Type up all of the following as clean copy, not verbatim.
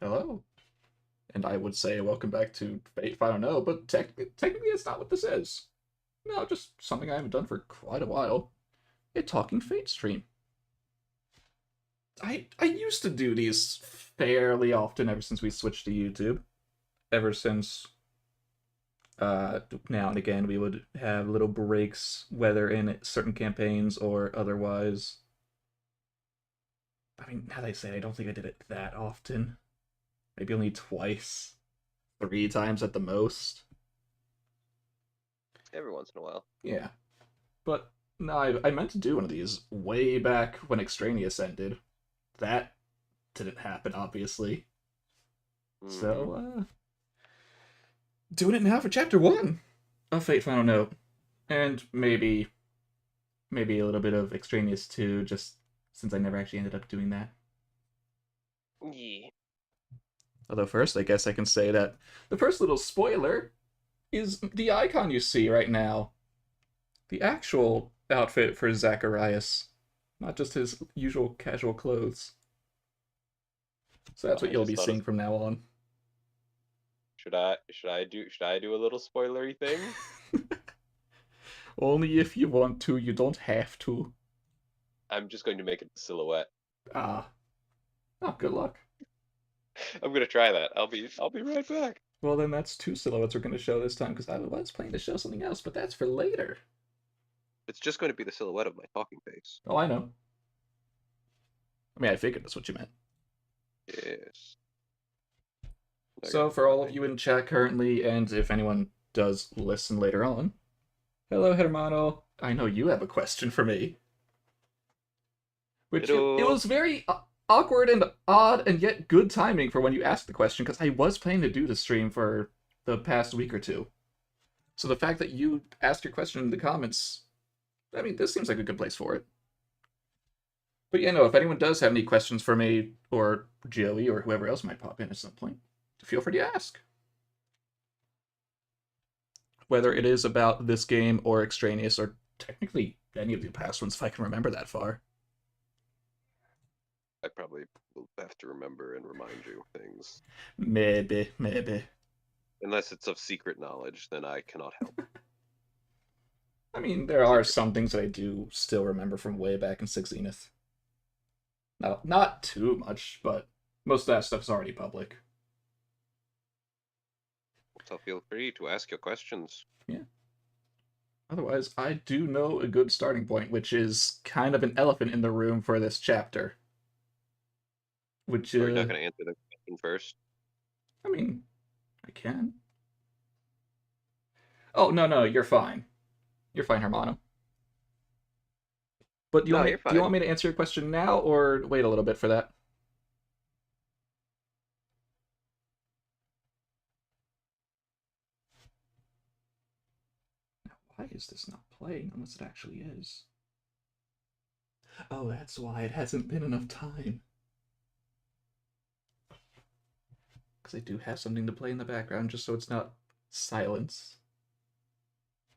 Hello. And I would say welcome back to Fate. I don't know, but technically it's not what this is. No, just something I haven't done for quite a while. A talking Fate stream. I used to do these fairly often ever since we switched to YouTube. Ever since now and again we would have little breaks, whether in certain campaigns or otherwise. I mean, now that I say it, I don't think I did it that often. Maybe only twice, three times at the most. Every once in a while. Yeah. But no, I meant to do one of these way back when Extraneous ended. That didn't happen, obviously. Hmm. So, doing it now for chapter one of Fate Final Note. And maybe a little bit of Extraneous too, just since I never actually ended up doing that. Yeah. Although first, I guess I can say that the first little spoiler is the icon you see right now. The actual outfit for Zacharias, not just his usual casual clothes. So that's Oh, what I you'll just be thought of seeing from now on. should I do a little spoilery thing? Only if you want to, you don't have to. I'm just going to make it a silhouette. Ah, oh, good luck. I'm gonna try that. I'll be right back. Well, then that's two silhouettes we're going to show this time, because I was planning to show something else, but that's for later. It's just going to be the silhouette of my talking face. Oh, I know. I mean, I figured that's what you meant. Yes. I So, gotta for all of find you it. in chat currently, and if anyone does listen later on, hello, Hermano. I know you have a question for me. Which it Hello. was very awkward and odd and yet good timing for when you asked the question, because I was planning to do the stream for the past week or two. So the fact that you asked your question in the comments, I mean, this seems like a good place for it. But yeah, no, if anyone does have any questions for me or Joey or whoever else might pop in at some point, feel free to ask. Whether it is about this game or Extraneous or technically any of the past ones, if I can remember that far. I probably will have to remember and remind you things. Maybe. Unless it's of secret knowledge, then I cannot help. I mean, there are Secret. some things that I do still remember from way back in Six Zenith. Not too much, but most of that stuff's already public. So feel free to ask your questions. Yeah. Otherwise, I do know a good starting point, which is kind of an elephant in the room for this chapter. Which, Or you're not gonna answer the question first. I mean, I can. Oh, no, you're fine. You're fine, Hermano. But No, you're do you fine. want me to answer your question now or wait a little bit for that? Now, why is this not playing unless it actually is? Oh, that's why it hasn't been enough time. Because I do have something to play in the background just so it's not silence.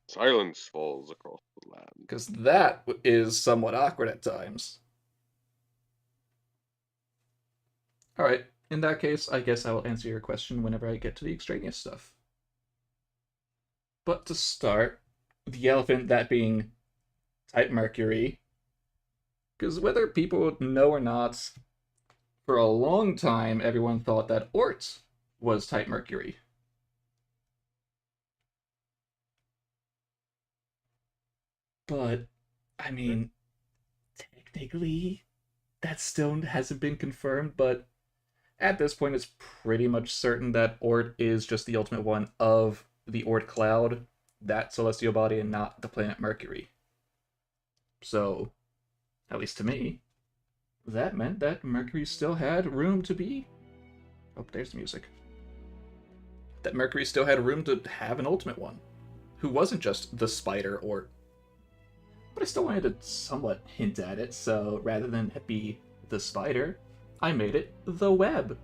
Silence falls across the land. Because that is somewhat awkward at times. Alright, in that case, I guess I will answer your question whenever I get to the extraneous stuff. But to start, the elephant, that being type Mercury, because whether people know or not, for a long time everyone thought that Ort was type Mercury. But, I mean, technically, that still hasn't been confirmed, but at this point, it's pretty much certain that Ort is just the ultimate one of the Oort cloud, that celestial body, and not the planet Mercury. So, at least to me, that meant that Mercury still had room to be. Oh, there's the music. That Mercury still had room to have an ultimate one, who wasn't just the spider or. But I still wanted to somewhat hint at it, so rather than be the spider, I made it the web.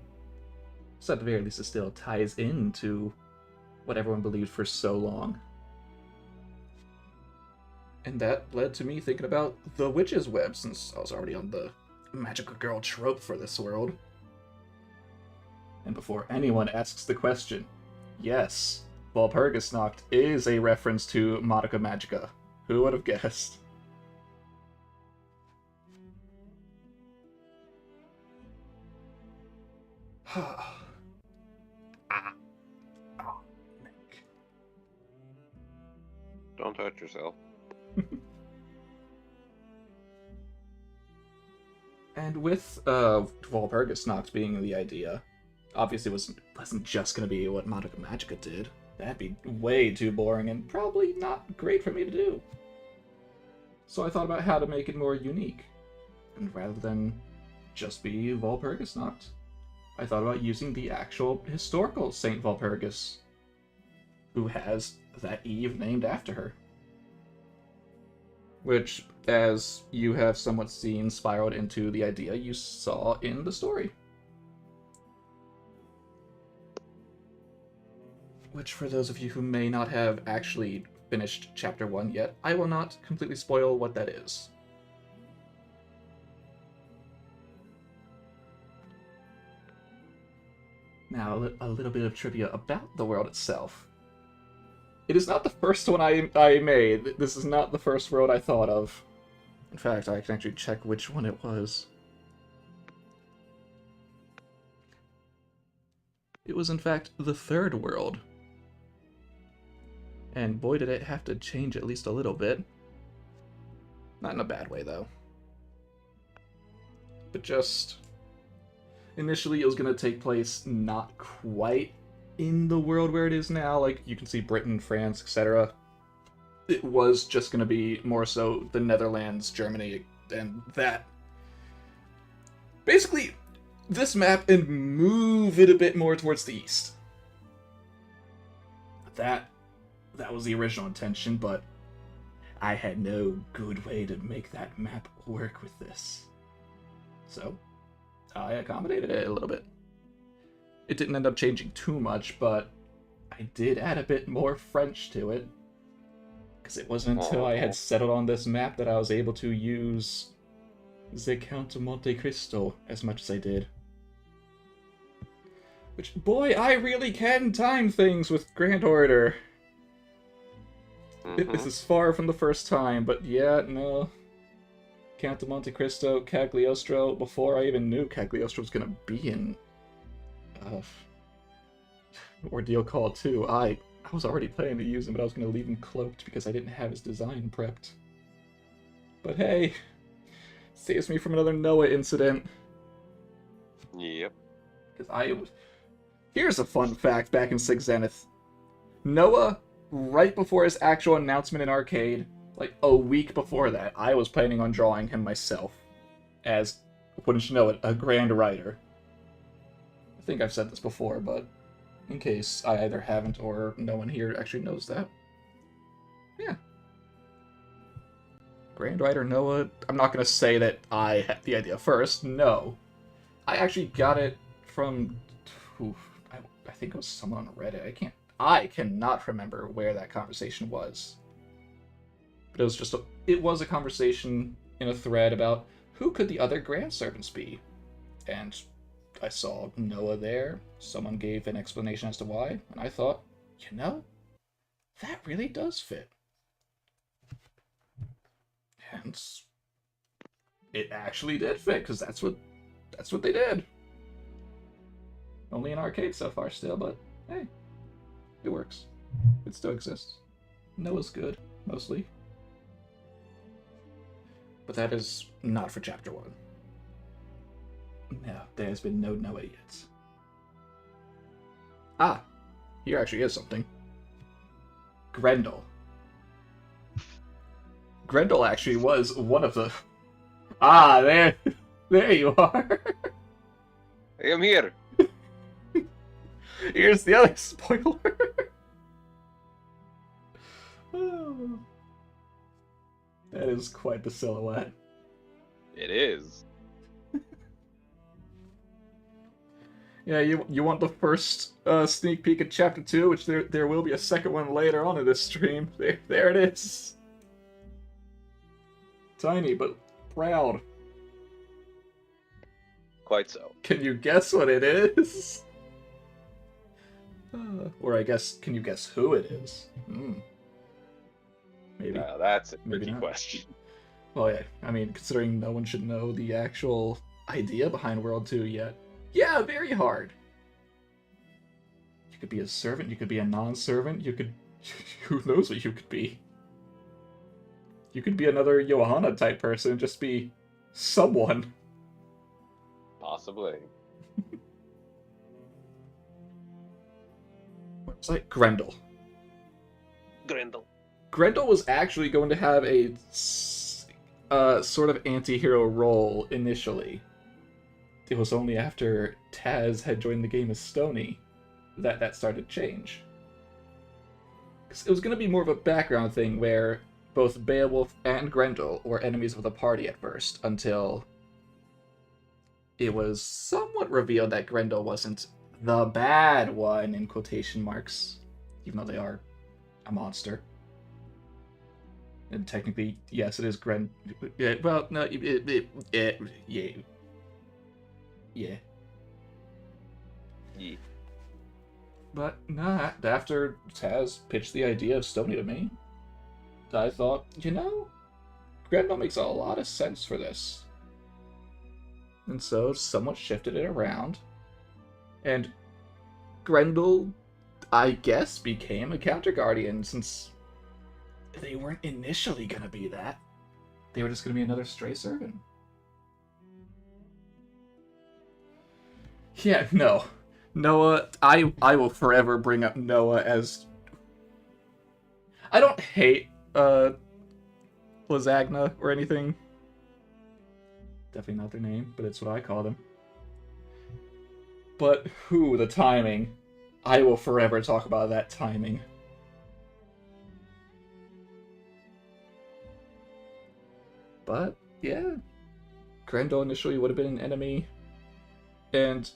So at the very least, it still ties into what everyone believed for so long. And that led to me thinking about the witch's web, since I was already on the magical girl trope for this world. And before anyone asks the question, yes, Walpurgisnacht is a reference to Monica Magica. Who would have guessed? Ah. Oh, Nick. Don't touch yourself. And with Walpurgisnacht being the idea, obviously wasn't just going to be what Monica Magica did. That'd be way too boring and probably not great for me to do. So I thought about how to make it more unique. And rather than just be Walpurgisnacht, I thought about using the actual historical Saint Walpurgis, who has that eve named after her. Which, as you have somewhat seen, spiraled into the idea you saw in the story. Which, for those of you who may not have actually finished Chapter 1 yet, I will not completely spoil what that is. Now, a little bit of trivia about the world itself. It is not the first one I made. This is not the first world I thought of. In fact, I can actually check which one it was. It was, in fact, the third world. And boy, did it have to change at least a little bit. Not in a bad way, though. But just... initially, it was going to take place not quite in the world where it is now. Like, you can see Britain, France, etc. It was just going to be more so the Netherlands, Germany, and that. Basically, this map and move it a bit more towards the east. That was the original intention, but I had no good way to make that map work with this. So, I accommodated it a little bit. It didn't end up changing too much, but I did add a bit more French to it. Because it wasn't until I had settled on this map that I was able to use the Count of Monte Cristo as much as I did. Which, boy, I really can time things with Grand Order. This is far from the first time, but yeah, no. Count of Monte Cristo, Cagliostro, before I even knew Cagliostro was gonna be in Ordeal Call 2, I was already planning to use him, but I was gonna leave him cloaked because I didn't have his design prepped. But hey, saves me from another Noah incident. Yep. Because here's a fun fact back in Sig Zenith. Noah, right before his actual announcement in Arcade, like a week before that, I was planning on drawing him myself as, wouldn't you know it, a Grand Rider. I think I've said this before, but in case I either haven't or no one here actually knows that. Yeah. Grand Rider Noah, I'm not going to say that I had the idea first, no. I actually got it from, I think it was someone on Reddit. I cannot remember where that conversation was. But it was just it was a conversation in a thread about who could the other Grand Servants be? And I saw Noah there. Someone gave an explanation as to why, and I thought, you know, that really does fit. And it actually did fit, because that's what they did. Only in Arcade so far still, but hey, it works. It still exists. Noah's good, mostly. But that is not for Chapter 1. No, there has been no Noah yet. Ah, here actually is something. Grendel. Grendel actually was one of the... Ah, there you are. I am here. Here's the other spoiler. Oh. That is quite the silhouette. It is. Yeah, you want the first sneak peek at Chapter 2, which there will be a second one later on in this stream. There it is. Tiny, but proud. Quite so. Can you guess what it is? Or I guess, can you guess who it is? Maybe. That's a Maybe tricky not. question. Well, yeah. I mean, considering no one should know the actual idea behind World 2 yet. Yeah, very hard. You could be a servant, you could be a non-servant, you could... Who knows what you could be? You could be another Johanna type person, just be someone. Possibly. It's like Grendel. Grendel. Grendel was actually going to have a sort of anti-hero role initially. It was only after Taz had joined the game as Stony that started to change. 'Cause it was going to be more of a background thing where both Beowulf and Grendel were enemies of the party at first, until it was somewhat revealed that Grendel wasn't the bad one, in quotation marks, even though they are a monster. And technically, yes, it is yeah, well, no, yeah. Yeah. But nah, after Taz pitched the idea of Stony to me, I thought, Grendel makes a lot of sense for this. And so, somewhat shifted it around. And Grendel, I guess, became a Counter Guardian, since they weren't initially gonna be that. They were just gonna be another stray servant. Yeah, no. Noah, I will forever bring up Noah as... I don't hate, Lasagna or anything. Definitely not their name, but it's what I call them. But the timing. I will forever talk about that timing. But, yeah. Grendel initially would have been an enemy. And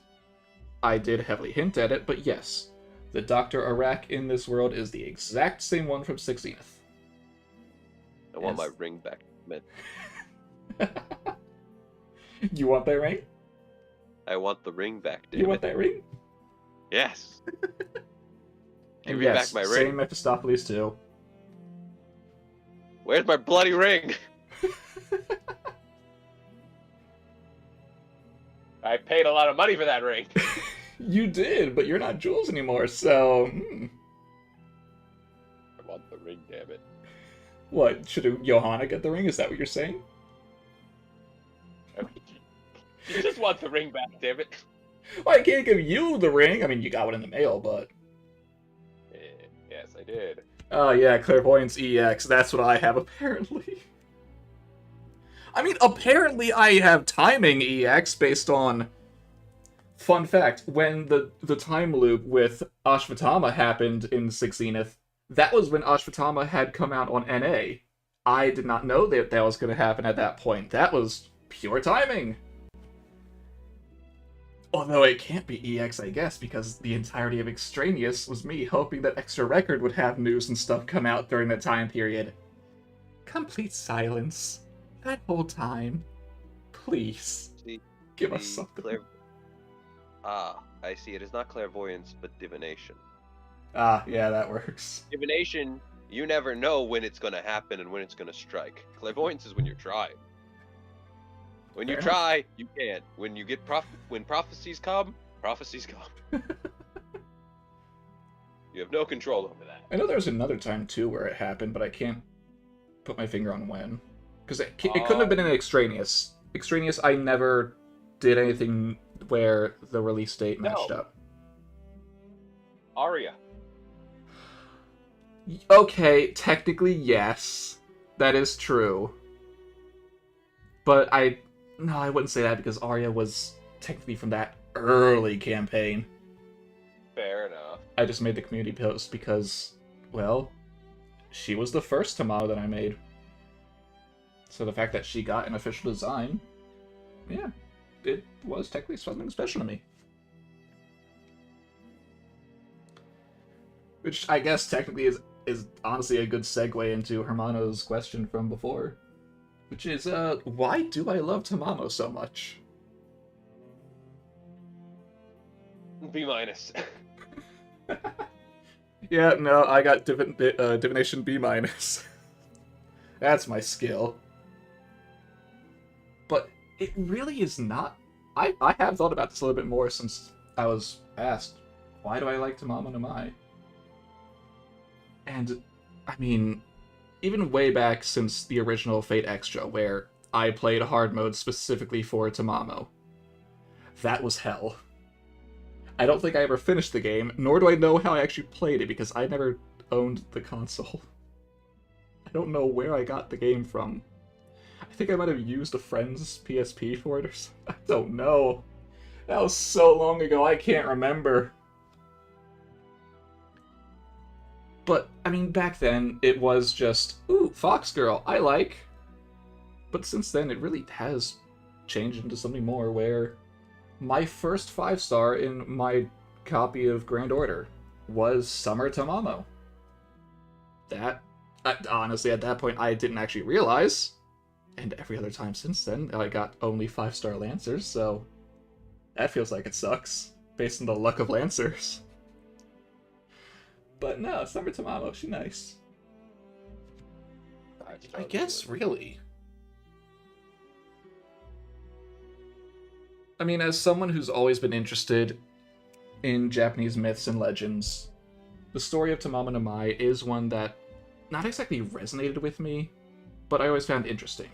I did heavily hint at it, but yes. The Dr. Arak in this world is the exact same one from 6 Zenith. I want Yes. my ring back, man. You want that ring? I want the ring back, damn You want it. that ring? Yes. Give And me yes, back my ring. same Mephistopheles too. Where's my bloody ring? I paid a lot of money for that ring. You did, but you're not Jules anymore, so... I want the ring, damn it. What, should Johanna get the ring? Is that what you're saying? You just want the ring back, damn it. Well, I can't give you the ring. I mean, you got one in the mail, but... Yes, I did. Oh, yeah, Clairvoyance EX. That's what I have, apparently. I mean, apparently I have Timing EX based on... Fun fact, when the time loop with Ashvatthama happened in 6 Zenith, that was when Ashvatthama had come out on NA. I did not know that was going to happen at that point. That was pure timing. Although it can't be EX, I guess, because the entirety of Extraneous was me hoping that Extra Record would have news and stuff come out during that time period. Complete silence. That whole time. Please. See, Give us something. I see. It is not clairvoyance, but divination. Ah, yeah, that works. Divination, you never know when it's going to happen and when it's going to strike. Clairvoyance is when you're trying. When you Fair try, you can't. When you get when prophecies come, prophecies come. You have no control over that. I know there was another time, too, where it happened, but I can't put my finger on when. Because it couldn't have been in Extraneous. Extraneous, I never did anything where the release date matched up. Arya. Okay, technically, yes. That is true. But no, I wouldn't say that because Arya was technically from that early campaign. Fair enough. I just made the community post because, well, she was the first Tamao that I made. So the fact that she got an official design, yeah, it was technically something special to me. Which I guess technically is honestly a good segue into Hermano's question from before. Which is, why do I love Tamamo so much? B-. Yeah, no, I got divination B minus. That's my skill. But it really is not. I have thought about this a little bit more since I was asked, why do I like Tamamo no Mai? And, I mean, even way back since the original Fate Extra, where I played hard mode specifically for Tamamo, that was hell. I don't think I ever finished the game, nor do I know how I actually played it, because I never owned the console. I don't know where I got the game from. I think I might have used a friend's PSP for it or something. I don't know. That was so long ago, I can't remember. But, I mean, back then, it was just, ooh, Fox Girl, I like. But since then, it really has changed into something more where my first 5-star in my copy of Grand Order was Summer Tamamo. That, honestly, at that point, I didn't actually realize. And every other time since then, I got only 5-star Lancers, so that feels like it sucks, based on the luck of Lancers. But no, Summer Tamamo, she's nice. I guess, really. I mean, as someone who's always been interested in Japanese myths and legends, the story of Tamamo no Mai is one that not exactly resonated with me, but I always found interesting.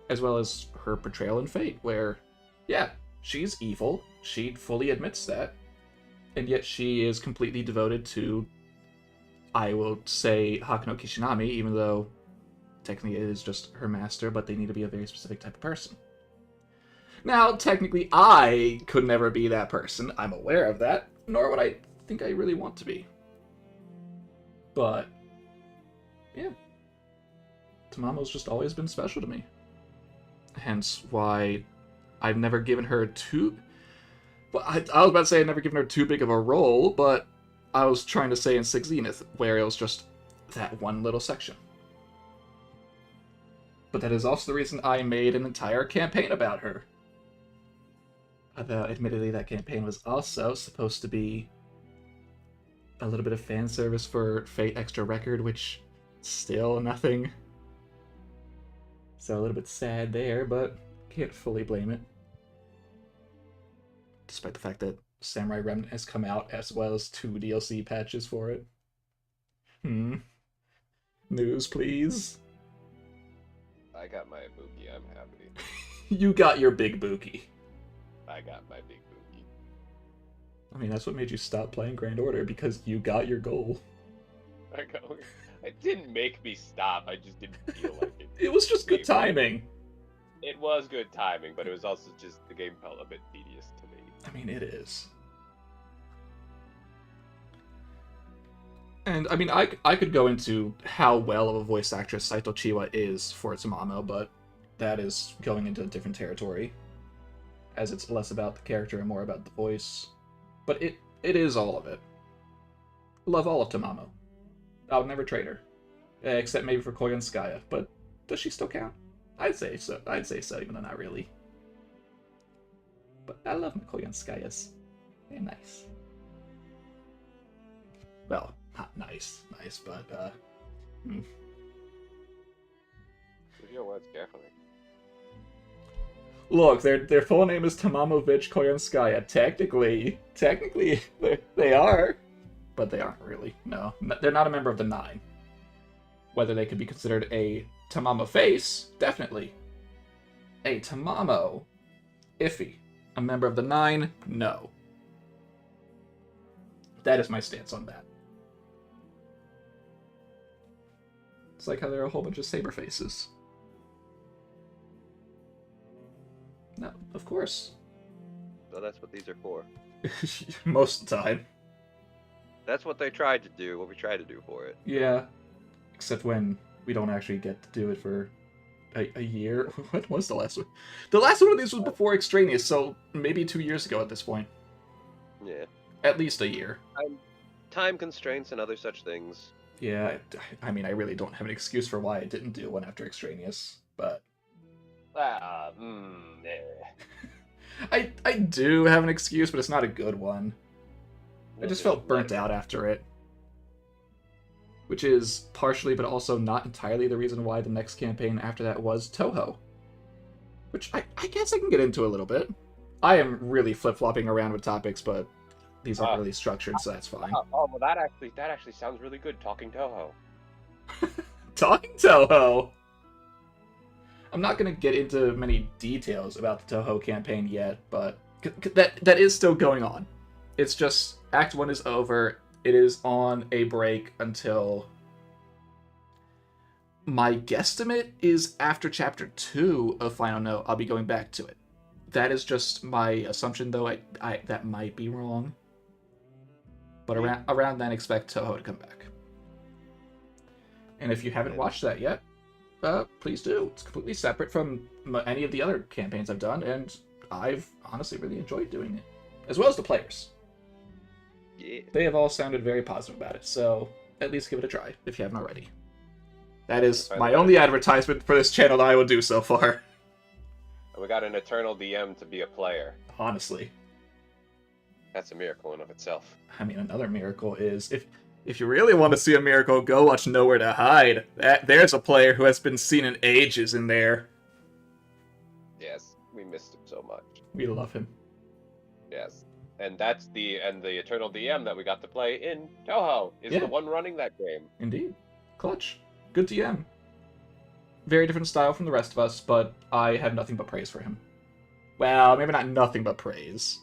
As well as her portrayal in Fate, where, yeah, she's evil, she fully admits that, and yet she is completely devoted to, I will say, Hakuno Kishinami, even though technically it is just her master, but they need to be a very specific type of person. Now, technically, I could never be that person, I'm aware of that, nor would I think I really want to be. But, yeah. Tamamo's just always been special to me. Hence why I've never given her too... Well, I was about to say I've never given her too big of a role, but I was trying to say in Six Zenith, where it was just that one little section. But that is also the reason I made an entire campaign about her. Although, admittedly, that campaign was also supposed to be a little bit of fan service for Fate Extra Record, which still nothing. So a little bit sad there, but can't fully blame it. Despite the fact that Samurai Remnant has come out as well as 2 DLC patches for it. News, please. I got my Ibuki, I'm happy. You got your big Buki. I got my big Ibuki. I mean, that's what made you stop playing Grand Order, because you got your goal. It didn't make me stop, I just didn't feel like it. It was just good timing. It was good timing, but it was also just, the game felt a bit tedious to me. I mean, it is. And, I mean, I could go into how well of a voice actress Saito Chiwa is for Tamamo, but that is going into a different territory, as it's less about the character and more about the voice. But it is all of it. Love all of Tamamo. I would never trade her. Except maybe for Koyanskaya, but does she still count? I'd say so, even though not really. But I love my Koyanskayas. They're nice. Well, not nice, but, Use your words carefully. Look, their full name is Tamamovich Koyanskaya. Technically, they are. But they aren't really. No, they're not a member of the 9. Whether they could be considered a Tamamo face, definitely. A Tamamo, iffy. A member of the 9, no. That is my stance on that. It's like how there are a whole bunch of saber faces. No, of course. So that's what these are for. Most of the time. That's what they tried to do, what we tried to do for it. Yeah. Except when we don't actually get to do it for a year. When was the last one? The last one of these was before Extraneous, so maybe 2 years ago at this point. Yeah. At least a year. Time constraints and other such things. Yeah, I mean, I really don't have an excuse for why I didn't do one after Extraneous, but... Yeah. I do have an excuse, but it's not a good one. I just felt burnt out after it. Which is partially, but also not entirely, the reason why the next campaign after that was Touhou. Which I guess I can get into a little bit. I am really flip-flopping around with topics, but these aren't really structured, so that's fine. Oh, well, that actually sounds really good. Talking Toho. Talking Touhou! I'm not going to get into many details about the Touhou campaign yet, but that is still going on. It's just Act 1 is over. It is on a break until... My guesstimate is after Chapter 2 of Final Note, I'll be going back to it. That is just my assumption, though. I that might be wrong. But around then, expect Touhou to come back. And if you haven't watched that yet, please do. It's completely separate from any of the other campaigns I've done, and I've honestly really enjoyed doing it. As well as the players. Yeah. They have all sounded very positive about it, so at least give it a try if you haven't already. That is my only advertisement for this channel that I will do so far. And we got an Eternal DM to be a player. Honestly. That's a miracle in of itself. I mean, another miracle is, if you really want to see a miracle, go watch Nowhere to Hide. There's a player who has been seen in ages in there. Yes, we missed him so much. We love him. Yes. And that's the Eternal DM that we got to play in Touhou is the one running that game. Indeed. Clutch. Good DM. Very different style from the rest of us, but I have nothing but praise for him. Well, maybe not nothing but praise.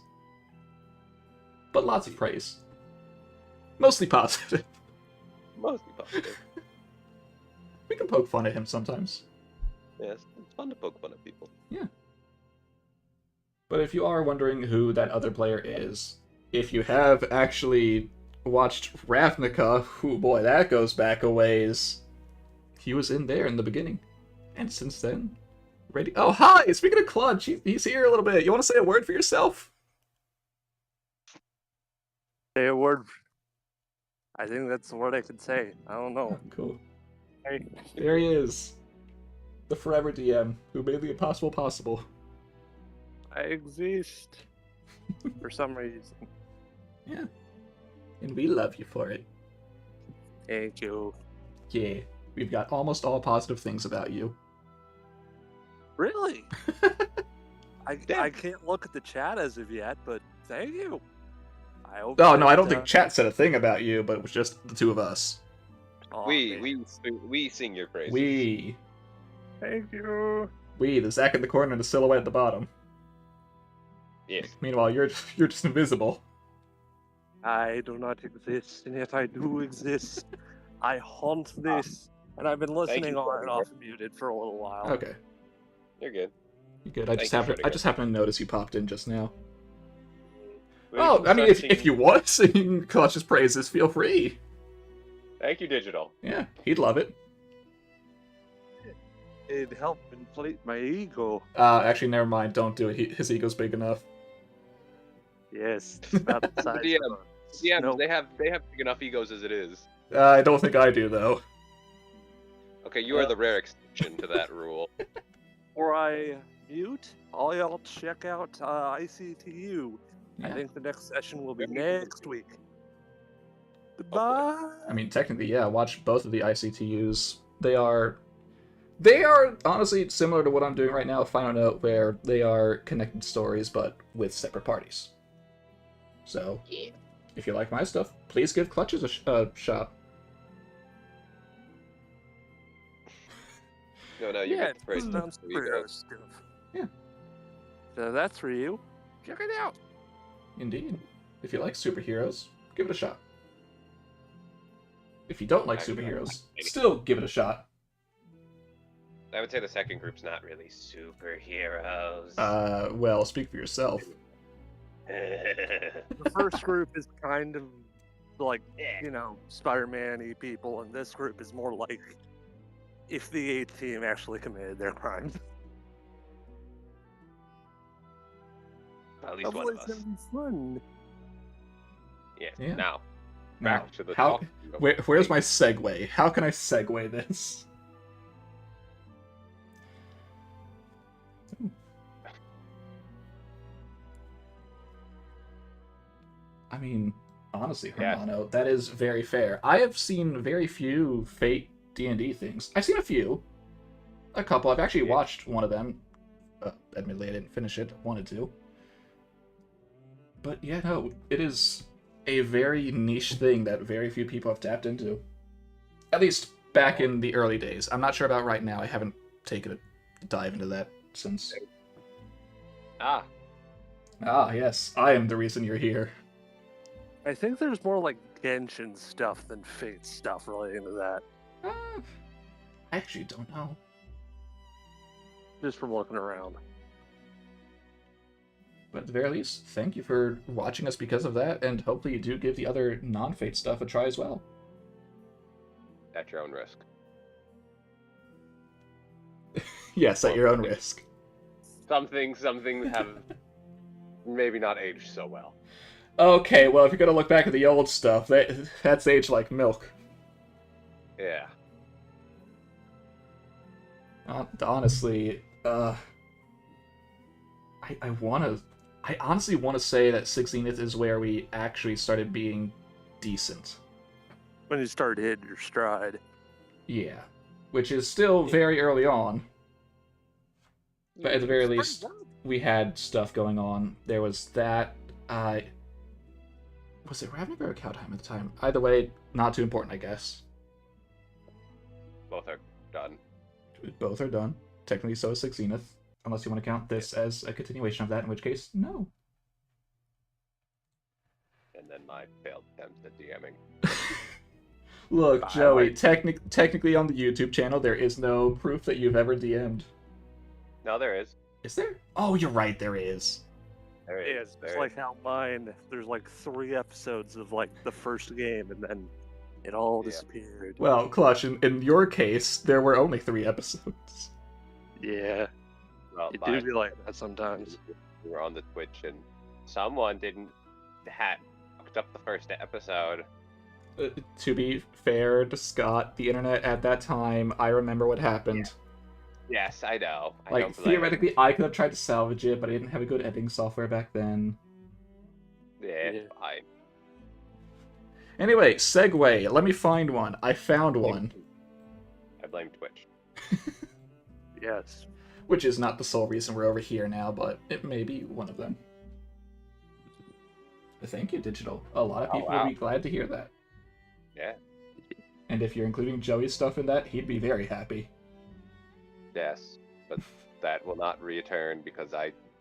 But lots of praise. Mostly positive. Mostly positive. We can poke fun at him sometimes. Yes, it's fun to poke fun at people. Yeah. But if you are wondering who that other player is, if you have actually watched Ravnica, oh boy, that goes back a ways. He was in there in the beginning. And since then, ready. Oh, hi! Speaking of Clutch, he's here a little bit. You want to say a word for yourself? Say a word. I think that's the word I could say. I don't know. Oh, cool. Hey. There he is. The forever DM, who made the impossible possible. I exist. For some reason. Yeah. And we love you for it. Thank you. Yeah. We've got almost all positive things about you. Really? I can't look at the chat as of yet, but thank you. I hope Oh, no, I don't think chat said a thing about you, but it was just the two of us. Aw, We man. sing your praises. We, Thank you. the Zack in the corner and the silhouette at the bottom. Yes. Meanwhile, you're just invisible. I do not exist, and yet I do exist. I haunt this, and I've been listening you, on and Trevor. off muted for a little while. Okay, You're good. you're good. I Thank you, I Schrodinger. just happened to notice you popped in just now. We Oh, can I mean, start if you singing- want to sing Clutch's praises, feel free. Thank you, Digital. Yeah, he'd love it. It helped inflate my ego. Actually, never mind. Don't do it. His ego's big enough. Yes, it's about the size DM. of a Yeah, snow- they have big enough egos as it is. I don't think I do, though. Okay, you are the rare exception to that rule. Before I mute, all y'all check out ICTU. I Yeah. think the next session will be Maybe. next week. Goodbye. I mean, technically, yeah. Watch both of the ICTUs. They are honestly similar to what I'm doing right now with Final Note, where they are connected stories but with separate parties. So, if you like my stuff, please give Clutches a shot. No, you Yeah, get the praise. it's on There you go. superhero stuff. Yeah. So that's for you. Check it out. Indeed. If you like superheroes, give it a shot. If you don't like Actually, superheroes, maybe. still give it a shot. I would say the second group's not really superheroes. Well, speak for yourself. The first group is kind of like, Spider-Man-y people, and this group is more like if the A-Team actually committed their crimes. At least one Hopefully of it's us. gonna be fun. Yes. Yeah. Now, Now, back to the how? talk. Where's my segue? How can I segue this? I mean, Honestly, Yes. Hermano, that is very fair. I have seen very few Fate D&D things. I've seen a couple. I've actually Yeah. watched one of them. Admittedly, I didn't finish it. Wanted to. But yeah, no, it is a very niche thing that very few people have tapped into. At least back in the early days. I'm not sure about right now. I haven't taken a dive into that since. Ah, Ah, yes, I am the reason you're here. I think there's more like Genshin stuff than Fate stuff relating to that. I actually don't know. Just from looking around. But at the very least, thank you for watching us because of that, and hopefully you do give the other non-Fate stuff a try as well. at your own risk. Yes, at your own risk. Some things have maybe not aged so well. Okay, well, if you're gonna look back at the old stuff, that's aged like milk. Yeah. Honestly, I honestly want to say that 16th is where we actually started being decent. When you start hitting your stride. Yeah. Which is still very early on. But at the very least, we had stuff going on. There was that, was it Ravnica or Kaldheim at the time? Either way, not too important, I guess. Both are done. Both are done. Technically, so is 16th. Unless you want to count this as a continuation of that, in which case, no. And then my failed attempts at DMing. Look, Joey, technically on the YouTube channel, there is no proof that you've ever DM'd. No, there is. Is there? Oh, you're right, there is. There Yeah, is. it's There like how mine, there's like 3 episodes of like the first game and then it all Yeah. disappeared. Well, Clutch, in your case, there were only 3 episodes. Yeah, Well, it mine- do be like that sometimes. we were on the Twitch and someone didn't fucked up the first episode. To be fair to Scott, the internet at that time, I remember what happened. Yes, I know. I Like, don't blame him. theoretically, I could have tried to salvage it, but I didn't have a good editing software back then. Yeah, it's Yeah. fine. Anyway, segue. Let me find one. I found one. I blame Twitch. Yes. Which is not the sole reason we're over here now, but it may be one of them. Thank you, Digital. A lot of Oh, people wow. will be glad to hear that. Yeah. And if you're including Joey's stuff in that, he'd be very happy. Yes, but that will not return because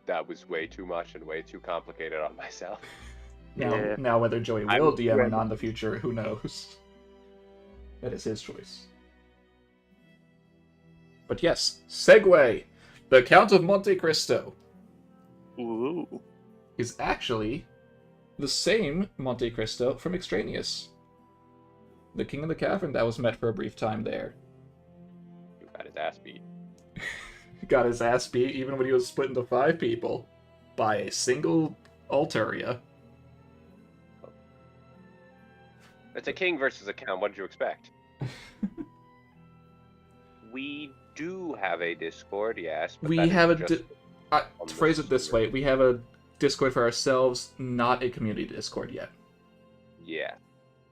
that was way too much and way too complicated on myself. Yeah. Now whether Joey I'm will DM or ready. not in the future, who knows? That is his choice. But yes, segue. The Count of Monte Cristo Ooh. is actually the same Monte Cristo from Extraneous. The King of the Cavern that was met for a brief time there. Who got his ass beat. Got his ass beat even when he was split into 5 people by a single Altaria. It's a king versus a count. What did you expect? We do have a Discord, yes. But We that is have a... just to on the phrase it this server. way, we have a Discord for ourselves, not a community Discord yet. Yeah.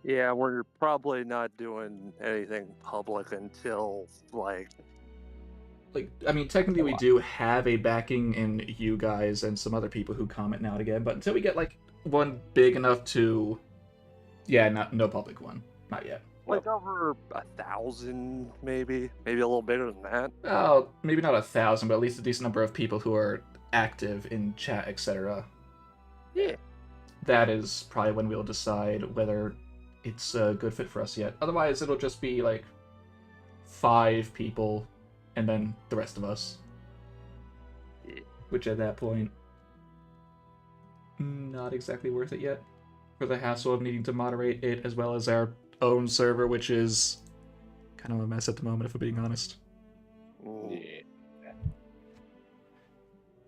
Yeah, we're probably not doing anything public until like Like, I mean, technically we do have a backing in you guys and some other people who comment now and again, but until we get, like, one big enough to... Yeah, no public one. Not yet. over 1,000, maybe a little bigger than that. Oh, maybe not 1,000, but at least a decent number of people who are active in chat, etc. Yeah. That is probably when we'll decide whether it's a good fit for us yet. Otherwise, it'll just be, like, 5 people, and then the rest of us. Yeah. Which at that point, not exactly worth it yet. For the hassle of needing to moderate it, as well as our own server, which is kind of a mess at the moment, if I'm being honest. Yeah.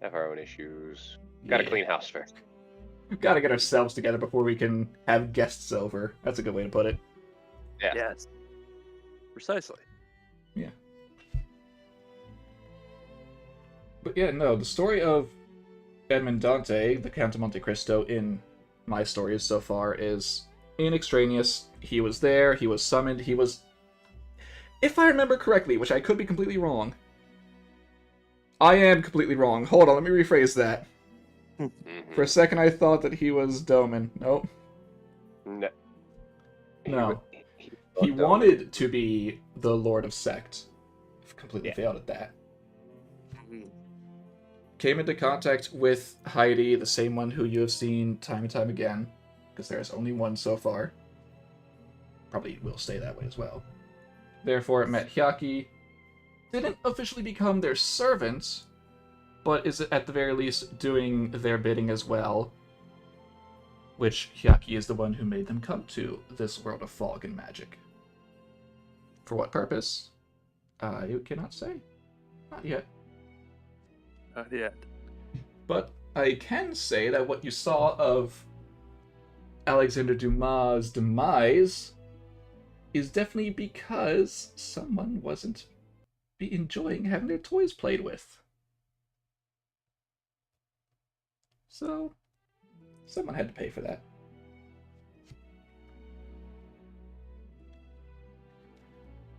Have our own issues. Got to Yeah. clean house first. We've got to get ourselves together before we can have guests over. That's a good way to put it. Yeah. Yes. Precisely. But yeah, no, the story of Edmond Dante, the Count of Monte Cristo, in my stories so far is in Extraneous. He was there, he was summoned, he was... If I remember correctly, which I could be completely wrong. I am completely wrong. Hold on, let me rephrase that. For a second I thought that he was Doman. Nope. No. No. He He looked over. wanted to be the Lord of Sect. Completely Yeah. failed at that. Mhm. Came into contact with Heidi, the same one who you have seen time and time again, because there's only one so far. Probably will stay that way as well. Therefore, it met Hyaki. Didn't officially become their servant, but is at the very least doing their bidding as well. Which Hyaki is the one who made them come to this world of fog and magic. For what purpose? I cannot say. Not yet. Not yet. But I can say that what you saw of Alexander Dumas' demise is definitely because someone wasn't enjoying having their toys played with. So, someone had to pay for that.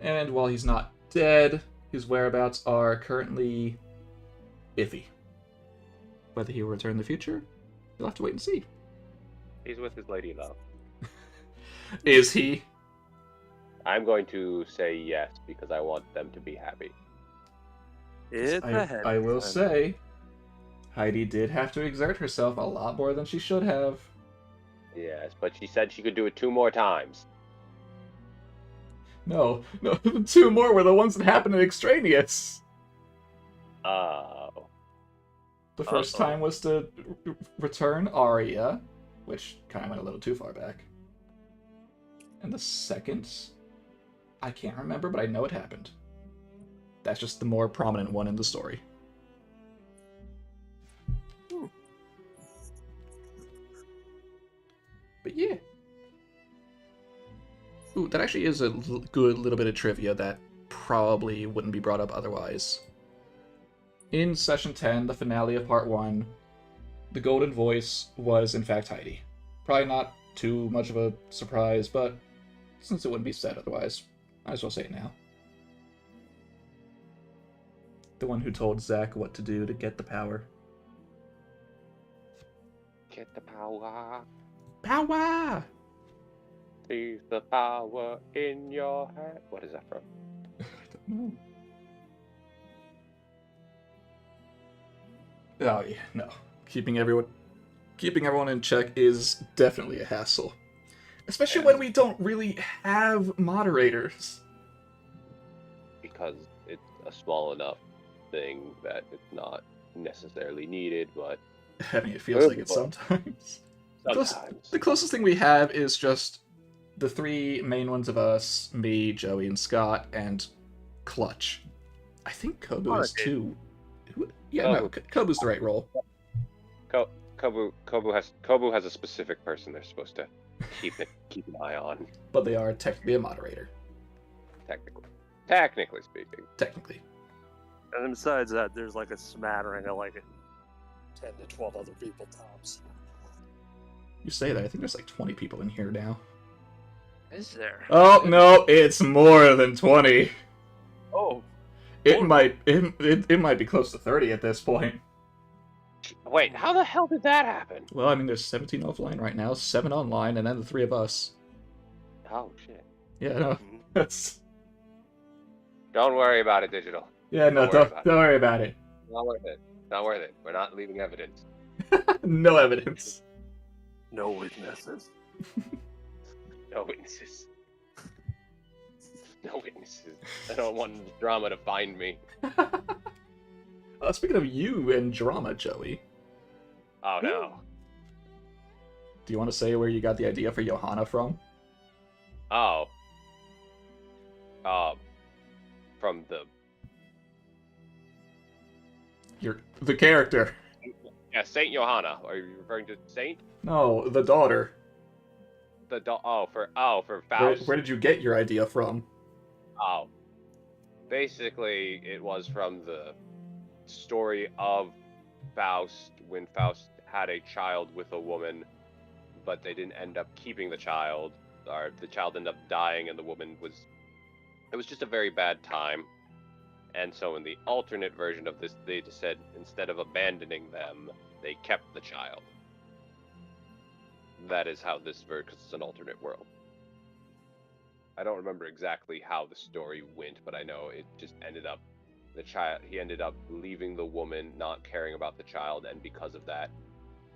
And while he's not dead, his whereabouts are currently iffy. Whether he will return in the future, you'll have to wait and see. He's with his lady love. Is he? I'm going to say yes because I want them to be happy. It's ahead. I will say, Heidi did have to exert herself a lot more than she should have. Yes, but she said she could do it 2 more times. No, the 2 more were the ones that happened in Extraneous. Oh. The first time was to return Arya, which kind of went a little too far back. And the second, I can't remember, but I know it happened. That's just the more prominent one in the story. But yeah. Ooh, that actually is a good little bit of trivia that probably wouldn't be brought up otherwise. In Session 10, the finale of Part 1, the Golden Voice was in fact Heidi. Probably not too much of a surprise, but since it wouldn't be said otherwise, might as well say it now. The one who told Zack what to do to get the power. Get the power. Power! Seize the power in your head. What is that from? I don't know. Oh yeah, no. Keeping everyone in check is definitely a hassle. Especially when we don't really have moderators. Because it's a small enough thing that it's not necessarily needed, but I mean, it feels like it sometimes. sometimes. The closest thing we have is just the 3 main ones of us, me, Joey, and Scott, and Clutch. I think Kobu is too. Yeah, no, Kobu's the right role. Kobu has a specific person they're supposed to keep an eye on. But they are technically a moderator. Technically speaking. Technically. And then besides that, there's like a smattering of like 10 to 12 other people tops. You say that, I think there's like 20 people in here now. Is there? Oh, no, it's more than 20. Oh, It might be close to 30 at this point. Wait, how the hell did that happen? Well, I mean, there's 17 offline right now, 7 online, and then the 3 of us. Oh shit. Yeah, no, that's... Don't worry about it, Digital. Yeah, no, don't worry about it. Not worth it. Not worth it. We're not leaving evidence. No evidence. no witnesses. No witnesses. No witnesses. I don't want drama to find me. Speaking of you and drama, Joey, Oh no. do you want to say where you got the idea for Johanna from? Oh. From The character. Saint Johanna. Are you referring to Saint? No, the daughter. For Faust. Where did you get your idea from? Oh. Basically, it was from the story of Faust when Faust had a child with a woman, but they didn't end up keeping the child, or the child ended up dying, and the woman was. It was just a very bad time. And so in the alternate version of this, they just said instead of abandoning them, they kept the child. That is how this version, because it's an alternate world. I don't remember exactly how the story went, but I know it just ended up, he ended up leaving the woman, not caring about the child, and because of that,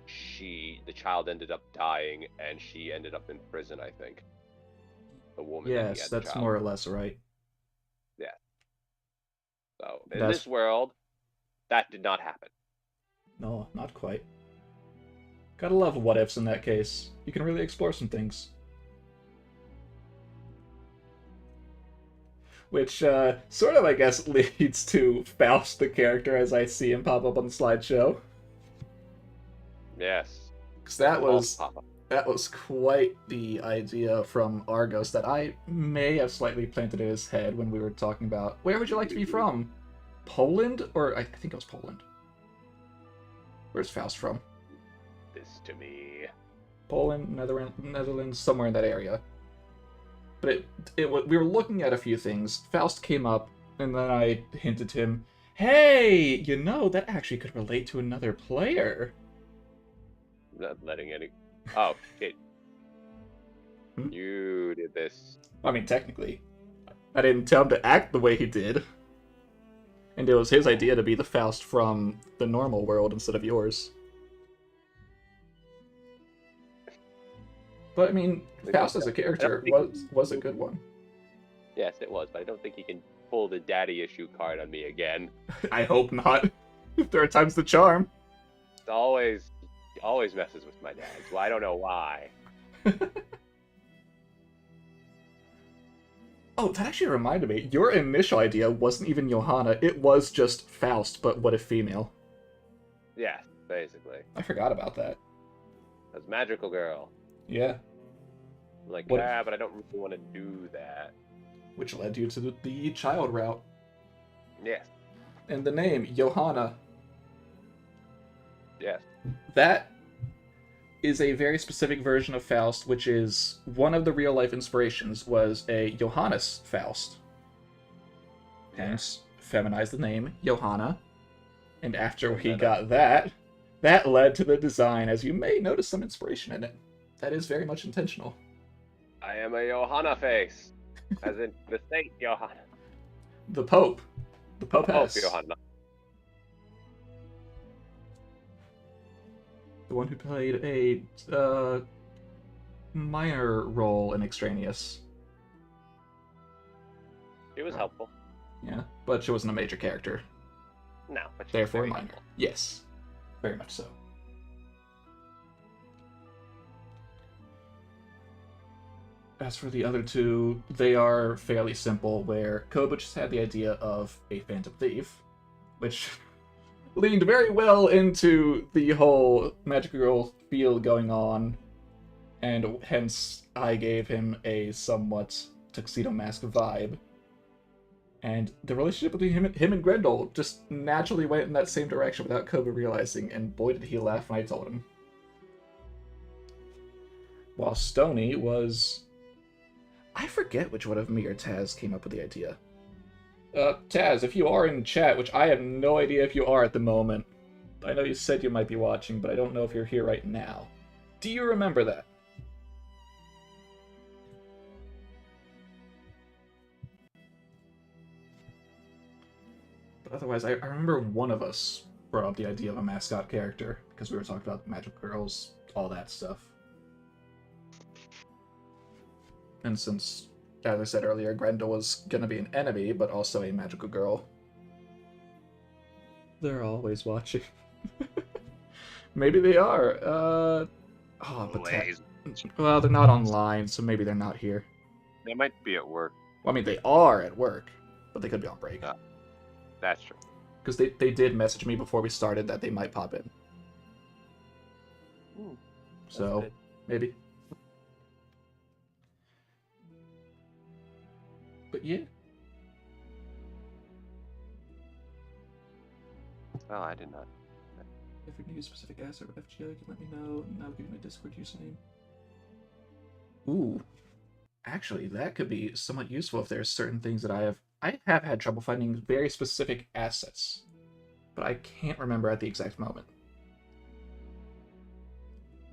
the child ended up dying, and she ended up in prison, I think. The woman that he Yes, had the that's child more or with. less right. So in That's- this world, that did not happen. No, not quite. Gotta love what ifs in that case. You can really explore some things. Which, sort of, I guess, leads to Faust the character as I see him pop up on the slideshow. Yes. Because that All was pop-up. that was quite the idea from Argos that I may have slightly planted in his head when we were talking about where would you like to be from? Poland? Or I think it was Poland. Where's Faust from? This to me. Poland, Netherlands, somewhere in that area. But we were looking at a few things. Faust came up, and then I hinted to him, hey, that actually could relate to another player. Not letting any. Oh, shit. Hmm? You did this. I mean, technically. I didn't tell him to act the way he did. And it was his idea to be the Faust from the normal world instead of yours. But I mean, Faust as a character was a good one. Yes, it was, but I don't think he can pull the daddy issue card on me again. I hope not. There are times the charm. It's always messes with my dads. Well, I don't know why. Oh, that actually reminded me. Your initial idea wasn't even Johanna. It was just Faust, but what if female? Yes, basically. I forgot about that. That's magical girl. Yeah. I'm like, What- but I don't really want to do that. Which led you to the child route. Yes, And the name, Johanna. yes. That is a very specific version of Faust, which is one of the real life inspirations was a Johannes Faust. Hence, feminized the name Johanna. And after he got that led to the design, as you may notice some inspiration in it. That is very much intentional. I am a Johanna face. As in the saint Johanna. The Pope. The Pope Oh, has. Johanna. The one who played a minor role in Extraneous. She was helpful. Yeah, but she wasn't a major character. No, but she was Therefore, very minor. helpful. Yes, very much so. As for the other two, they are fairly simple, where Koba just had the idea of a Phantom Thief, which leaned very well into the whole Magic Girl feel going on, and hence I gave him a somewhat Tuxedo Mask vibe. And the relationship between him and Grendel just naturally went in that same direction without Koba realizing, and boy did he laugh when I told him. While Stony was... I forget which one of me or Taz came up with the idea. Taz, if you are in chat, which I have no idea if you are at the moment. I know you said you might be watching, but I don't know if you're here right now. Do you remember that? But otherwise, I remember one of us brought up the idea of a mascot character, because we were talking about Magic Girls, all that stuff. And since, as I said earlier, Grendel was gonna be an enemy, but also a magical girl. They're always watching. Maybe they are. Oh, but well, they're not online, so maybe they're not here. They might be at work. Well, I mean, they are at work, but they could be on break. That's true. Because they did message me before we started that they might pop in. Ooh, So, good. maybe. But yeah. Oh, I did not. If you need a specific asset or FGO, you can let me know, and I'll give you my Discord username. Ooh, actually, that could be somewhat useful if there's certain things that I have had trouble finding very specific assets, but I can't remember at the exact moment.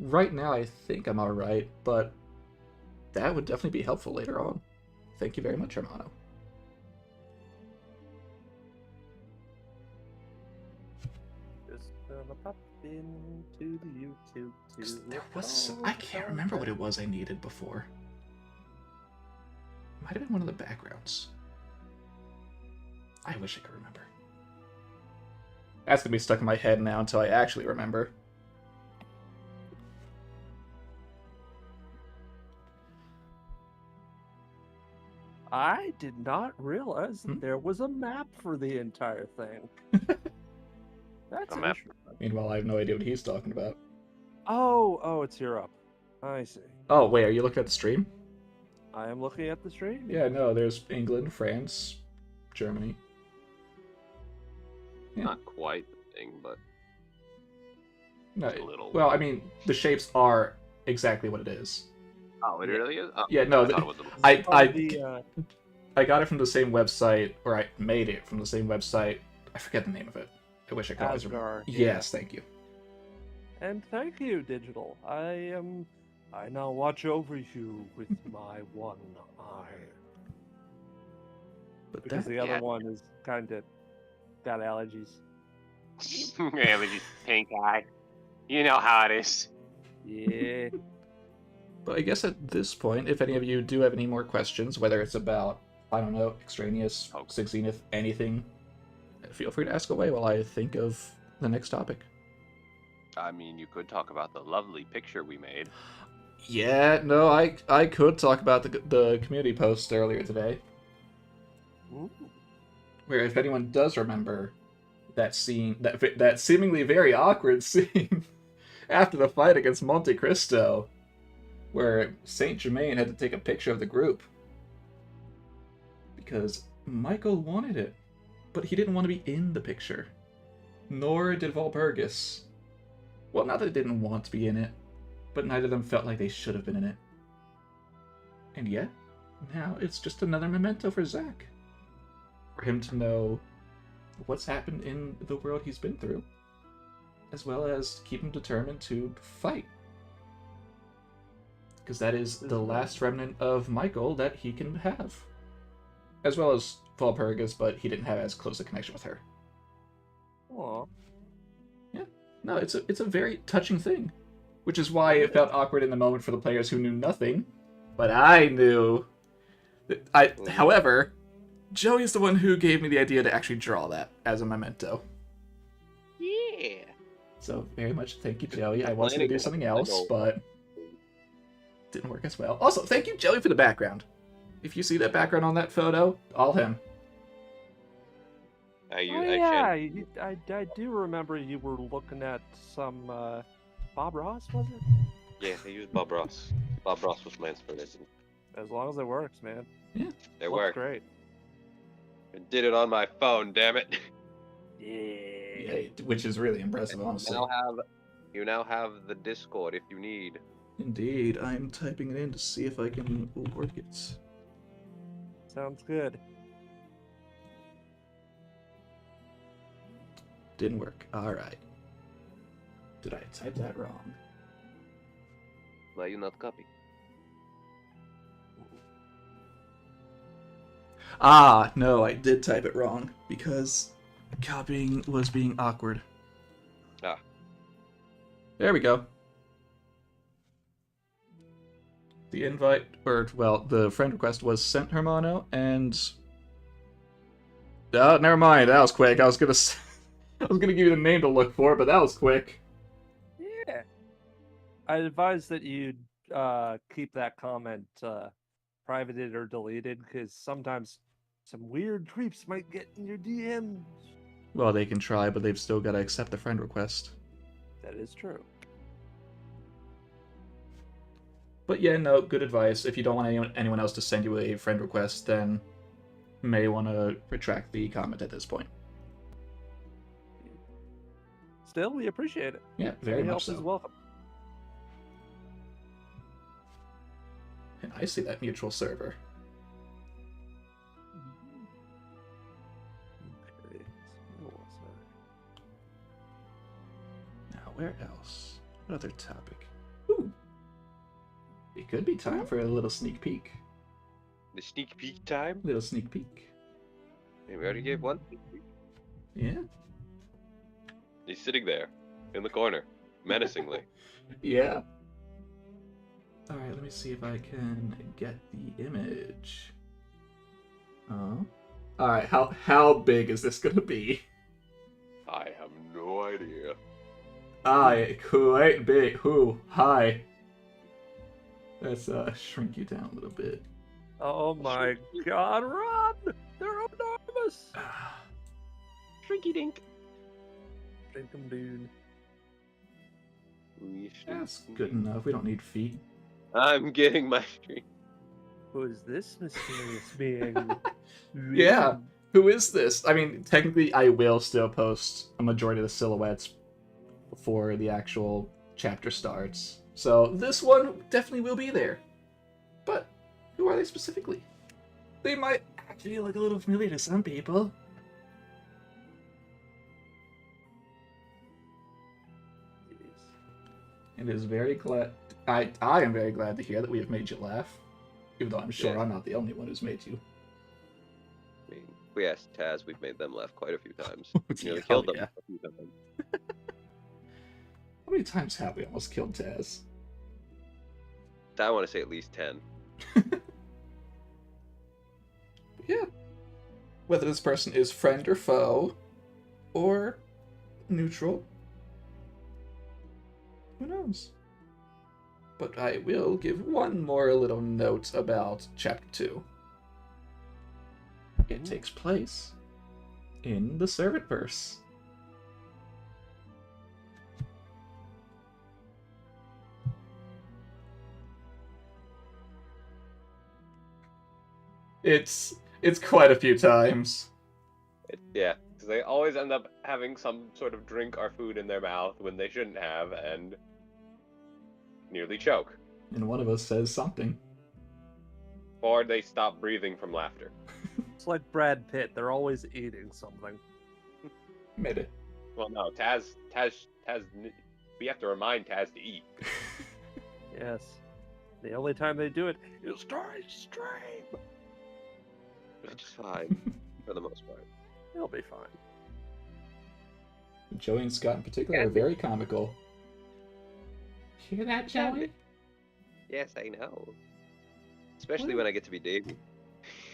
Right now, I think I'm alright, but that would definitely be helpful later on. Thank you very much, Hermano. Just gonna pop into the YouTube. 'Cause there was... I can't remember what it was I needed before. It might have been one of the backgrounds. I wish I could remember. That's gonna be stuck in my head now until I actually remember. I did not realize that there was a map for the entire thing. That's A map. interesting. Meanwhile, I have no idea what he's talking about. Oh, it's Europe. I see. Oh, wait, are you looking at the stream? I am looking at the stream. Yeah, no, there's England, France, Germany. Yeah. Not quite the thing, but No, a little. well, I mean, the shapes are exactly what it is. Oh, it really is? Oh, Yeah, no, I thought it was a little... I got it from the same website, or I made it from the same website. I forget the name of it. I wish I could always remember. Asgard, yeah. Yes, thank you. And thank you, Digital. I now watch over you with my one eye. But Because that, the other Yeah. one is kind of got allergies. Yeah, with his pink eye. You know how it is. Yeah. but I guess at this point, if any of you do have any more questions, whether it's about, I don't know, Extraneous, Oh. Six Zenith, anything, feel free to ask away while I think of the next topic. I mean, you could talk about the lovely picture we made. Yeah, no, I could talk about the community post earlier today, Ooh. where if anyone does remember that scene, that seemingly very awkward scene after the fight against Monte Cristo, where Saint Germain had to take a picture of the group because Michael wanted it, but he didn't want to be in the picture, nor did Walpurgis. Well, not that they didn't want to be in it, but neither of them felt like they should have been in it. And yet, now it's just another memento for Zack. For him to know what's happened in the world he's been through, as well as keep him determined to fight. Because that is the last remnant of Michael that he can have. As well as Walpurgis, but he didn't have as close a connection with her. Aw. No, it's a very touching thing. Which is why it felt awkward in the moment for the players who knew nothing. But I knew. However, Joey's the one who gave me the idea to actually draw that as a memento. Yeah. So very much thank you, Joey. I wanted to do something else, but didn't work as well. Also, thank you, Joey, for the background. If you see that background on that photo, all him. I Yeah, I do remember you were looking at some Bob Ross, was it? Yeah, I used Bob Ross. Bob Ross was my inspiration. As long as it works, man. It Looks worked. great. I did it on my phone, damn it. Yeah, which is really impressive, honestly. You now have the Discord if you need. Indeed, I'm typing it in to see if I can work it. Sounds good. Didn't work. Alright. Did I type that wrong? Why you not copy? Ah, no, I did type it wrong because copying was being awkward. Ah. There we go. The invite, the friend request was sent, Hermano, and... Oh, never mind, that was quick. I was gonna give you the name to look for, but that was quick. Yeah. I advise that you keep that comment privated or deleted, because sometimes some weird creeps might get in your DMs. Well, they can try, but they've still got to accept the friend request. That is true. But yeah, no, good advice. If you don't want anyone else to send you a friend request, then may want to retract the comment at this point. Still, we appreciate it. Yeah, very Any much help is so. welcome. And I see that mutual server. Okay, so where was I? Now, where else? What other topic? Ooh. It could be time for a little sneak peek. The sneak peek time. Little sneak peek. Hey, we already gave one. Yeah. He's sitting there, in the corner, menacingly. Yeah. Alright, let me see if I can get the image. Oh. Alright, how big is this gonna be? I have no idea. Quite big. Who? Hi. Let's shrink you down a little bit. Oh my god, run! They're enormous! Shrinky dink. Drink 'em, dude. That's good enough. We don't need feet. I'm getting my stream. Who is this mysterious being? Yeah. Who is this? I mean, technically, I will still post a majority of the silhouettes before the actual chapter starts. So this one definitely will be there. But who are they specifically? They might actually look a little familiar to some people. It is very glad. I am very glad to hear that we have made you laugh. Even though I'm sure Yeah. I'm not the only one who's made you. I mean, if we asked Taz, we've made them laugh quite a few times. Yeah, We killed them yeah. a few times. How many times have we almost killed Taz? I want to say at least 10. Yeah. Whether this person is friend or foe, or neutral, who knows? But I will give one more little note about Chapter 2. It takes place in the Servantverse. It's quite a few times. Yeah, because they always end up having some sort of drink or food in their mouth when they shouldn't have, and nearly choke. And one of us says something. Or they stop breathing from laughter. It's like Brad Pitt. They're always eating something. Made it. Well, no, Taz, we have to remind Taz to eat. Yes. The only time they do it is during stream. Which is fine, for the most part. It'll be fine. Joey and Scott in particular are very comical. Hear that, Joey? Yes, I know. Especially when I get to be Davey.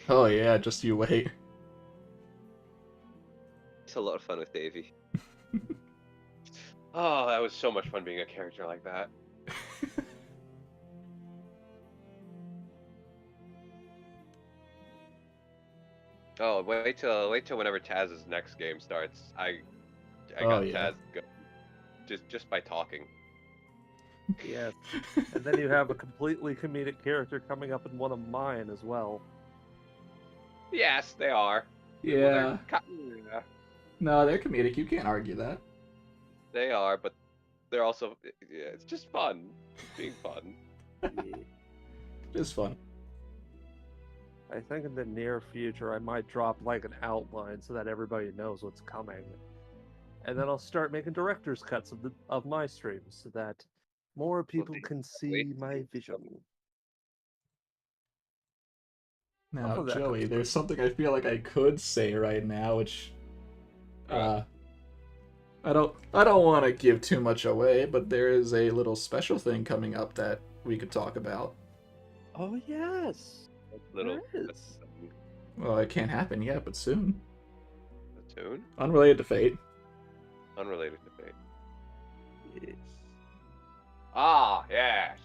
Oh yeah, just you wait. It's a lot of fun with Davey. Oh, that was so much fun being a character like that. Oh, wait till whenever Taz's next game starts. I Oh, got yeah. Taz go just by talking. Yes. And then you have a completely comedic character coming up in one of mine as well. Yes, they are. Well, Yeah. yeah, No, they're comedic. You can't argue that. they are, but they're also it's just fun. It's being fun. It's fun. I think in the near future I might drop like an outline so that everybody knows what's coming. And then I'll start making director's cuts of my streams so that more people can see my vision. Now, of that Joey, comes there's something I feel like I could say right now, which I don't want to give too much away, but there is a little special thing coming up that we could talk about. Oh yes. Little There is. Well, it can't happen yet, but soon. Tune Unrelated to Fate. unrelated to fate. Yes. Ah, yes.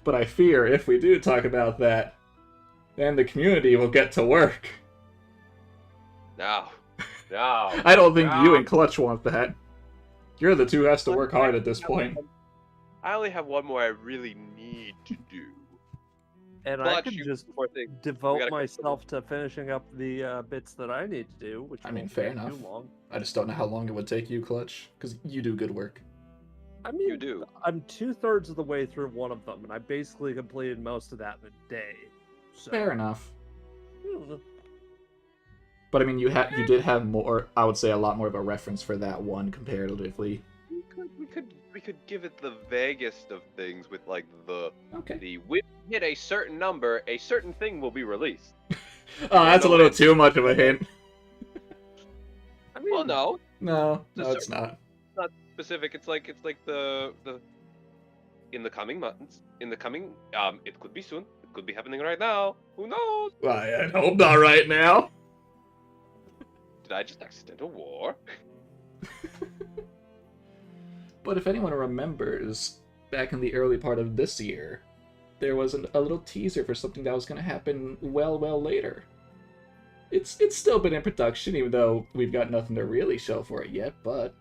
But I fear if we do talk about that, then the community will get to work. No. No. I don't think you No. and Clutch want that. You're the two who has to work hard at this point. I only have one more I really need to do. And I But could you just poor thing. devote gotta- myself to finishing up the bits that I need to do, which I mean, won't fair take enough. too long. I just don't know how long it would take you, Clutch, because you do good work. I mean, You do. I'm 2/3 of the way through one of them, and I basically completed most of that in a day. So, Fair enough. hmm, But I mean, you did have more. I would say a lot more of a reference for that one comparatively. We could give it the vaguest of things with like Okay. when we hit a certain number, a certain thing will be released. Oh, that's a no little hint. too much of a hint. I mean, Well, no, No, It's a no, it's not. not specific. It's like the in the coming months, in the coming it could be soon. It could be happening right now. Who knows? Well, I hope not right now. Did I just accident a war? But if anyone remembers, back in the early part of this year, there was a little teaser for something that was going to happen well later. It's still been in production, even though we've got nothing to really show for it yet. But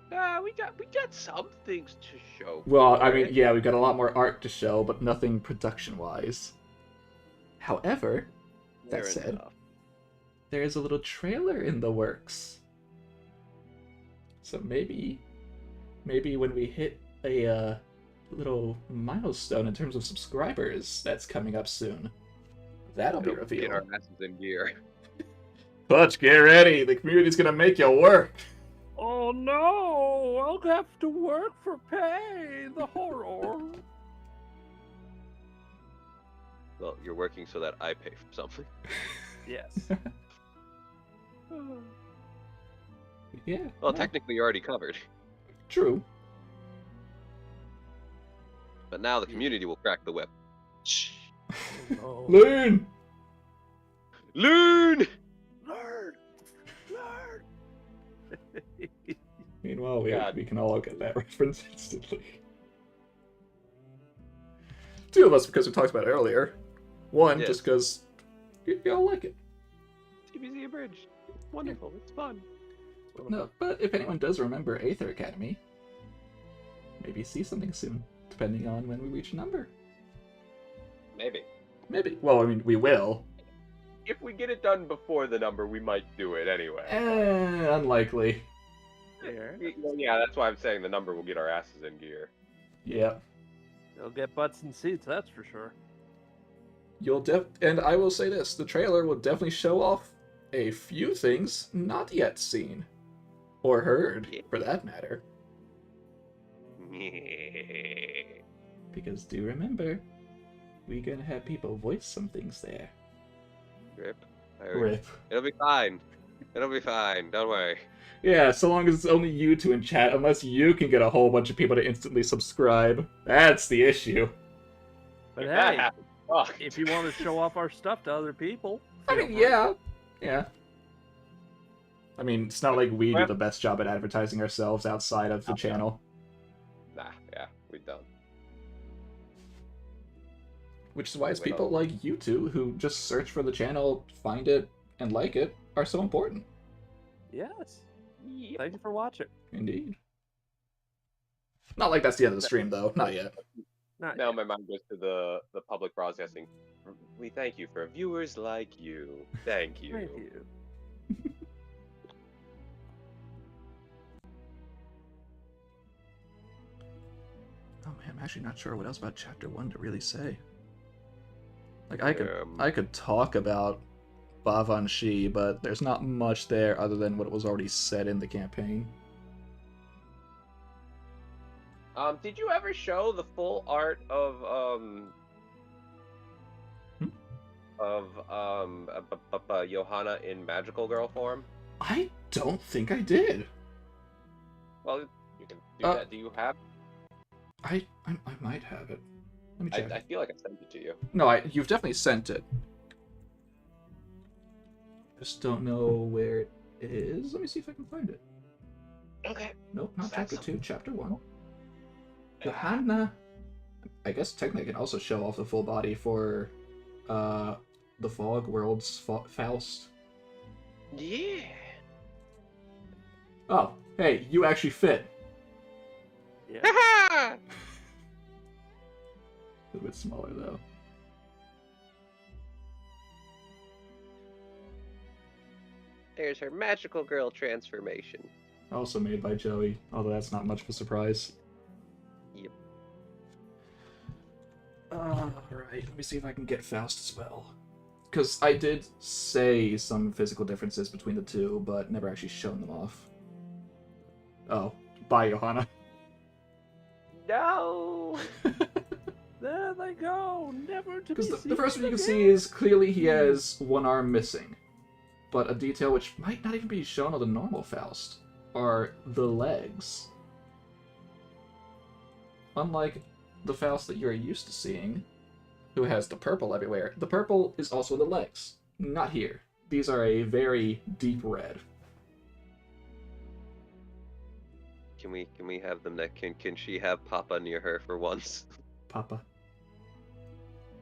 We got some things to show. well, for I mean, it. yeah, we've got a lot more art to show, but nothing production-wise. However, that Fair said, enough. there is a little trailer in the works. So maybe when we hit a little milestone in terms of subscribers that's coming up soon, that'll be It'll get our revealed. asses in gear. Clutch, get ready. The community's gonna make you work. oh no! I'll have to work for pay. The horror. Well, you're working so that I pay for something. Yes. Yeah. Well, no, technically you're already covered, true. but now the community will crack the whip. Oh. Loon. Loon! Learn. Learn. Meanwhile, God. we can all get that reference instantly. Two of us because we talked about it earlier. One Yes. just because you all like it. TBZ Abridged. It's wonderful. It's fun. No, but if anyone does remember Aether Academy, maybe see something soon, depending on when we reach a number. Maybe. Maybe. Well, I mean, we will. If we get it done before the number, we might do it anyway. Unlikely. There. Well, yeah, that's why I'm saying the number will get our asses in gear. Yeah. They'll get butts and seats, that's for sure. And I will say this, the trailer will definitely show off a few things not yet seen. Or heard, for that matter. Because do remember, we're gonna have people voice some things there. Rip. Rip. It'll be fine. It'll be fine. Don't worry. Yeah, so long as it's only you two in chat, unless you can get a whole bunch of people to instantly subscribe. That's the issue. But If that hey, happens, fuck. if you want to show off our stuff to other people, I feel mean, free. yeah. I mean, it's not like we do the best job at advertising ourselves outside of the channel. Nah, yeah, we don't. Which is why it's We people don't. like you two who just search for the channel, find it, and like it are so important. Yes. Thank you for watching. Indeed. Not like that's the end of the stream, though. Not yet. Not Now yet. my mind goes to the public broadcasting. We thank you for viewers like you. Thank you. Thank you. Oh man, I'm actually not sure what else about Chapter 1 to really say. Like, I could talk about Bavanshi, but there's not much there other than what was already said in the campaign. Did you ever show the full art of Johanna in magical girl form? I don't think I did. Well, you can do that. Do you have? I might have it. Let me check. I feel like I sent it to you. No, you've definitely sent it. Just don't know where it is. Let me see if I can find it. Okay. Nope, not That's Chapter 2, Chapter 1. Johanna. I guess technically I can also show off the full body for the Fog World's Faust. Yeah. Oh, hey, you actually fit. Yeah. A little bit smaller though. There's her magical girl transformation. Also made by Joey, although that's not much of a surprise. Yep. Alright, let me see if I can get Faust as well. Because I did say some physical differences between the two, but never actually shown them off. Oh, bye, Johanna. No. There they go, never to be Because seen the first one you can again. see is clearly he has one arm missing. But a detail which might not even be shown on the normal Faust are the legs. Unlike the Faust that you're used to seeing, who has the purple everywhere, the purple is also the legs. Not here. These are a very deep red. Can we have them that can she have Papa near her for once? Papa.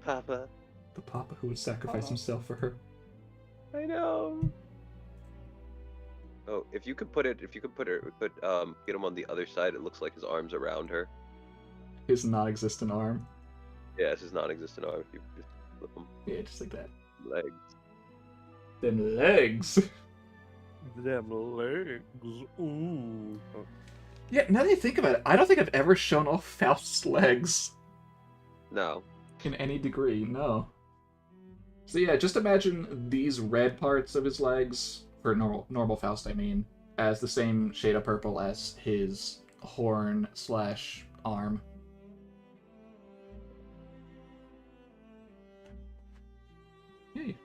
Papa. The Papa who would sacrifice himself for her. I know. Oh, if you could put get him on the other side, it looks like his arms around her. His non-existent arm. Yeah, it's his non-existent arm. If you just flip him Yeah, just like that. legs. Them legs! Them legs. Ooh. Yeah, now that I think about it, I don't think I've ever shown off Faust's legs. No. In any degree, no. So yeah, just imagine these red parts of his legs, for normal Faust I mean, as the same shade of purple as his horn/arm.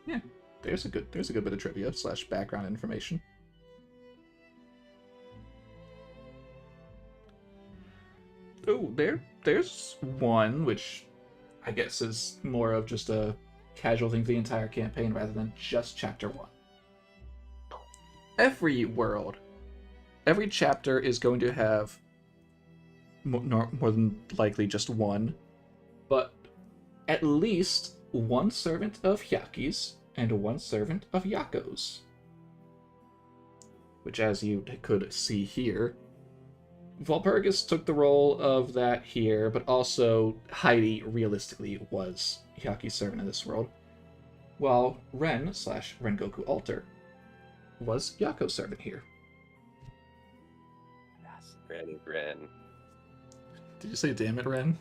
Yeah. There's a good bit of trivia / background information. Oh, there's one which I guess is more of just a casual thing for the entire campaign rather than just chapter 1. Every chapter is going to have more than likely just one, but at least one servant of Hyaki's and one servant of Yako's. Which, as you could see here, Valpurgis took the role of that here, but also Heidi realistically was Hyaki's servant in this world, while Ren / Rengoku Alter was Yako's servant here. Yes. Ren is Ren. Did you say damn it, Ren?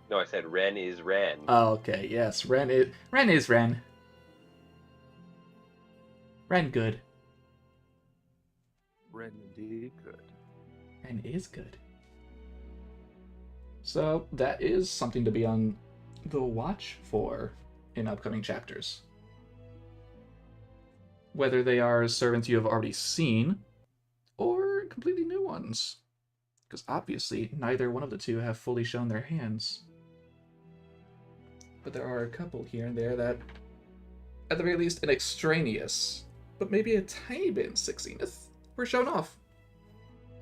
No, I said Ren is Ren. Oh, okay, yes, Ren is Ren. Ren good. Ren indeed good. Ren is good. So that is something to be on the watch for in upcoming chapters. Whether they are servants you have already seen, or completely new ones. Because obviously, neither one of the two have fully shown their hands. But there are a couple here and there that, at the very least, an extraneous, but maybe a tiny bit in 16th, were shown off.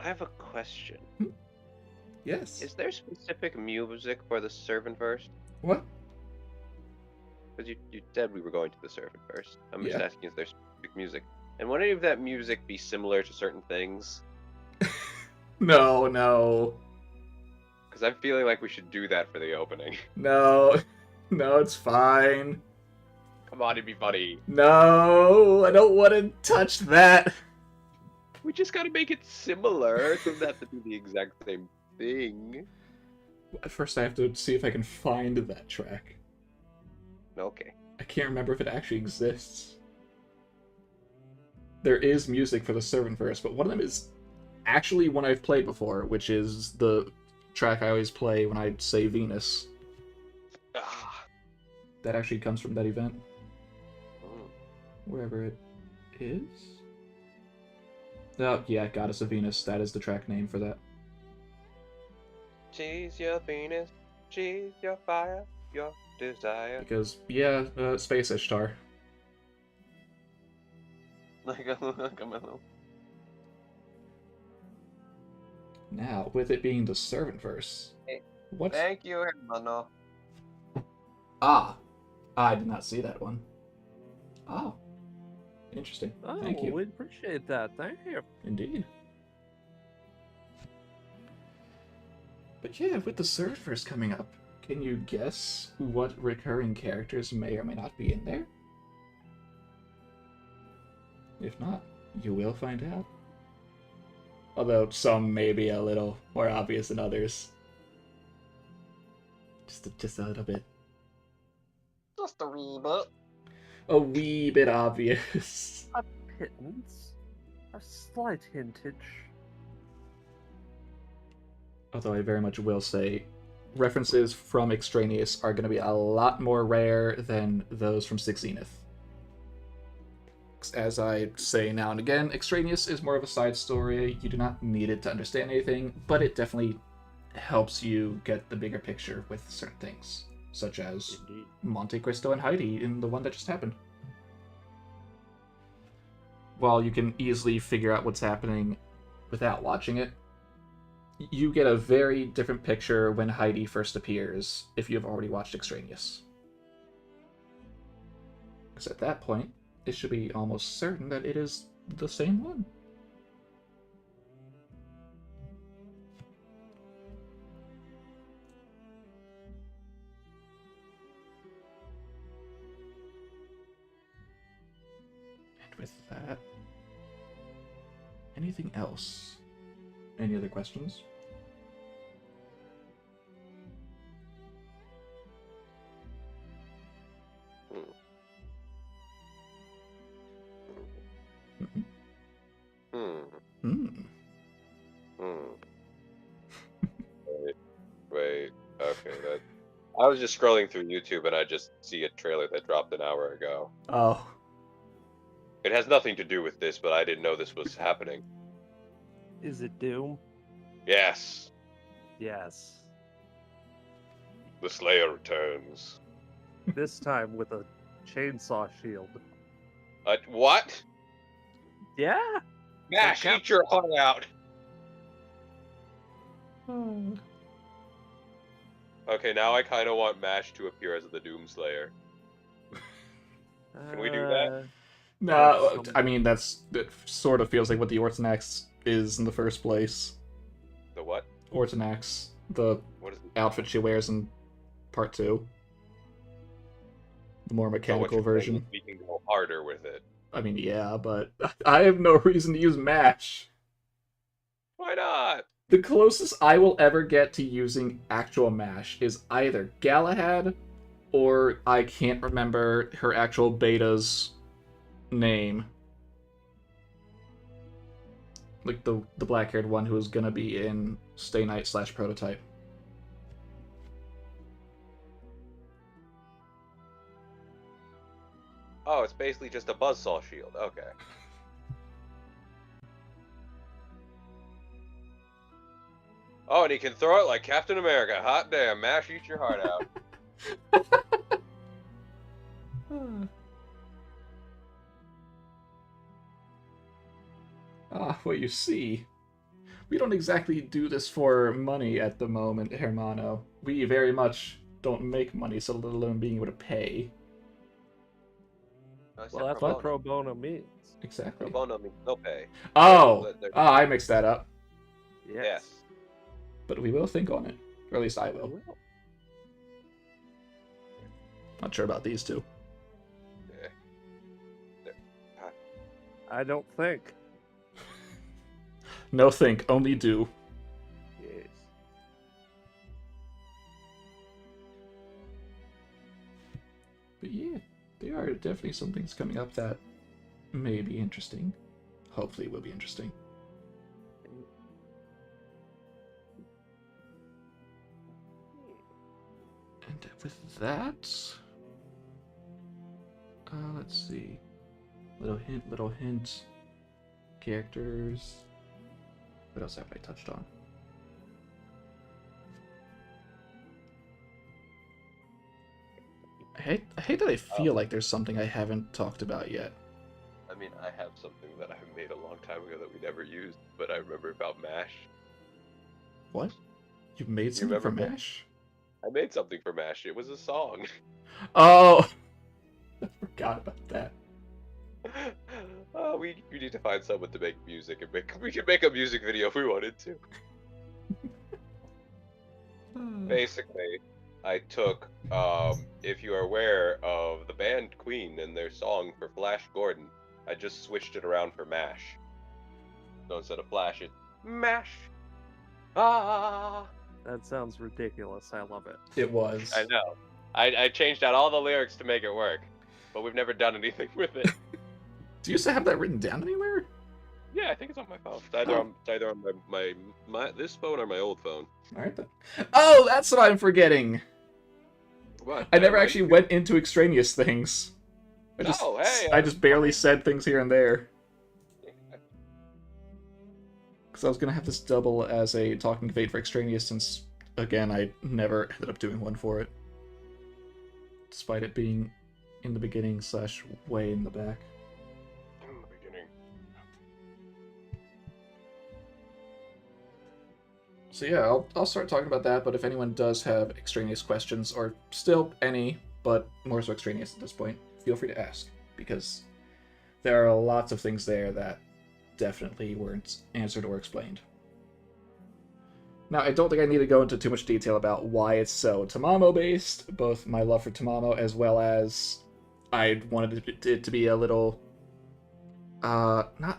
I have a question. Yes. Is there specific music for the servant first? What? Because you said we were going to the servant first. I'm just Yeah. asking, is there specific music? And would any of that music be similar to certain things? No. Because I'm feeling like we should do that for the opening. No, it's fine. Come on, it'd be funny. No, I don't want to touch that. We just gotta make it similar. It doesn't have to be the exact same thing. First, I have to see if I can find that track. Okay. I can't remember if it actually exists. There is music for the servant verse, but one of them is actually one I've played before, which is the track I always play when I say Venus. Ah. That actually comes from that event, Mm. wherever it is. Oh, yeah, Goddess of Venus. That is the track name for that. She's your Venus. She's your fire. Your desire. Because, yeah, Space Ishtar. Like a little. Now, with it being the servant verse, Hey, what's... Thank you, hermano. Ah! I did not see that one. Oh. Interesting. Oh, Thank you. we appreciate that. Thank you. Indeed. But yeah, with the servant verse coming up, can you guess what recurring characters may or may not be in there? If not, you will find out. Although some may be a little more obvious than others. Just a little bit. Just a wee bit. A wee bit obvious. A pittance. A slight hintage. Although I very much will say, references from Extraneous are going to be a lot more rare than those from Six Zenith. As I say now and again, Extraneous is more of a side story. You do not need it to understand anything, but it definitely helps you get the bigger picture with certain things, such as Indeed. Monte Cristo and Heidi in the one that just happened. While you can easily figure out what's happening without watching it, you get a very different picture when Heidi first appears if you have already watched Extraneous. Because at that point, it should be almost certain that it is the same one. And with that, anything else? Any other questions? Hmm. Hmm. Hmm. Wait. Okay. That. I was just scrolling through YouTube and I just see a trailer that dropped an hour ago. Oh. It has nothing to do with this, but I didn't know this was happening. Is it Doom? Yes. Yes. The Slayer returns. This time with a chainsaw shield. What? Yeah. Mash, Cap- eat your heart out. Okay, now I kind of want Mash to appear as the Doomslayer. Can we do that? No, I mean that sort of feels like what the Ortonax is in the first place. The what? Ortonax, the What is it? outfit she wears in part 2. The more Oh, what mechanical you're saying version. is we can go harder with it. I mean, yeah, but I have no reason to use Mash. Why not? The closest I will ever get to using actual Mash is either Galahad, or I can't remember her actual beta's name. Like the black-haired one who is gonna be in Stay Night / Prototype. Oh, it's basically just a buzzsaw shield. Okay. Oh, and he can throw it like Captain America. Hot damn, Mash, eat your heart out. What you see. We don't exactly do this for money at the moment, Hermano. We very much don't make money, so let alone being able to pay. No, I said Well, that's pro what bono. pro bono means. Exactly. Pro bono means no pay. Oh! They're- I mixed that up. Yes. But we will think on it. Or at least I We will. will. Not sure about these two. I don't think. No think, only do. Yes. But yeah, there are definitely some things coming up that may be interesting. Hopefully will be interesting. And with that, let's see. Little hint. Characters. What else have I touched on? I hate that I feel like there's something I haven't talked about yet. I mean, I have something that I made a long time ago that we never used, but I remember about MASH. What? You made something for remember MASH? I made something for MASH. It was a song. Oh! I forgot about that. We need to find someone to make music and we could make a music video if we wanted to. Basically, I took if you are aware of the band Queen and their song for Flash Gordon, I just switched it around for MASH. So instead of Flash, it's MASH. Ah, That sounds ridiculous. I love it. It was. I know. I changed out all the lyrics to make it work, but we've never done anything with it. Do you still have that written down anywhere? Yeah, I think it's on my phone. It's either on my this phone or my old phone. All right then. Oh, that's what I'm forgetting. What? I never actually went into extraneous things. No, hey, I just barely said things here and there. Because I was going to have this double as a talking fate for extraneous since, again, I never ended up doing one for it. Despite it being in the beginning / way in the back. In the beginning. So yeah, I'll start talking about that, but if anyone does have extraneous questions, or still any, but more so extraneous at this point, feel free to ask, because there are lots of things there that definitely weren't answered or explained. Now, I don't think I need to go into too much detail about why it's so Tamamo-based, both my love for Tamamo as well as I wanted it to be a little, not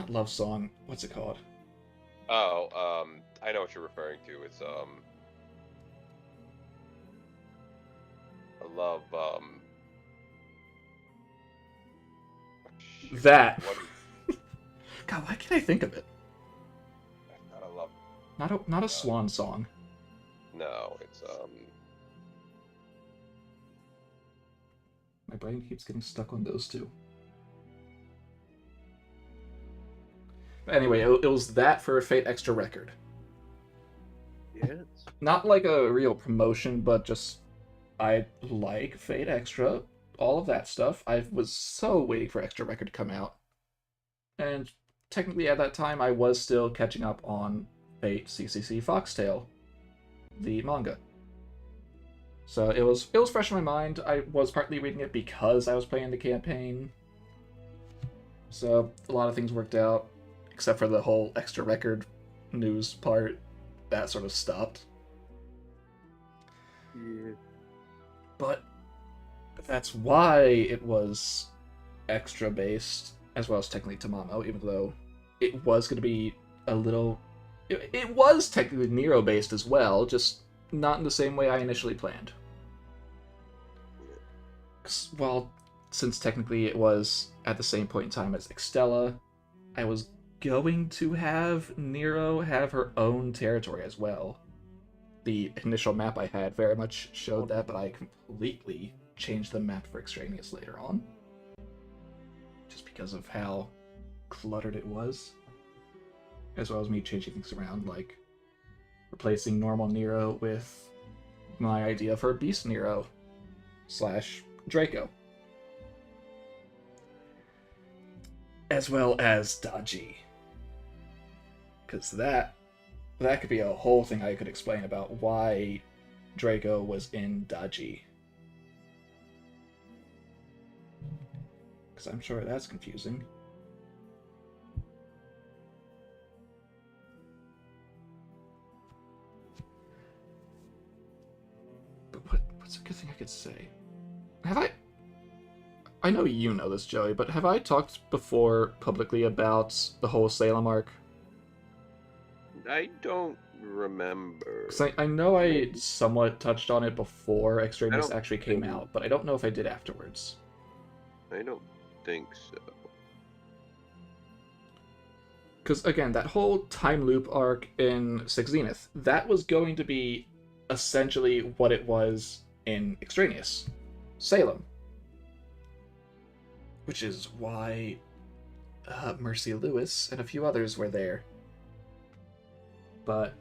love song, what's it called? Oh, I know what you're referring to. It's a love shoot, That. what God, why can't I think of it? not a love. Not a swan song. No, it's My brain keeps getting stuck on those two. But anyway, it was that for a Fate Extra record. Yes. Not like a real promotion, but just I like Fate Extra, all of that stuff. I was so waiting for Extra record to come out. And technically at that time I was still catching up on Fate CCC Foxtail, the manga. So it was fresh in my mind. I was partly reading it because I was playing the campaign. So a lot of things worked out, except for the whole Extra record news part. That sort of stopped. Yeah. But that's why it was Extra based, as well as technically Tamamo, even though it was going to be a little... It was technically Nero based as well, just not in the same way I initially planned. Well, since technically it was at the same point in time as Extella, I was going to have Nero have her own territory as well. The initial map I had very much showed that, but I completely changed the map for Extraneous later on. Just because of how cluttered it was. As well as me changing things around, like replacing normal Nero with my idea for Beast Nero / Draco. As well as Daji. Because that could be a whole thing I could explain about why Draco was in Daji. Because I'm sure that's confusing. But what's a good thing I could say? I know you know this, Joey, but have I talked before publicly about the whole Salem arc? I don't remember. Because I know I somewhat touched on it before Extraneous don't actually came think- out, but I don't know if I did afterwards. I don't think so. Because, again, that whole time loop arc in Six Zenith, that was going to be essentially what it was in Extraneous. Salem. Which is why Mercy Lewis and a few others were there. But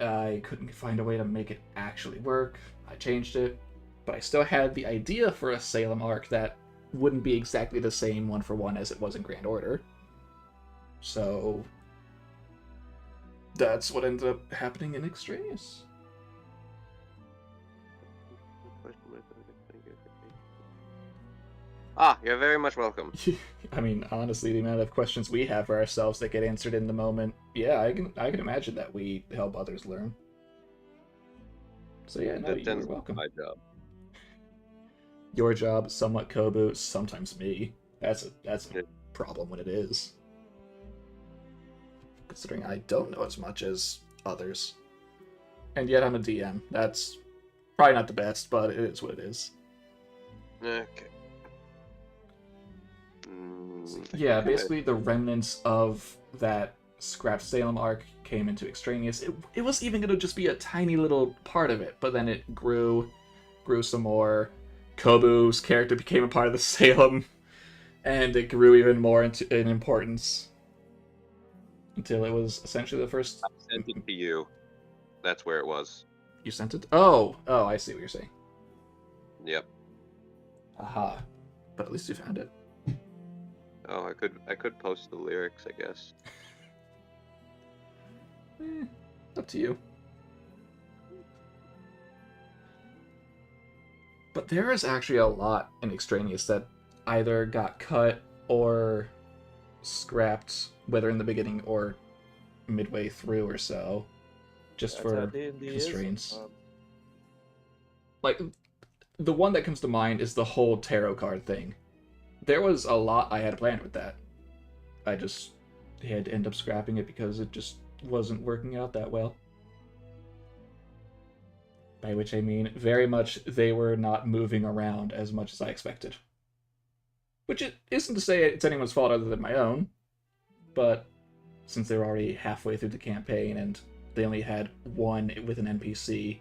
I couldn't find a way to make it actually work. I changed it. But I still had the idea for a Salem arc that wouldn't be exactly the same one for one as it was in Grand Order. So that's what ended up happening in Extraneous. Ah, you're very much welcome. I mean, honestly, the amount of questions we have for ourselves that get answered in the moment, yeah, I can imagine that we help others learn. So yeah, no, That you're tends to be welcome. my job. Your job, somewhat Kobu, sometimes me. That's a Yeah. problem when it is. Considering I don't know as much as others. and yet I'm a DM. That's probably not the best, but it is what it is. Okay. Yeah, basically the remnants of that scrapped Salem arc came into Extraneous. It was even going to just be a tiny little part of it, but then it grew some more. Kobu's character became a part of the Salem, and it grew even more in importance until it was essentially the first. I sent it to you. That's where it was. You sent it? Oh, I see what you're saying. Yep. Aha. But at least you found it. Oh, I could post the lyrics, I guess. Up to you. But there is actually a lot in Extraneous that either got cut or scrapped, whether in the beginning or midway through or so, just That's how for D&D is. constraints. Like, the one that comes to mind is the whole tarot card thing. There was a lot I had planned with that. I just had to end up scrapping it because it just wasn't working out that well. By which I mean, very much they were not moving around as much as I expected. Which it isn't to say it's anyone's fault other than my own, but since they were already halfway through the campaign and they only had one with an NPC,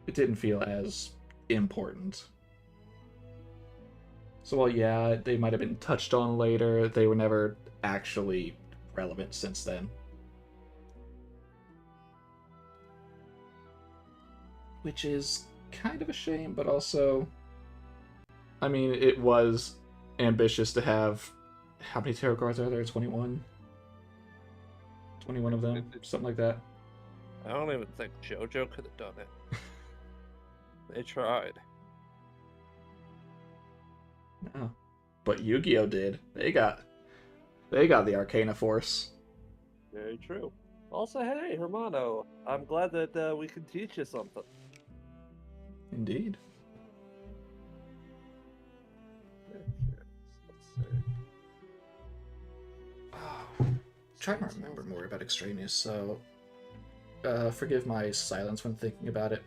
it didn't feel as important. So while yeah, they might have been touched on later, they were never actually relevant since then. Which is kind of a shame, but also, I mean, it was ambitious to have, how many tarot cards are there? 21? 21 of them, something like that. I don't even think JoJo could have done it. They tried. No. But Yu-Gi-Oh! Did. They got the Arcana Force. Very true. Also, hey, Hermano, I'm glad that we can teach you something. Indeed. Let's see. Oh, trying to remember more about Extraneous, so forgive my silence when thinking about it.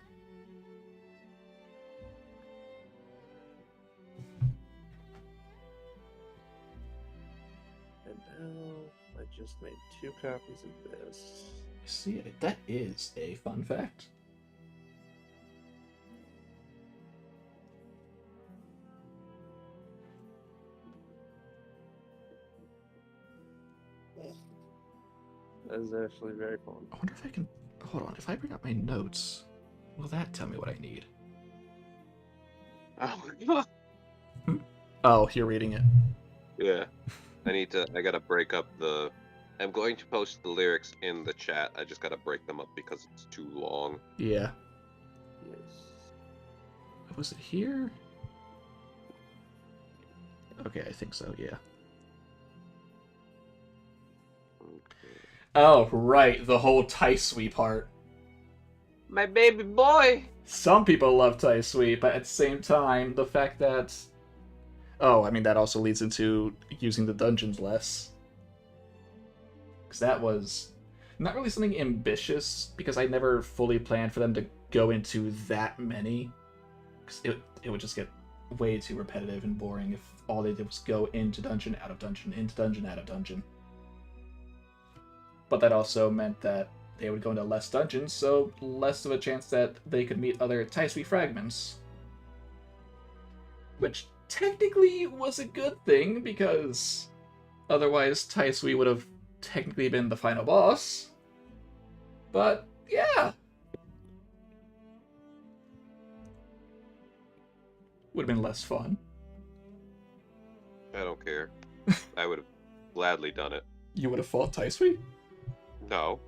And now I just made 2 copies of this. See, that is a fun fact. That is actually very fun. I wonder if I can... Hold on, if I bring up my notes, will that tell me what I need? Oh, Oh, you're reading it. yeah. I gotta break up the... I'm going to post the lyrics in the chat. I just gotta break them up because it's too long. Yeah. Yes. Was it here? Okay, I think so, yeah. Okay. Oh, right, the whole Tai Sui part. My baby boy! Some people love Tai Sui, but at the same time, the fact that... Oh, I mean, that also leads into using the dungeons less. Because that was not really something ambitious, because I never fully planned for them to go into that many. Because it would just get way too repetitive and boring if all they did was go into dungeon, out of dungeon, into dungeon, out of dungeon. But that also meant that they would go into less dungeons, so less of a chance that they could meet other Tai Sui fragments. Which technically was a good thing, because otherwise Tai Sui would have technically been the final boss. But, yeah. Would have been less fun. I don't care. I would have gladly done it. You would have fought Tai Sui? No.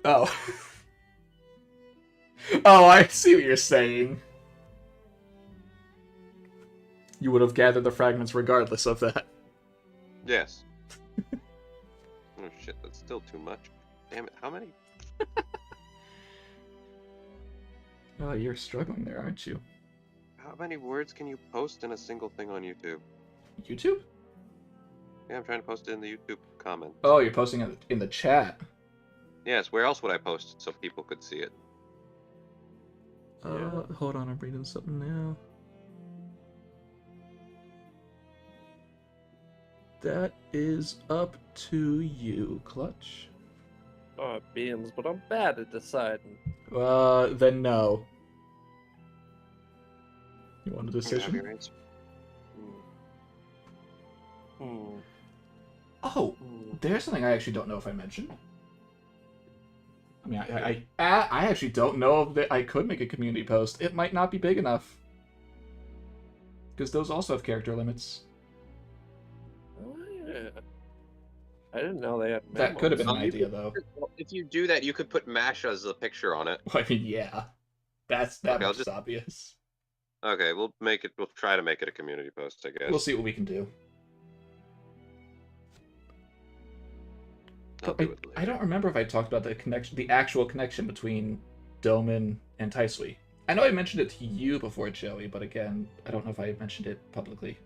Oh. Oh, I see what you're saying. You would have gathered the fragments regardless of that. Yes. Oh shit, that's still too much. Damn it, how many? Oh, you're struggling there, aren't you? How many words can you post in a single thing on YouTube? YouTube? Yeah, I'm trying to post it in the YouTube comment. Oh, you're posting it in the chat. Yes, where else would I post it so people could see it? Yeah. Hold on, I'm reading something now. That is up to you, Clutch. Oh, beans, but I'm bad at deciding. Then no. You want a You have decision? your answer. Hmm. Oh, Hmm. there's something I actually don't know if I mentioned. I mean, I actually don't know if that I could make a community post. It might not be big enough. Because those also have character limits. Oh, yeah. I didn't know they had That could have been an You idea, could- though. well, if you do that, you could put Mash as a picture on it. I mean, yeah. That Okay, I'll much is just- obvious. Okay, we'll make it. We'll try to make it a community post, I guess. We'll see what we can do. I'll I, do it I later. don't remember if I talked about the actual connection between Doman and Taisui. I know I mentioned it to you before, Joey, but again, I don't know if I mentioned it publicly.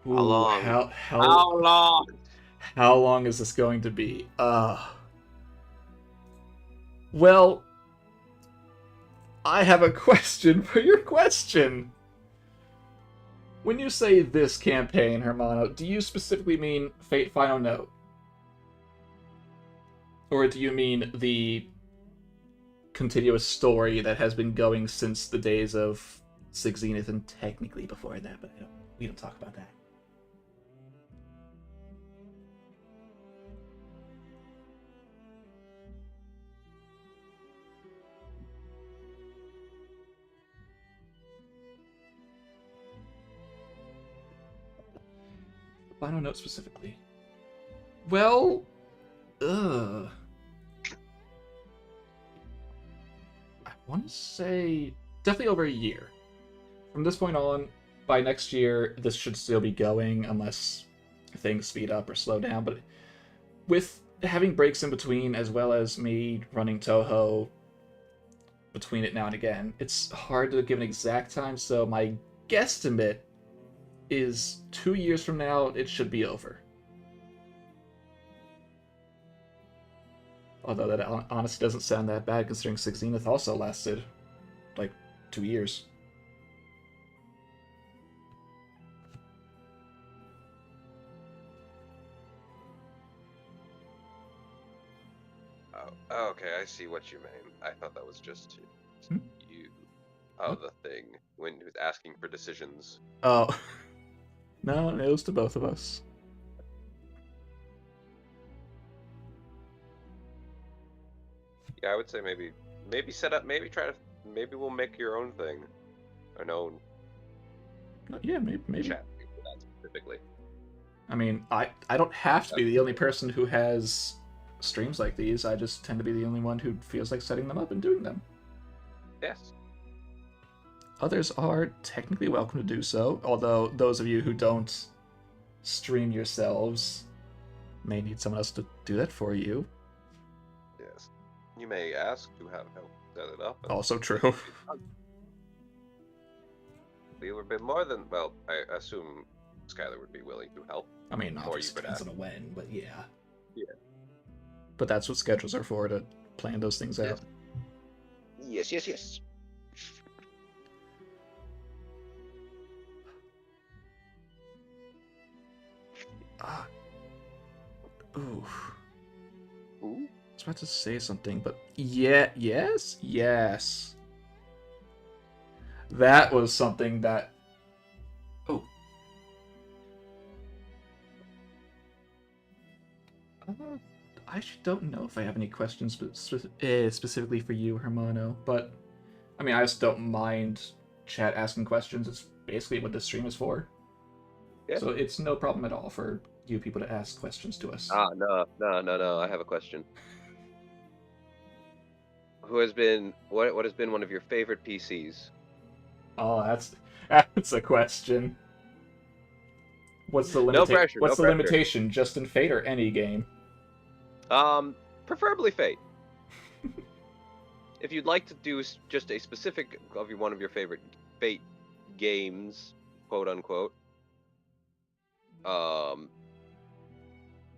Ooh, How long? how long is this going to be? Well, I have a question for your question. When you say this campaign, Hermano, do you specifically mean Fate Final Note? Or do you mean the continuous story that has been going since the days of Six Zenith and technically before that, but we don't talk about that. Final Note specifically. Well, I want to say definitely over a year. From this point on, by next year, this should still be going unless things speed up or slow down. But with having breaks in between, as well as me running Toho between it now and again, it's hard to give an exact time. So my guesstimate is 2 years from now, it should be over. Although that honestly doesn't sound that bad, considering Six Zenith also lasted, like, 2 years. Oh, okay, I see what you mean. I thought that was just Hmm? you. Oh, What? the thing when he was asking for decisions. Oh. No, it was to both of us. Yeah, I would say maybe set up, maybe we'll make your own thing, an own Yeah, maybe. chat for that specifically. I mean, I don't have to be the only person who has streams like these. I just tend to be the only one who feels like setting them up and doing them. Yes. Others are technically welcome to do so, although those of you who don't stream yourselves may need someone else to do that for you. Yes. You may ask to have help set it up. and Also true. We would be more than well. I assume Skylar would be willing to help. I mean, Or obviously you could depends on when, but yeah. Yeah. But that's what schedules are for, to plan those things out. Yes. Yes. Ooh. Ooh. I was about to say something, but yes. That was something that. Oh. I actually don't know if I have any questions specifically for you, Hermano, but I mean, I just don't mind chat asking questions. It's basically what this stream is for. Yeah. So it's no problem at all for you people to ask questions to us. No. I have a question. What has been one of your favorite PCs? Oh, that's a question. What's the pressure, What's no the pressure. limitation? Just in Fate or any game? Preferably Fate. If you'd like to do just a specific of one of your favorite Fate games, quote unquote,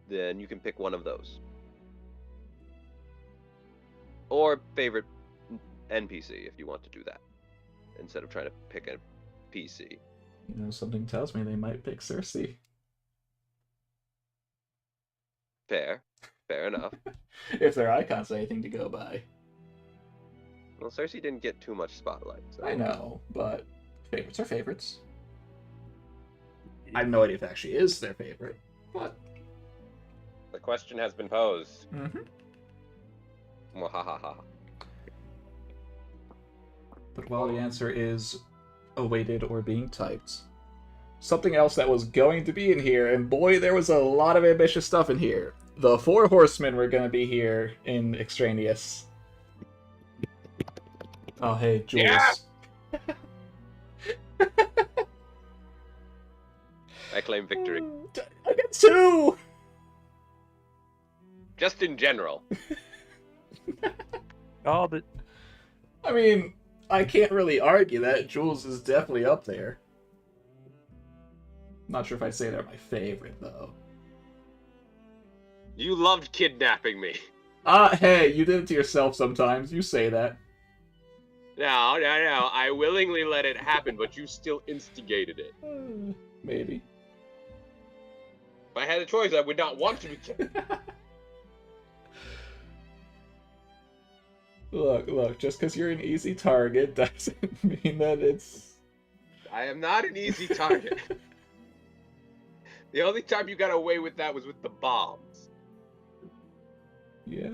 then you can pick one of those. Or favorite NPC if you want to do that, instead of trying to pick a PC. You know, something tells me they might pick Cersei. Fair enough. If their icon's anything to go by. Well, Cersei didn't get too much spotlight. So. I know, but favorites are favorites. I have no idea if it actually is their favorite, but... The question has been posed. Mm-hmm. Mwahaha. But while the answer is awaited or being typed, something else that was going to be in here, and boy, there was a lot of ambitious stuff in here. The 4 horsemen were going to be here in Extraneous. Oh, hey, Jules. Yeah! I claim victory. I got 2! Just in general. Oh, but I mean, I can't really argue that. Jules is definitely up there. Not sure if I'd say they're my favorite, though. You loved kidnapping me. Hey, you did it to yourself sometimes. You say that. No. I willingly let it happen, but you still instigated it. Maybe. If I had a choice, I would not want to be kidnapped. Look, just because you're an easy target doesn't mean that it's... I am not an easy target. The only time you got away with that was with the bombs. Yeah.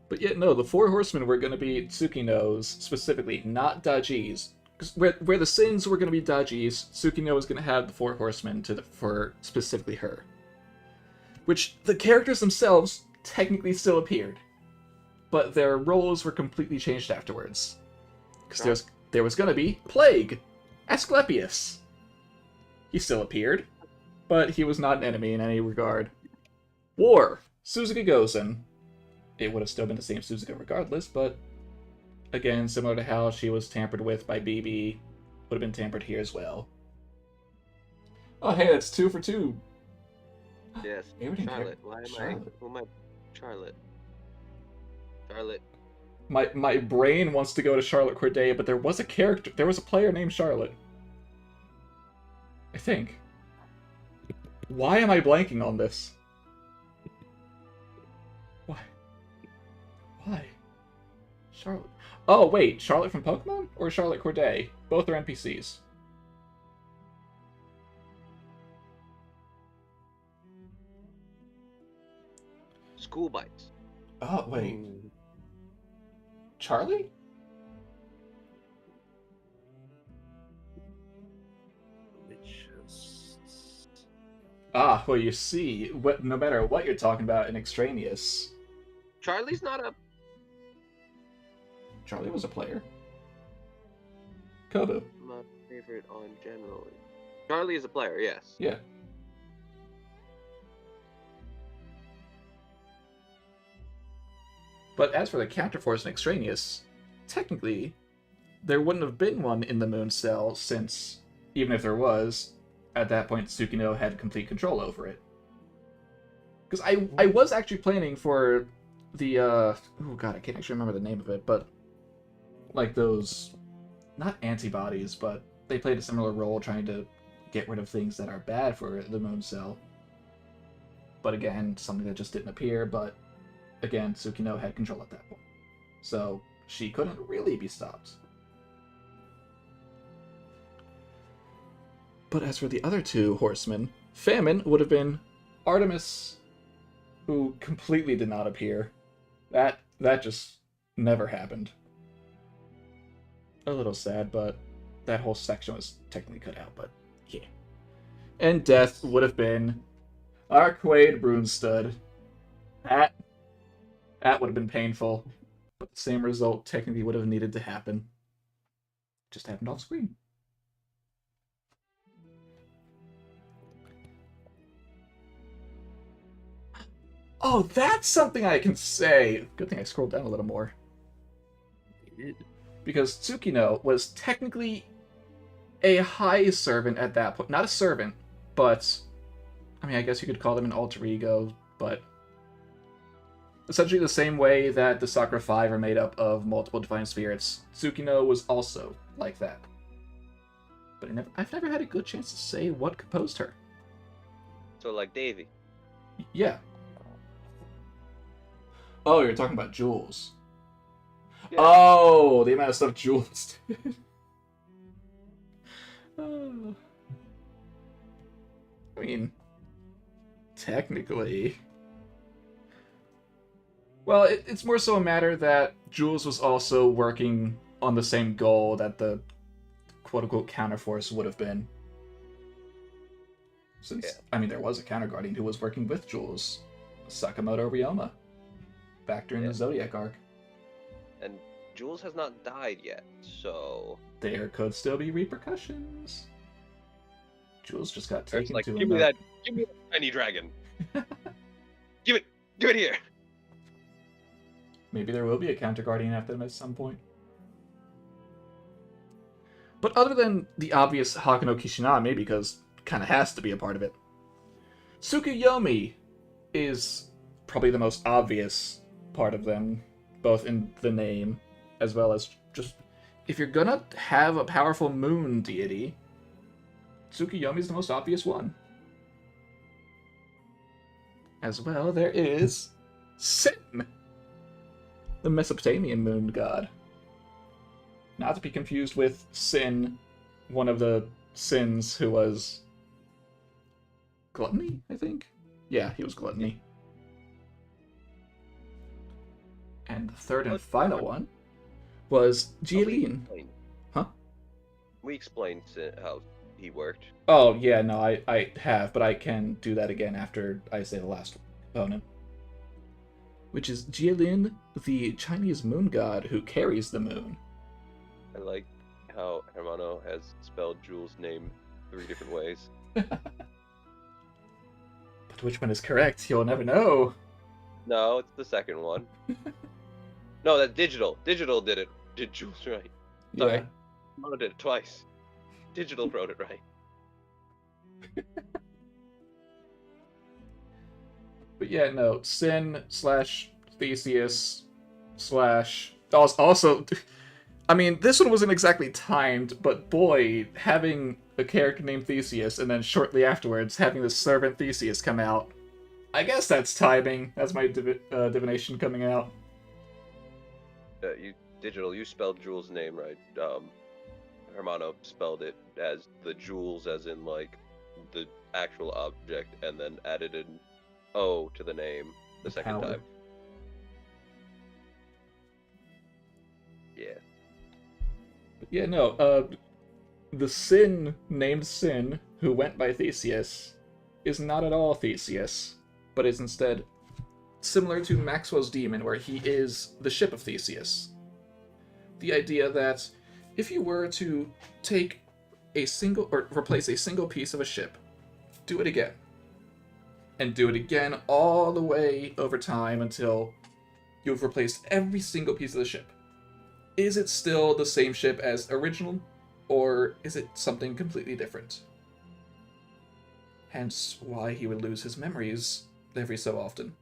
But yeah, no, the 4 horsemen were going to be Tsukino's, specifically, not Daji's. Because where the Sins were going to be Daji's, Tsukino was going to have the 4 horsemen for specifically her. Which, the characters themselves technically still appeared. But their roles were completely changed afterwards. Because there was going to be Plague, Asclepius. He still appeared, but he was not an enemy in any regard. War, Suzuka Gozen. It would have still been the same Suzuka regardless, but again, similar to how she was tampered with by BB, would have been tampered here as well. Oh, hey, that's 2 for 2. Yes. Everything Charlotte. Why am Charlotte. I? Who am I? Charlotte. Charlotte. My brain wants to go to Charlotte Corday, but there was a player named Charlotte. I think. Why am I blanking on this? Why? Charlotte. Oh, wait, Charlotte from Pokemon? Or Charlotte Corday? Both are NPCs. School bites. Oh, wait. Charlie? Ah, well, you see, no matter what you're talking about in Extraneous, Charlie's not a. Charlie was a player. Kobu. My favorite on generally. Charlie is a player, yes. Yeah. But as for the counterforce in Extraneous, technically, there wouldn't have been one in the Moon Cell since, even if there was, at that point Tsukino had complete control over it. Because I was actually planning for the, oh god, I can't actually remember the name of it, but like those, not antibodies, but they played a similar role trying to get rid of things that are bad for the Moon Cell. But again, something that just didn't appear, but again, Tsukino had control at that point. So she couldn't really be stopped. But as for the other 2 horsemen, Famine would have been Artemis, who completely did not appear. That just never happened. A little sad, but that whole section was technically cut out, but yeah. And Death would have been Arquaid Brunstud. That would have been painful, but the same result technically would have needed to happen. Just happened off screen. Oh, that's something I can say. Good thing I scrolled down a little more. Because Tsukino was technically a high servant at that point. Not a servant, but I mean, I guess you could call them an alter ego, but essentially the same way that the Sakura Five are made up of multiple divine spirits, Tsukino was also like that. But I've never had a good chance to say what composed her. So like Davy. Yeah. Oh, you're talking about Jules. Yeah. Oh, the amount of stuff Jules did. Oh. I mean, technically. Well, it's more so a matter that Jules was also working on the same goal that the quote-unquote counterforce would have been. Since, Yeah. I mean, there was a counter guardian who was working with Jules, Sakamoto Ryoma, back during Yeah. the Zodiac arc. And Jules has not died yet, so There could still be repercussions. Jules just got Earth's taken like, to give me that tiny dragon. give it here. Maybe there will be a counter guardian after them at some point. But other than the obvious Hakuno Kishinami, because kind of has to be a part of it, Tsukuyomi is probably the most obvious part of them, both in the name as well as just if you're gonna have a powerful moon deity, Tsukuyomi is the most obvious one. As well, there is Sin, the Mesopotamian moon god. Not to be confused with Sin, one of the sins who was gluttony, I think? Yeah, he was gluttony. And the third and final one was Jilin. Huh? We explained how he worked. Oh, yeah, no, I have, but I can do that again after I say the last opponent. Which is Jilin, the Chinese moon god who carries the moon. I like how Hermano has spelled Jules' name 3 different ways. But which one is correct? You'll never know. No, it's the second one. No, that's Digital. Digital did it. Did Jules right? Sorry. Yeah. Hermano did it twice. Digital wrote it right. But yeah, no, Sin / Theseus / also, I mean, this one wasn't exactly timed, but boy, having a character named Theseus and then shortly afterwards having the servant Theseus come out, I guess that's timing. That's my divination coming out. Digital, you spelled Jules' name right. Hermano spelled it as the jewels, as in like the actual object, and then added an O to the name the second Power. time. Yeah. But yeah, no, the Sin named Sin, who went by Theseus, is not at all Theseus, but is instead similar to Maxwell's Demon, where he is the ship of Theseus. The idea that if you were to take a single, or replace a single piece of a ship, do it again, and do it again all the way over time until you've replaced every single piece of the ship. Is it still the same ship as original, or is it something completely different? Hence why he would lose his memories every so often.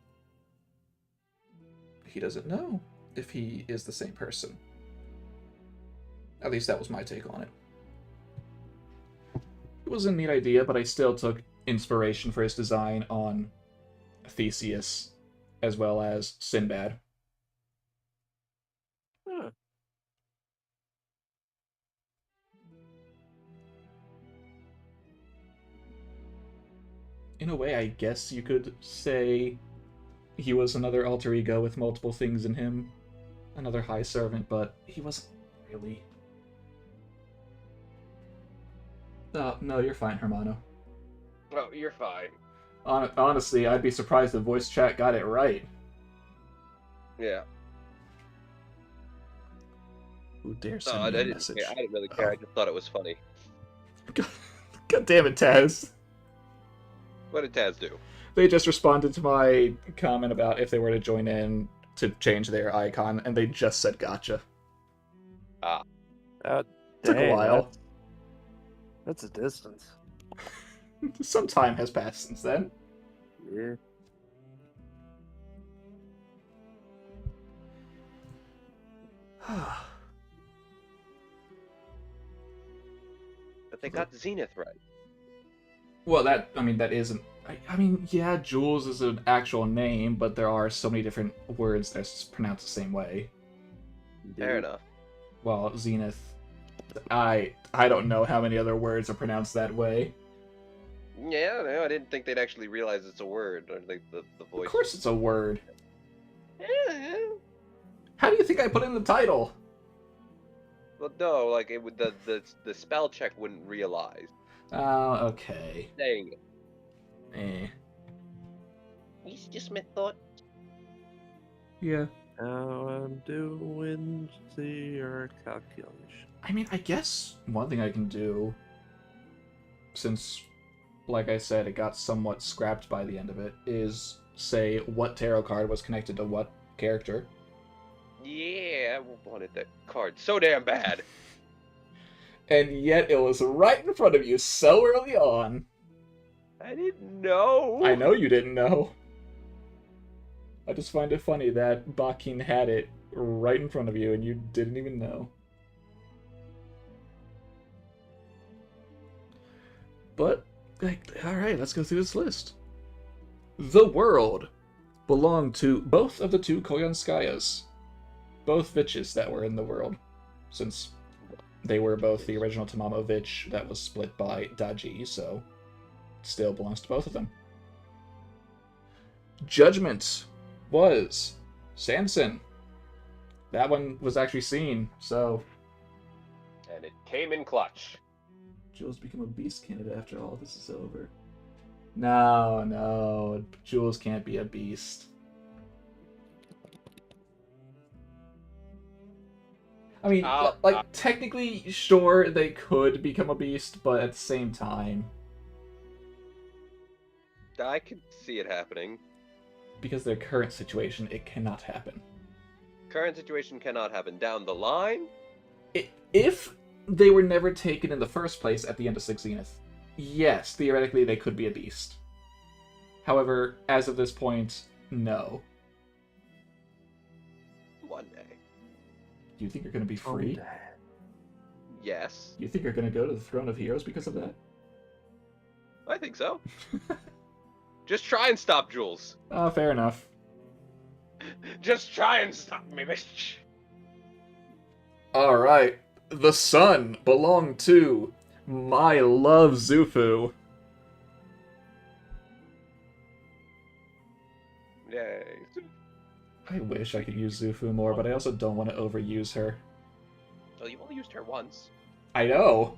He doesn't know if he is the same person. At least that was my take on it. It was a neat idea, but I still took inspiration for his design on Theseus, as well as Sinbad. Huh. In a way, I guess you could say he was another alter ego with multiple things in him. Another high servant, but he wasn't really. No, you're fine, Hermano. Oh, you're fine. Honestly, I'd be surprised if voice chat got it right. Yeah. Who dare No, send I me a didn't, message? I didn't really care. I just thought it was funny. God damn it, Taz. What did Taz do? They just responded to my comment about if they were to join in to change their icon, and they just said gotcha. Uh, Took a dang, while. That's a distance. Some time has passed since then. Yeah. But they got Zenith right. Well, that isn't. I mean, yeah, Jules is an actual name, but there are so many different words that's pronounced the same way. Fair enough. Well, Zenith. I don't know how many other words are pronounced that way. Yeah, no, I didn't think they'd actually realize it's a word, or like the voice. Of course, it's a word. Yeah. How do you think I put in the title? Well, no, like it would the spell check wouldn't realize Oh, okay. saying it. Eh. It's just my thought. Yeah. Now I'm doing your calculation. I mean, I guess one thing I can do, since, like I said, it got somewhat scrapped by the end of it, is say what tarot card was connected to what character. Yeah, I wanted that card so damn bad. And yet it was right in front of you so early on. I didn't know. I know you didn't know. I just find it funny that Bakin had it right in front of you and you didn't even know. But, alright, let's go through this list. The world belonged to both of the two Koyanskayas. Both Viches that were in the world, since they were both the original Tamamo Vich that was split by Daji, so it still belongs to both of them. Judgment was Samson. That one was actually seen, so And it came in clutch. Jules become a beast candidate after all this is over. No, Jules can't be a beast. I mean, technically, sure, they could become a beast, but at the same time, I could see it happening. because their current situation, it cannot happen. Current situation cannot happen. Down the line, If they were never taken in the first place at the end of Six Zenith, yes, theoretically they could be a beast. However, as of this point, no. one day. Do you think you're going to be free? Yes, You think you're going to go to the Throne of Heroes because of that? I think so. Just try and stop Jules. Oh, fair enough. Just try and stop me, bitch. Alright. The sun belonged to my love Zufu. Yay. I wish I could use Zufu more, but I also don't want to overuse her. Well, you've only used her once. I know!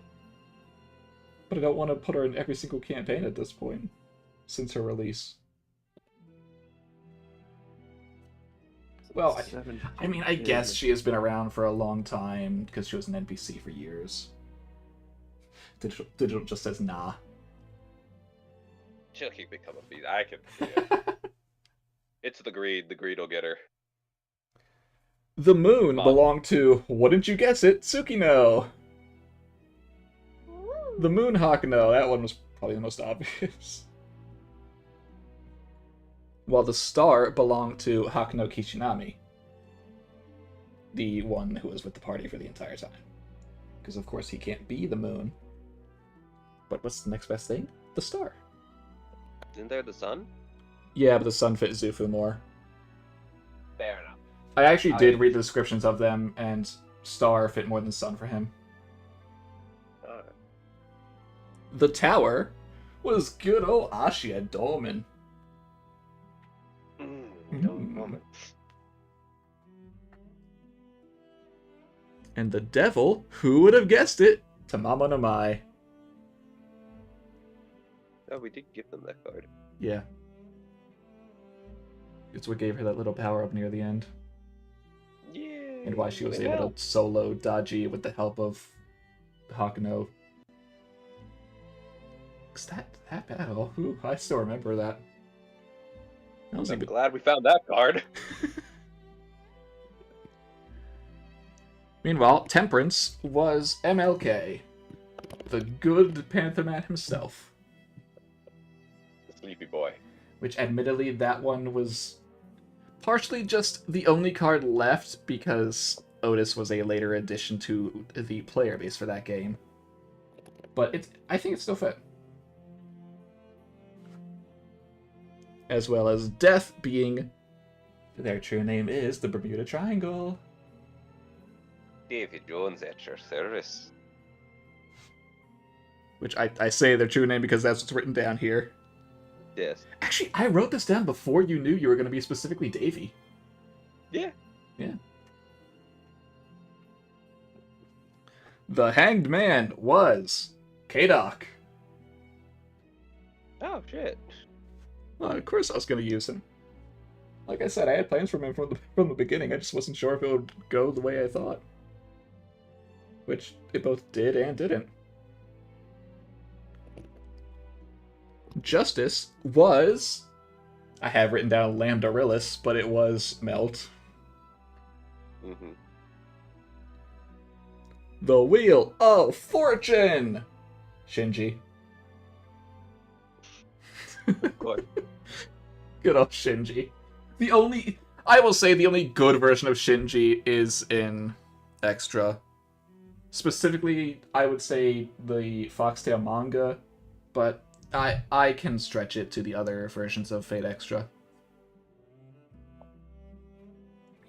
But I don't want to put her in every single campaign at this point, since her release. Well, I mean, I guess she has been around for a long time, because she was an NPC for years. Digital just says nah. She'll keep becoming a beast. I can see it. It's the greed. The greed will get her. The moon Mom. belonged to, wouldn't you guess it, Tsukino! The moon Hakuno, that one was probably the most obvious. While the star belonged to Hakuno Kishinami. The one who was with the party for the entire time. Because of course he can't be the moon. But what's the next best thing? The star. Isn't there the sun? Yeah, but the sun fit Zufu more. Fair enough. I actually did read the descriptions of them, and star fit more than sun for him. Alright. The tower was good old Ashia Dolmen. No moment. And the devil, who would have guessed it? Tamamo no Mai. Oh, we did give them that card. Yeah. It's what gave her that little power up near the end. Yeah. And why she was able to solo Daji with the help of Hakuno. 'Cause that battle, ooh, I still remember that. That was I'm even... glad we found that card. Meanwhile, Temperance was MLK, the good Panther Man himself. The sleepy boy. Which, admittedly, that one was partially just the only card left because Otis was a later addition to the player base for that game. But I think it still fit. As well as Death being... Their true name is the Bermuda Triangle. Davy Jones at your service. Which I say their true name because that's what's written down here. Yes. Actually, I wrote this down before you knew you were going to be specifically Davy. Yeah. Yeah. The Hanged Man was K-Doc. Oh shit. Well, of course I was going to use him. Like I said, I had plans for him from the beginning. I just wasn't sure if it would go the way I thought. Which it both did and didn't. Justice was... I have written down Lambdarillis, but it was Melt. Mm-hmm. The Wheel of Fortune! Shinji. Good. Good old Shinji. I will say the only good version of Shinji is in Extra. Specifically, I would say the Foxtail manga, but I can stretch it to the other versions of Fate Extra.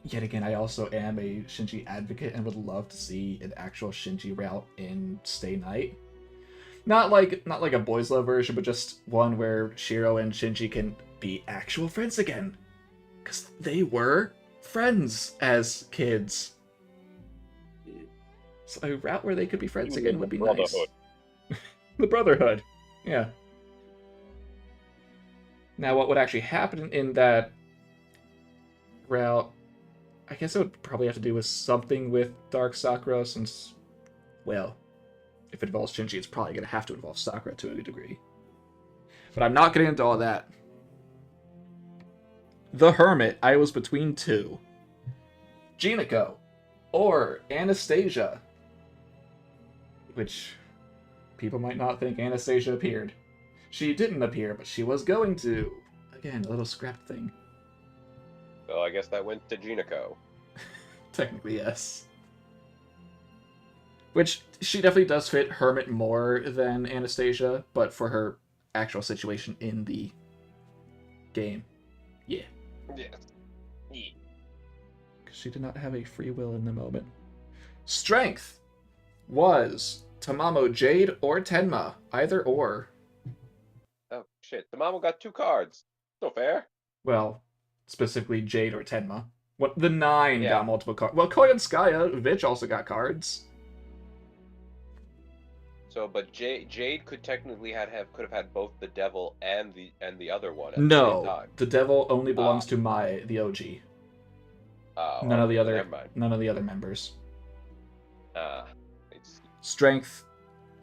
Yet again, I also am a Shinji advocate and would love to see an actual Shinji route in Stay Night. Not like a Boys Love version, but just one where Shiro and Shinji can be actual friends again. Because they were friends as kids. So a route where they could be friends again would be nice. The Brotherhood. Yeah. Now, what would actually happen in that route, I guess it would probably have to do with something with Dark Sakura, since, well, if it involves Shinji, it's probably going to have to involve Sakura to a degree. But I'm not getting into all that. The Hermit, I was between two. Jinako, or Anastasia. Which, people might not think Anastasia appeared. She didn't appear, but she was going to. Again, a little scrap thing. Well, I guess that went to Jinako. Technically, yes. Which, she definitely does fit Hermit more than Anastasia, but for her actual situation in the game, yeah. Yes. Yeah. Because she did not have a free will in the moment. Strength was Tamamo Jade or Tenma, either or. Oh shit. The mama got 2 cards. So fair. Well, specifically Jade or Tenma. What the 9 Yeah. got multiple cards. Well, Koyanskaya, Vich also got cards. So, but Jade could technically could have had both the devil and the other one at the same No, time. the devil only belongs to Mai, the OG. Oh, None of the never other mind. none of the other members. It's Strength,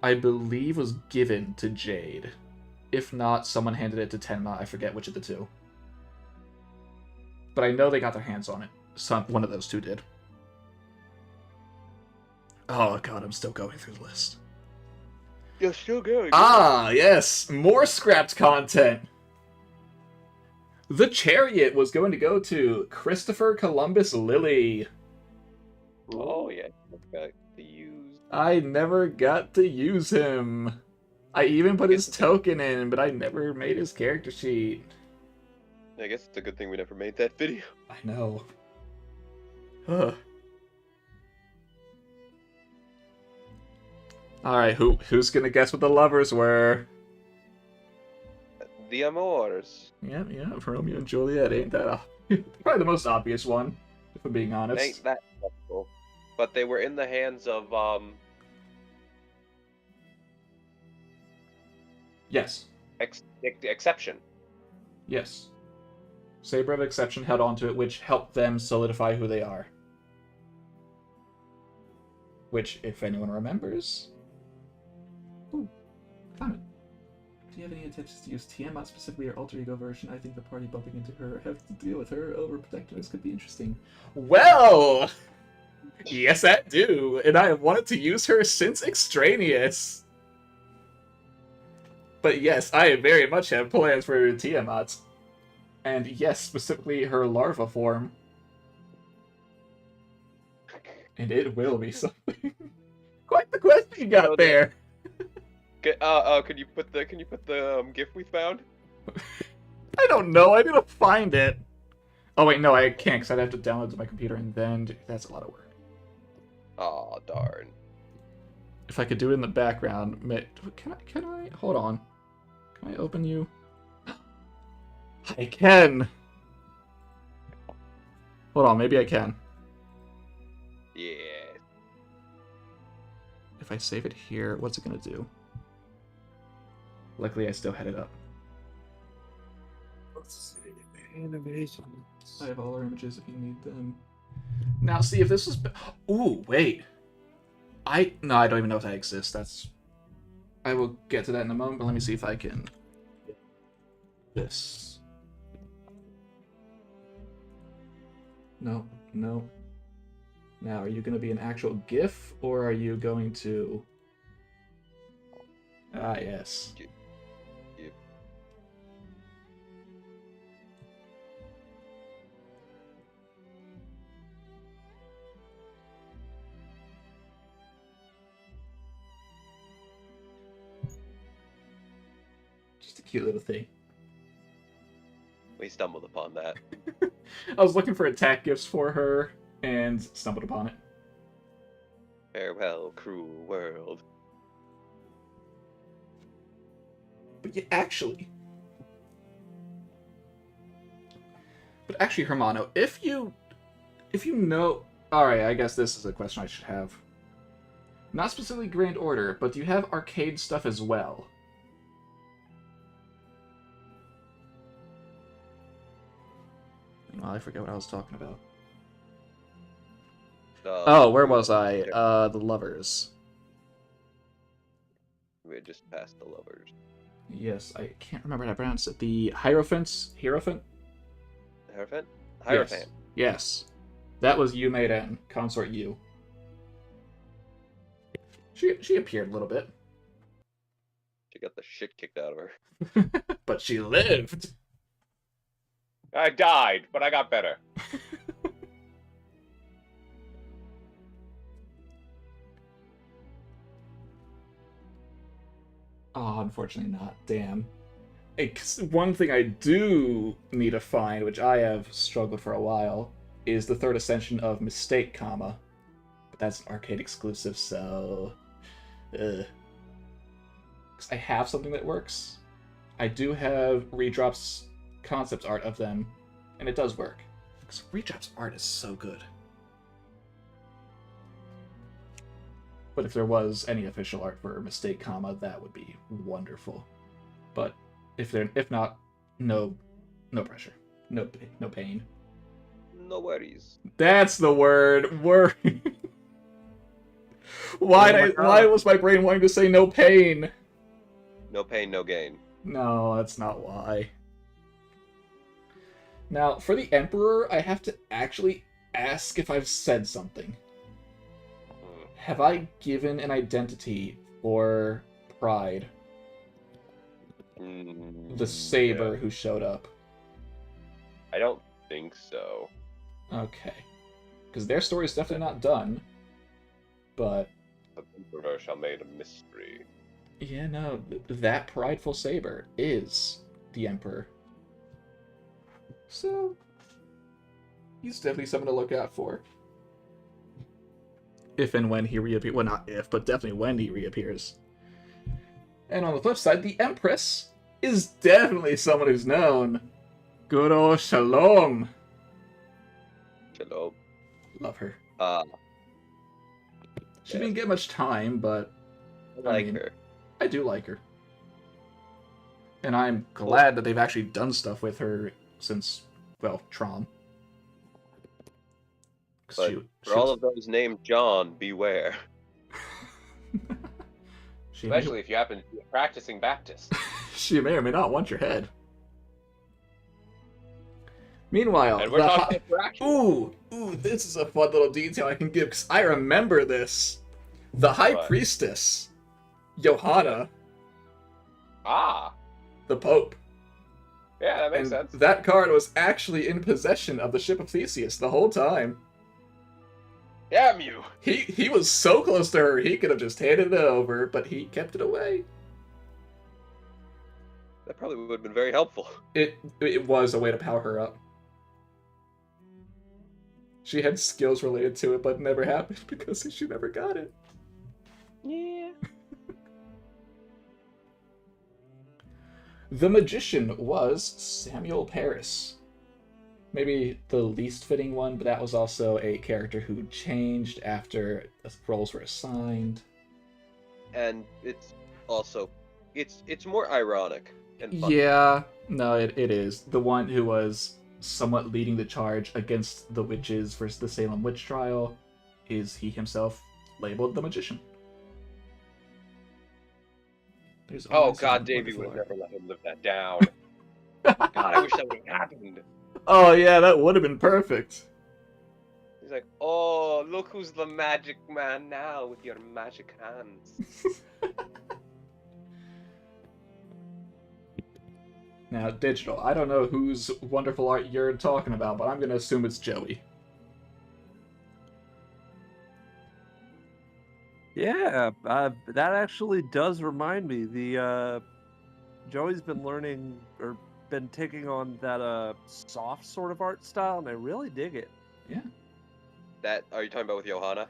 I believe, was given to Jade. If not, someone handed it to Tenma. I forget which of the two. But I know they got their hands on it. One of those two did. Oh god, I'm still going through the list. You're still going. Ah, yes, more scrapped content. The Chariot was going to go to Christopher Columbus Lilly. Oh yeah, got to use. I never got to use him. I even put his token in, but I never made his character sheet. I guess it's a good thing we never made that video. I know. Ugh. Alright, who's gonna guess what the lovers were? The Amors. Yeah, Romeo and Juliet, ain't that probably the most obvious one, if I'm being honest. Ain't that possible? But they were in the hands of Yes. Exception. Yes. Saber of Exception held onto it, which helped them solidify who they are. Which, if anyone remembers... Ooh, found it. Do you have any intentions to use Tiamat specifically or alter ego version? I think the party bumping into her have to deal with her overprotectiveness could be interesting. Well! Yes, I do, and I have wanted to use her since Extraneous. But yes, I very much have plans for Tiamat. And yes, specifically her larva form. And it will be something. Quite the quest you got there. Can you put the GIF we found? I don't know. I need to find it. Oh wait, no, I can't because I'd have to download it to my computer and then that's a lot of work. Aw, darn. If I could do it in the background, can I? Hold on. Can I open you? I can. Hold on, maybe I can. Yeah. If I save it here, what's it gonna do? Luckily, I still had it up. Let's see. Innovation. I have all our images if you need them. Now, see if this was. Ooh, wait. No, I don't even know if that exists. That's. I will get to that in a moment, but let me see if I can. This. No, no. Now, are you going to be an actual GIF, or are you going to? Ah, yes. Yep. Just a cute little thing. We stumbled upon that. I was looking for attack gifts for her and stumbled upon it. Farewell, cruel world. But yeah, actually, Hermano, if you know, all right, I guess this is a question I should have. Not specifically Grand Order, but do you have arcade stuff as well? Well, I forget what I was talking about. Oh, where was I? The lovers. We had just passed the lovers. Yes, I can't remember how to pronounce it. The Hierophant? Hierophant? Yes. Hierophant. Yes. That was Yume Ren, Consort Yu. She appeared a little bit. She got the shit kicked out of her. But she lived! I died, but I got better. Oh, unfortunately not. Damn. One thing I do need to find, which I have struggled for a while, is the third ascension of Mistake, But that's an arcade exclusive, so... Ugh. 'Cause I have something that works. I do have Redrop's concept art of them, and it does work. Because Redrop's art is so good. But if there was any official art for Mistake, that would be wonderful. But if not, no pressure, no pain. No worries. That's the word. Worry. Why was my brain wanting to say no pain? No pain, no gain. No, that's not why. Now, for the Emperor, I have to actually ask if I've said something. Have I given an identity for Pride? The Saber who showed up. I don't think so. Okay. Because their story is definitely not done. But... The Emperor shall made a mystery. yeah, no. That prideful Saber is the Emperor. So... he's definitely someone to look out for. If and when he reappears. Well, not if, but definitely when he reappears. And on the flip side, the Empress is definitely someone who's known. Good old Shalom. Shalom. Love her. She Yeah. didn't get much time, but I like mean, her. I do like her. And I'm glad that they've actually done stuff with her since, well, Trom. 'Cause But for all of those named John, beware. she Especially if you happen to be a practicing Baptist. she may or may not want your head. Meanwhile, And we're talking about interaction. ooh, this is a fun little detail I can give because I remember this. The High What? Priestess, Johanna, Ah, the Pope. yeah, that makes And sense. that card was actually in possession of the Ship of Theseus the whole time. Damn you! He was so close to her, he could have just handed it over, but he kept it away. That probably would have been very helpful. It was a way to power her up. She had skills related to it, but it never happened because she never got it. Yeah. The magician was Samuel Paris. Maybe the least fitting one, but that was also a character who changed after roles were assigned. And it's also, it's more ironic and fun. Yeah, no, it is. The one who was somewhat leading the charge against the witches versus the Salem witch trial is he himself labeled the magician. There's Oh always God, some Davey would wonderful have art. never let him live that down. God, I wish that would have happened. Oh yeah, that would have been perfect. He's like, oh, look who's the magic man now with your magic hands. Now, Digital, I don't know whose wonderful art you're talking about, but I'm gonna assume it's Joey. Yeah, that actually does remind me. The Joey's been learning or been taking on that soft sort of art style, and I really dig it. That, are you talking about with Johanna?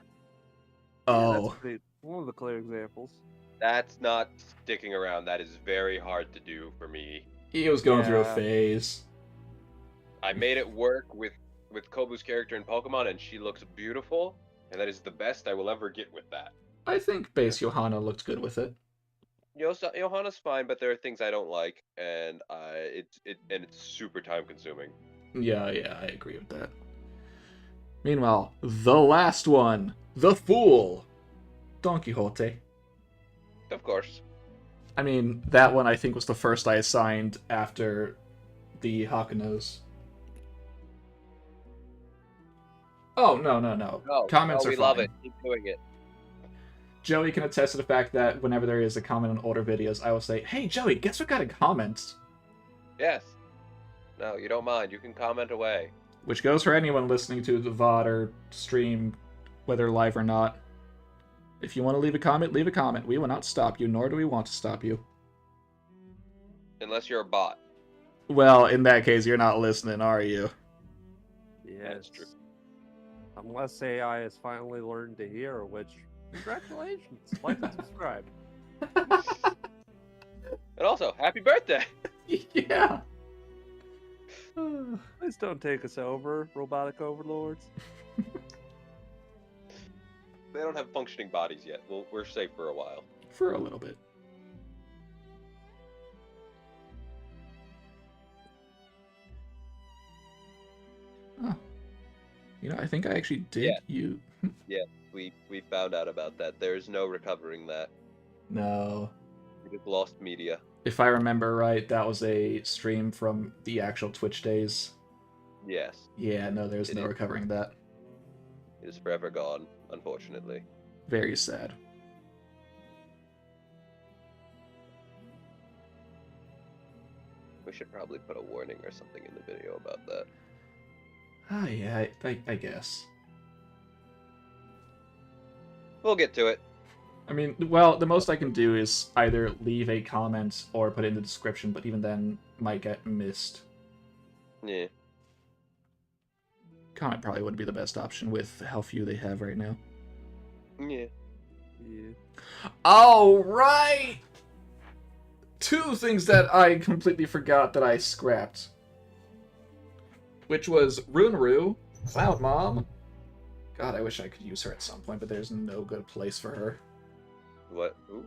Yeah, Oh, that's great. One of the clear examples. That's not sticking around. That is very hard to do for me. he was going through a Yeah. phase. I made it work with Kobu's character in Pokemon, and she looks beautiful, and that is the best I will ever get with that. I think base Johanna looked good with it. Johanna's fine, but there are things I don't like, and it's super time consuming. Yeah, I agree with that. Meanwhile, the last one, the Fool, Don Quixote. Of course. I mean, that one I think was the first I assigned after the Hakunos. Oh, no. Comments are we fine. love it. Keep doing it. Joey can attest to the fact that whenever there is a comment on older videos, I will say, hey, Joey, guess what got a comment? Yes. No, you don't mind. You can comment away. Which goes for anyone listening to the VOD or stream, whether live or not. If you want to leave a comment, leave a comment. We will not stop you, nor do we want to stop you. Unless you're a bot. Well, in that case, you're not listening, are you? Yes. That's true. Unless AI has finally learned to hear, which, congratulations. Like and subscribe. And also, happy birthday! Yeah. Please don't take us over, robotic overlords. They don't have functioning bodies yet. We're safe for a while. For a little bit. Oh. You know, I think I actually did you. We found out about that. There's no recovering that. No. We just lost media. If I remember right, that was a stream from the actual Twitch days. Yes. Yeah, no, there's It no is. recovering that. It is forever gone, unfortunately. Very sad. We should probably put a warning or something in the video about that. Ah, yeah, I guess. We'll get to it. I mean, well, the most I can do is either leave a comment or put it in the description, but even then might get missed. Yeah. Comment probably would be the best option with how few they have right now. Yeah. Yeah. Oh, right! Two things that I completely forgot that I scrapped. Which was Runru, Cloud Mom. God, I wish I could use her at some point, but there's no good place for her. What? Who?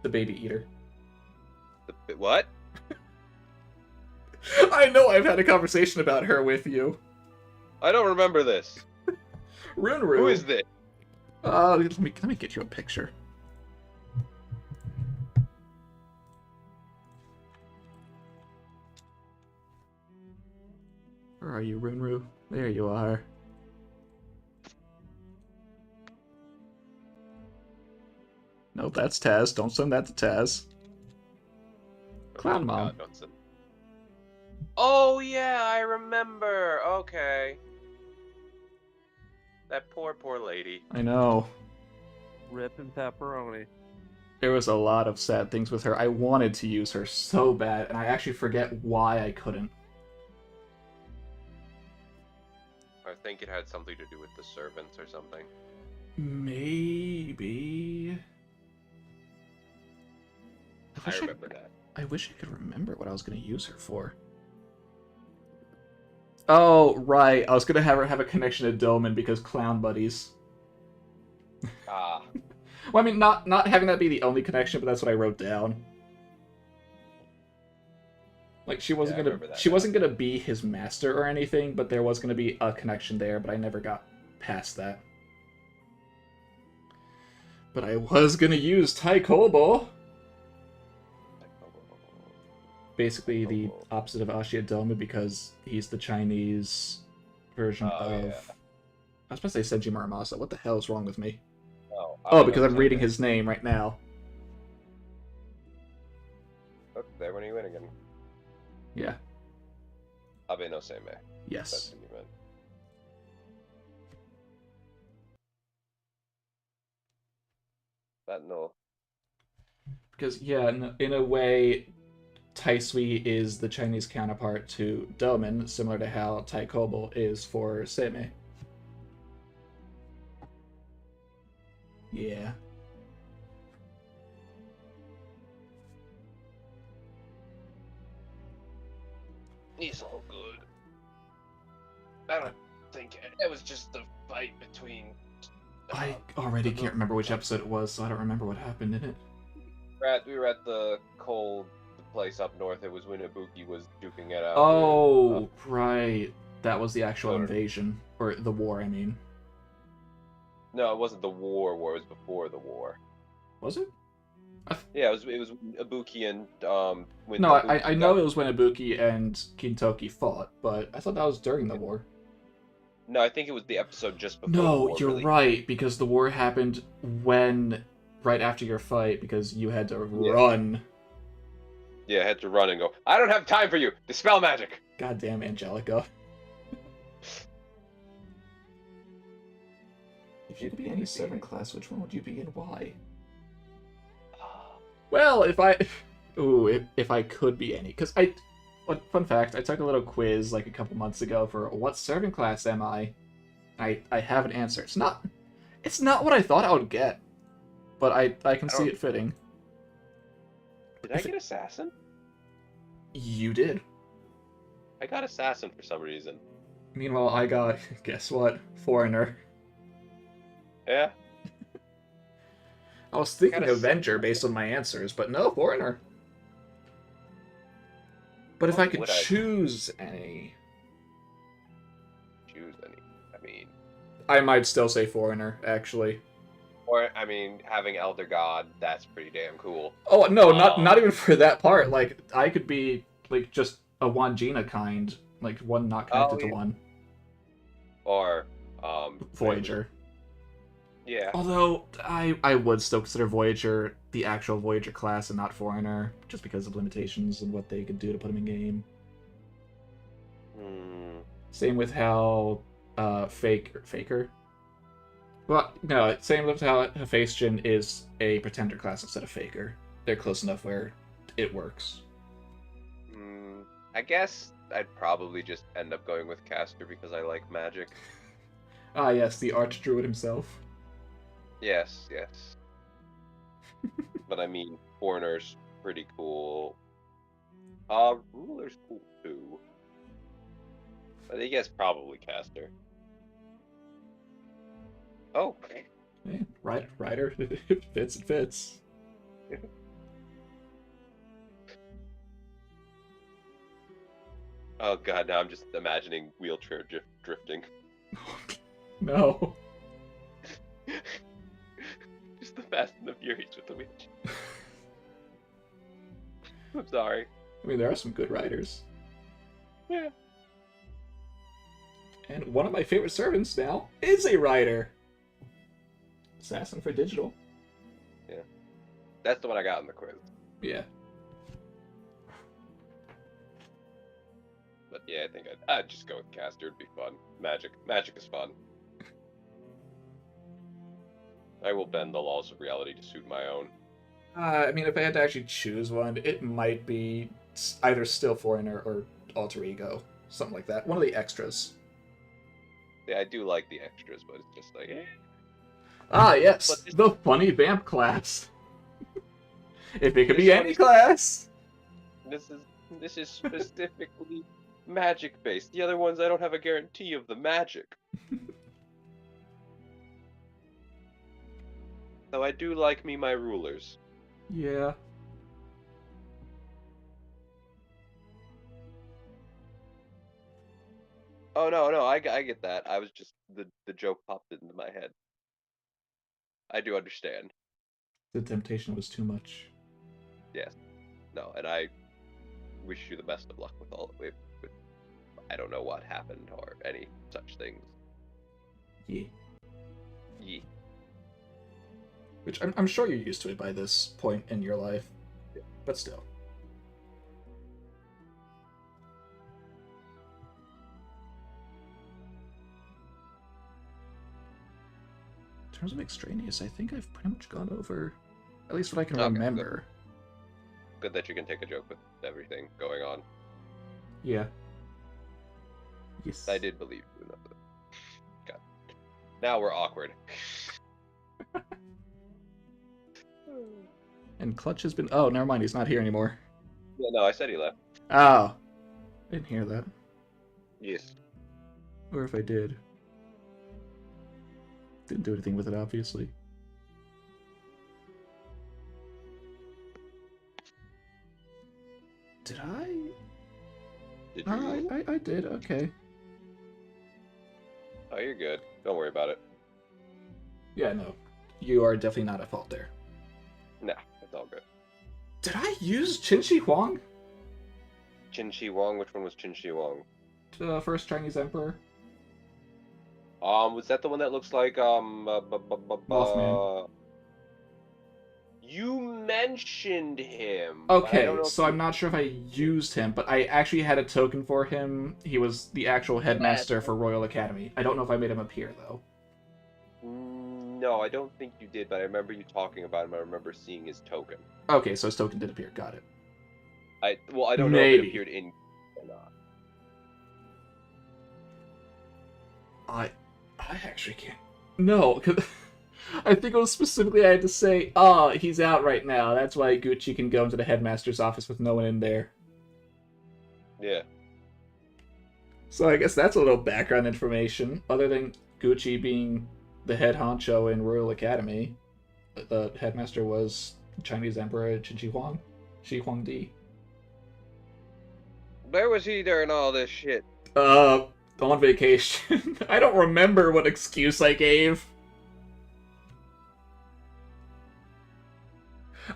The Baby Eater. What? I know I've had a conversation about her with you. I don't remember this. Runru. Who is this? Let me get you a picture. Where are you, Runru? There you are. Nope, that's Taz. Don't send that to Taz. Clown Mom. God, don't send- Oh yeah, I remember. Okay. That poor lady. I know. Rip and pepperoni. There was a lot of sad things with her. I wanted to use her so bad, and I actually forget why I couldn't. I think it had something to do with the servants or something. Maybe. I remember that. I wish I could remember what I was going to use her for. Oh, right. I was going to have her have a connection to Doman because clown buddies. Ah, Well, I mean, not having that be the only connection, but that's what I wrote down. Like she wasn't Yeah, I gonna remember that she now. wasn't gonna be his master or anything, but there was gonna be a connection there, but I never got past that. But I was gonna use Tai Kobo. Basically the opposite of Ashia Doma because he's the Chinese version Oh, of yeah. I was supposed to say Senji Muramasa. What the hell is wrong with me? Oh, Oh, because I'm reading his name right now. Oh, there when he went again. Yeah. Abe no Seimei. That's Yes. what you meant. That no. Because, yeah, in a way, Taisui is the Chinese counterpart to Doman, similar to how Tai Kobo is for Seimei. Yeah. He's all good. I don't think it was just the fight between. I already can't remember which episode it was, so I don't remember what happened in it. We were at the cold place up north. It was when Ibuki was duking it out. Oh, right. That was the actual Totally. invasion. Or the war, I mean. No, it wasn't the war. War it was before the war. Was it? Yeah, it was Ibuki and when. No, Ibuki I know got- it was when Ibuki and Kintoki fought, but I thought that was during the war. No, I think it was the episode just before. the No, war, you're really. right, because the war happened right after your fight, because you had to Yeah. run. Yeah, I had to run and go. I don't have time for you. Dispel magic. Goddamn Angelica. If you could be any servant class, which one would you be and why? Well, if I could be any, because fun fact, I took a little quiz like a couple months ago for what servant class am I? I have an answer. It's not what I thought I would get, but I can see don't- it fitting. Did I get assassin? You did. I got assassin for some reason. Meanwhile, I got, guess what? Foreigner. Yeah. I was thinking Gotta Avenger based on my answers, but no, Foreigner. But if I What could would I- choose any, Choose any. I mean, I might still say Foreigner, actually. or I mean, having Elder God. That's pretty damn cool. Oh, no, Oh. not even for that part. Like, I could be, like, just a Wangina kind. Like, one not connected to yeah. one. Or Voyager. Yeah. Although, I would still consider Voyager the actual Voyager class and not Foreigner, just because of limitations and what they could do to put him in game. Hmm. Same with how Faker. Well, no, same with how Hephaestion is a pretender class instead of Faker. They're close enough where it works. I guess I'd probably just end up going with Caster because I like magic. Ah, yes, the Archdruid himself. Yes, yes. But I mean, Foreigner's pretty cool. Ruler's cool too. But I guess probably Caster. Oh, Yeah, Rider, it fits, it fits. oh god, now I'm just imagining wheelchair drifting. No. Just the Fast and the Furious with the wheelchair. I'm sorry. I mean, there are some good riders. Yeah. And one of my favorite servants now is a writer. Assassin for digital. That's the one I got in the quiz. Yeah. But yeah, I think I'd just go with caster. It'd be fun. Magic is fun. I will bend the laws of reality to suit my own. I mean, if I had to actually choose one, it might be either Still Foreigner or Alter Ego. Something like that. One of the extras. Yeah, I do like the extras, but it's just like, eh. Ah, yes. But this- The funny vamp class. If it could This be one any is- class. This is specifically magic based. The other ones I don't have a guarantee of the magic. So I do like me my rulers. Yeah. Oh no, I get that. I was just the joke popped into my head. I do understand. The temptation was too much. Yes. No, and I wish you the best of luck with all with I don't know what happened or any such things. Yeah. Ye. Which I'm sure you're used to it by this point in your life. But still. In terms of extraneous, I think I've pretty much gone over at least what I can Okay, good. remember. Good that you can take a joke with everything going on. Yeah. Yes. I did believe you. God. Now we're awkward. And Clutch has been. Oh, never mind. He's not here anymore. Yeah, no, I said he left. Oh. Didn't hear that. Yes. Or if I did. Didn't do anything with it, obviously. Did I? Did you? I did. Okay. Oh, you're good. Don't worry about it. Yeah, no. You are definitely not at fault there. Nah, it's all good. Did I use Qin Shi Huang? Qin Shi Huang. Which one was Qin Shi Huang? The first Chinese emperor? Was that the one that looks like Mothman. You mentioned him. but I Okay, don't know if so I'm not sure if I used him, but I actually had a token for him. He was the actual headmaster for Royal Academy. I don't know if I made him appear, though. No, I don't think you did, but I remember you talking about him. I remember seeing his token. Okay, so his token did appear. Got it. I don't know if Maybe. it appeared in or not. I actually can't. No, 'cause I think it was specifically I had to say, he's out right now. That's why Gucci can go into the headmaster's office with no one in there. Yeah. So I guess that's a little background information. Other than Gucci being the head honcho in Royal Academy, the headmaster was Chinese Emperor Qin Shi Huang, Shi Huangdi. Where was he during all this shit? On vacation. I don't remember what excuse I gave.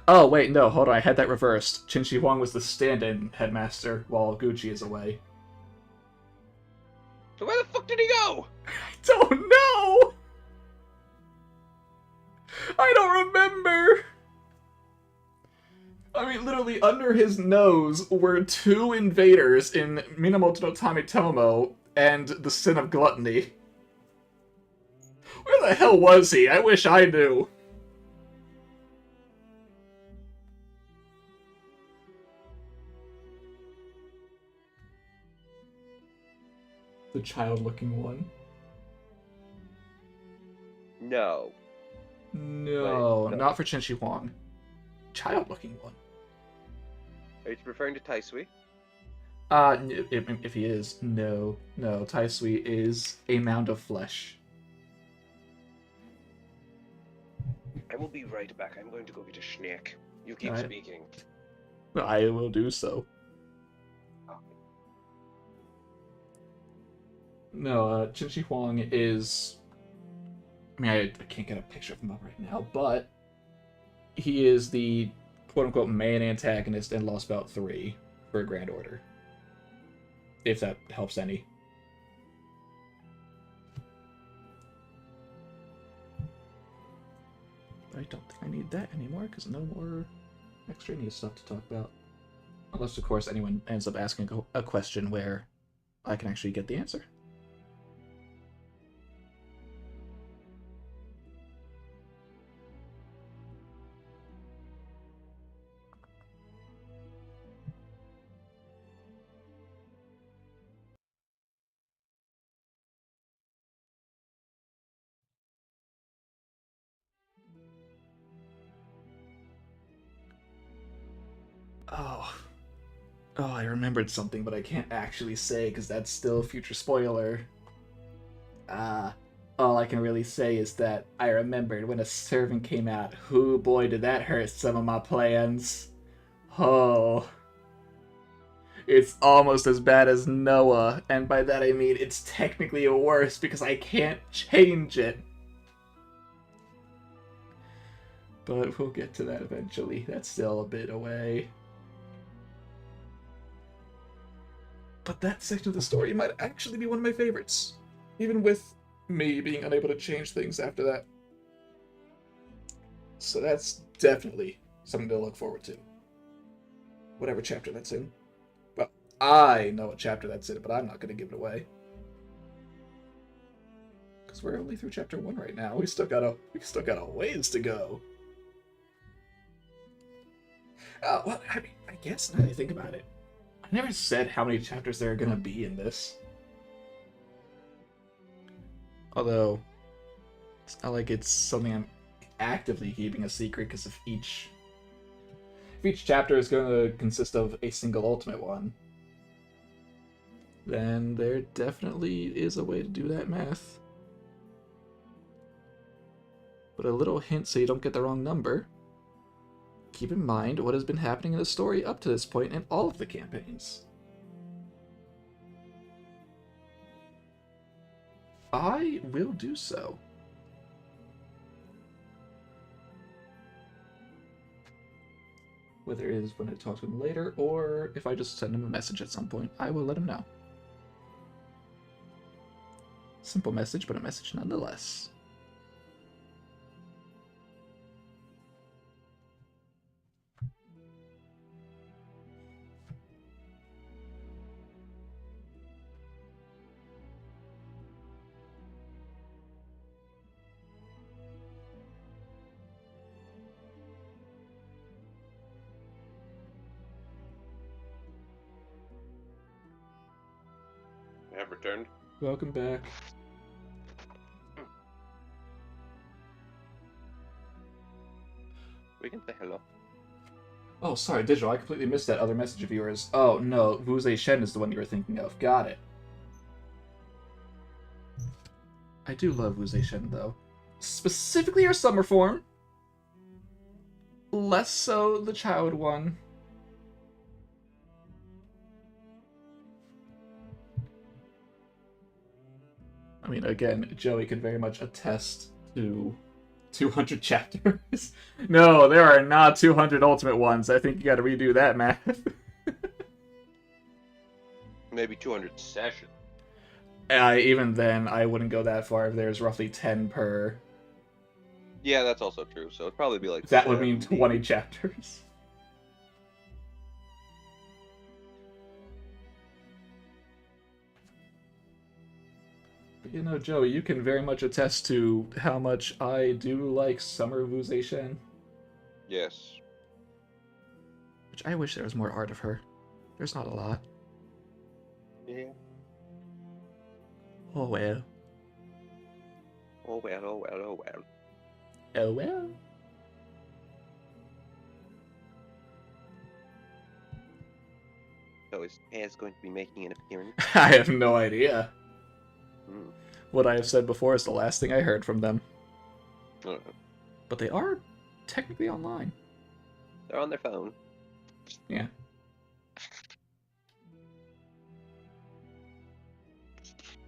Oh, wait, no, hold on, I had that reversed. Qin Shi Huang was the stand-in headmaster while Gucci is away. So where the fuck did he go? I don't know! I don't remember! I mean, literally, under his nose were 2 invaders in Minamoto no Tamitomo and the Sin of Gluttony. Where the hell was he? I wish I knew. The child-looking one. No. No, Wait, no. not for Qin Shi Huang. Child-looking one. Are you referring to Taisui? If he is, no. Tai Sui is a mound of flesh. I will be right back. I'm going to go get a snack. You keep Alright. speaking. I will do so. No, Qin Shi Huang is... I mean, I can't get a picture of him up right now, but he is the quote-unquote main antagonist in Lost Belt 3 for Grand Order. If that helps any. don't think I need that anymore, because no more extraneous stuff to talk about. Unless, of course, anyone ends up asking a question where I can actually get the answer. Oh. Oh, I remembered something, but I can't actually say because that's still a future spoiler. All I can really say is that I remembered when a servant came out. Whoo boy, did that hurt some of my plans. Oh. It's almost as bad as Noah, and by that I mean it's technically worse because I can't change it. But we'll get to that eventually. That's still a bit away. But that section of the story might actually be one of my favorites, even with me being unable to change things after that. So that's definitely something to look forward to. Whatever chapter that's in. Well, I know what chapter that's in, but I'm not going to give it away. Because we're only through chapter 1 right now. We still got a ways to go. Oh, well, I mean, I guess now that I think about it, I never said how many chapters there are going to be in this. Although, it's not like it's something I'm actively keeping a secret, because if each chapter is going to consist of a single ultimate one, then there definitely is a way to do that math. But a little hint so you don't get the wrong number. Keep in mind what has been happening in the story up to this point in all of the campaigns. I will do so. Whether it is when I talk to him later, or if I just send him a message at some point, I will let him know. Simple message, but a message nonetheless. I have returned. Welcome back. We can say hello. Oh, sorry, Digital, I completely missed that other message of yours. Oh, no, Wu Zhe Shen is the one you were thinking of. Got it. I do love Wu Zhe Shen, though. Specifically her summer form. Less so the child one. I mean, again, Joey can very much attest to 200 chapters. No, there are not 200 ultimate ones. I think you gotta redo that math. Maybe 200 sessions. Even then, I wouldn't go that far if there's roughly 10 per. Yeah, that's also true. So it'd probably be like That would mean 70. 20 chapters. But you know, Joey, you can very much attest to how much I do like Summer Wu Zhe Shen. Yes. Which I wish there was more art of her. There's not a lot. Yeah. Oh well. Oh well. Oh well. Oh well. Oh well. So is Taz going to be making an appearance? I have no idea. Hmm. What I have said before is the last thing I heard from them. Uh, But they are technically online. They're on their phone. Yeah.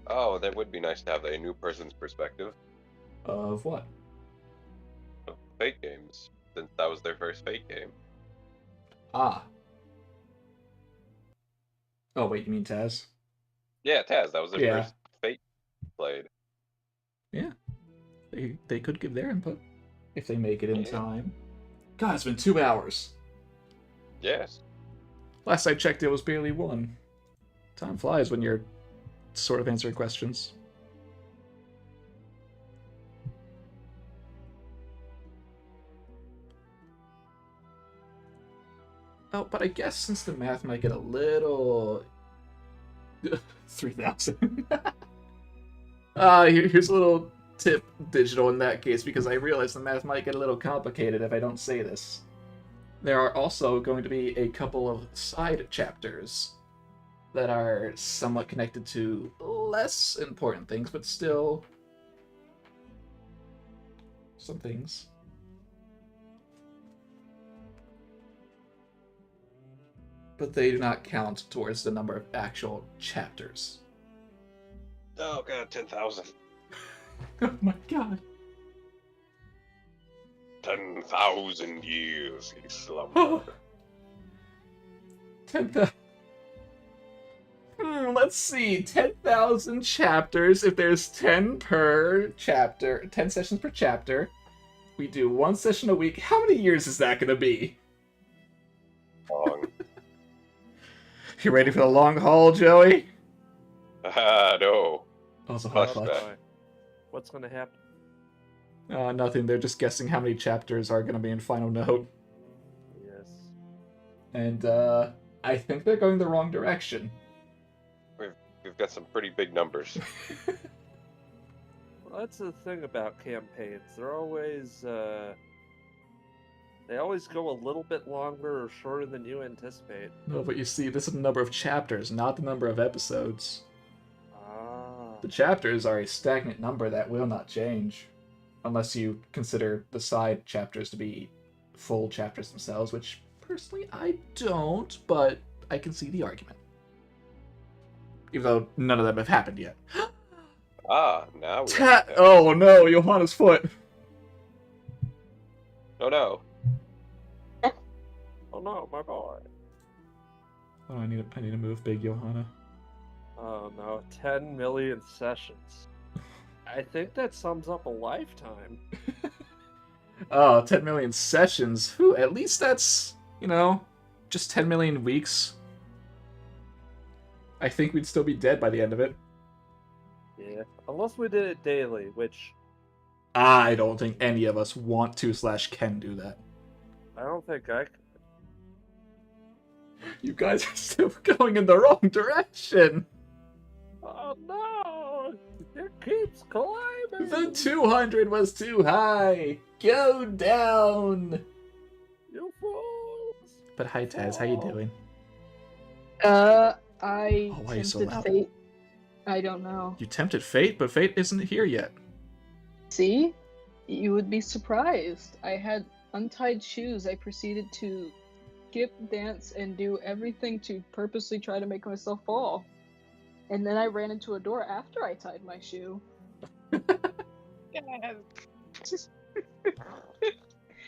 Oh, that would be nice to have a new person's perspective Of what? of Fate games, since that was their first Fate game. Ah. Oh, wait, you mean Taz? Yeah, Taz, that was their Yeah. first Fate played. Yeah. They could give their input. if they make it in Yeah. time. God, it's been 2 hours. Yes. Last I checked, it was barely 1. Time flies when you're sort of answering questions. Oh, but I guess since the math might get a little... 3,000. Here's a little tip, Digital, in that case, because I realize the math might get a little complicated if I don't say this. There are also going to be a couple of side chapters that are somewhat connected to less important things, but still some things. But they do not count towards the number of actual chapters. Oh god, 10,000. Oh my god. 10,000 years he slumbered. Oh. 10,000. Let's see. 10,000 chapters. If there's 10 per chapter, 10 sessions per chapter, we do 1 session a week. How many years is that going to be? Long. You ready for the long haul, Joey? No. Also, Much hot better. flash. What's gonna happen? Nothing. They're just guessing how many chapters are going to be in Final Note. Yes. And, I think they're going the wrong direction. We've got some pretty big numbers. Well, that's the thing about campaigns. They're always they always go a little bit longer or shorter than you anticipate. No, but you see, this is the number of chapters, not the number of episodes. Ah. The chapters are a stagnant number that will not change. Unless you consider the side chapters to be full chapters themselves, which, personally, I don't, but I can see the argument. Even though none of them have happened yet. Now we Oh no, Johanna's foot! Oh no. Oh no, my boy. Oh, I need to move big Johanna. Oh no, 10 million sessions. I think that sums up a lifetime. Oh, 10 million sessions. Whew, at least that's, just 10 million weeks. I think we'd still be dead by the end of it. Yeah. Unless we did it daily, which I don't think any of us want to / can do that. I don't think I could. You guys are still going in the wrong direction. Oh no! It keeps climbing! The 200 was too high. Go down. You fools! But hi, Taz. How you doing? I Oh, why are you so tempted loud? fate. I don't know. You tempted fate, but fate isn't here yet. See? You would be surprised. I had untied shoes. I proceeded to skip, dance, and do everything to purposely try to make myself fall. And then I ran into a door after I tied my shoe.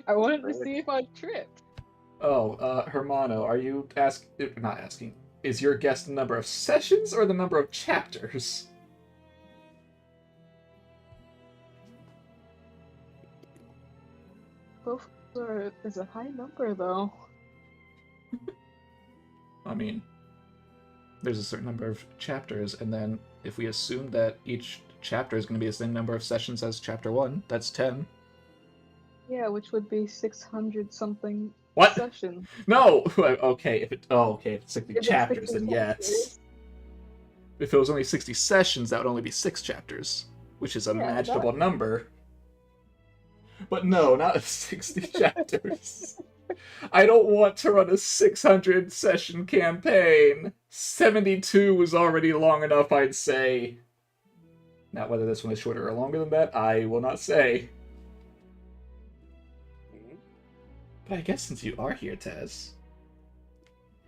I wanted to see if I'd trip. Oh, Hermano, are you not asking? Is your guess the number of sessions or the number of chapters? Both is a high number, though. I mean, there's a certain number of chapters, and then if we assume that each chapter is going to be the same number of sessions as chapter 1, that's 10. Yeah, which would be 600 something What? sessions. No! Okay, if it's 60 If it's chapters, 60 then yes. chapters. If it was only 60 sessions, that would only be 6 chapters, which is a Yeah, manageable number. But no, not 60 chapters. I don't want to run a 600 session campaign. 72 was already long enough, I'd say. Now, whether this one is shorter or longer than that, I will not say. But I guess since you are here, Tez,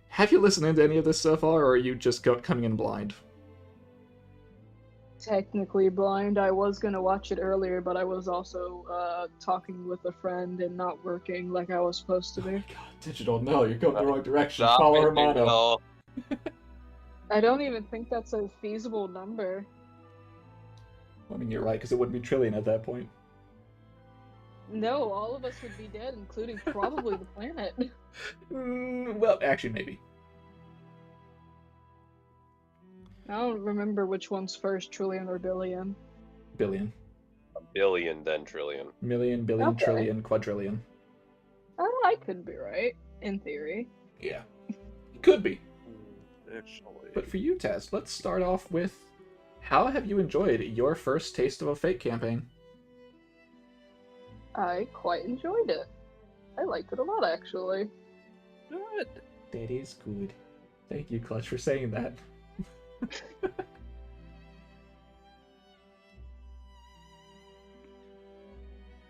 have you listened into any of this so far, or are you just coming in blind? Technically blind. I was gonna watch it earlier, but I was also talking with a friend and not working like I was supposed to Oh be. my god, Digital, no, you're going the wrong direction. Stop Follow it, Hermano. Digital. I don't even think that's a feasible number. I mean, you're right, because it wouldn't be trillion at that point. No, all of us would be dead, including probably the planet. Well, actually, maybe. I don't remember which one's first, trillion or billion. Billion. A billion, then trillion. Million, billion, Okay. trillion, quadrillion. Oh, I could be right, in theory. Yeah. Could be. Actually, But for you, Taz, let's start off with how have you enjoyed your first taste of a Fate campaign? I quite enjoyed it. I liked it a lot, actually. good. That is good. Thank you, Clutch, for saying that.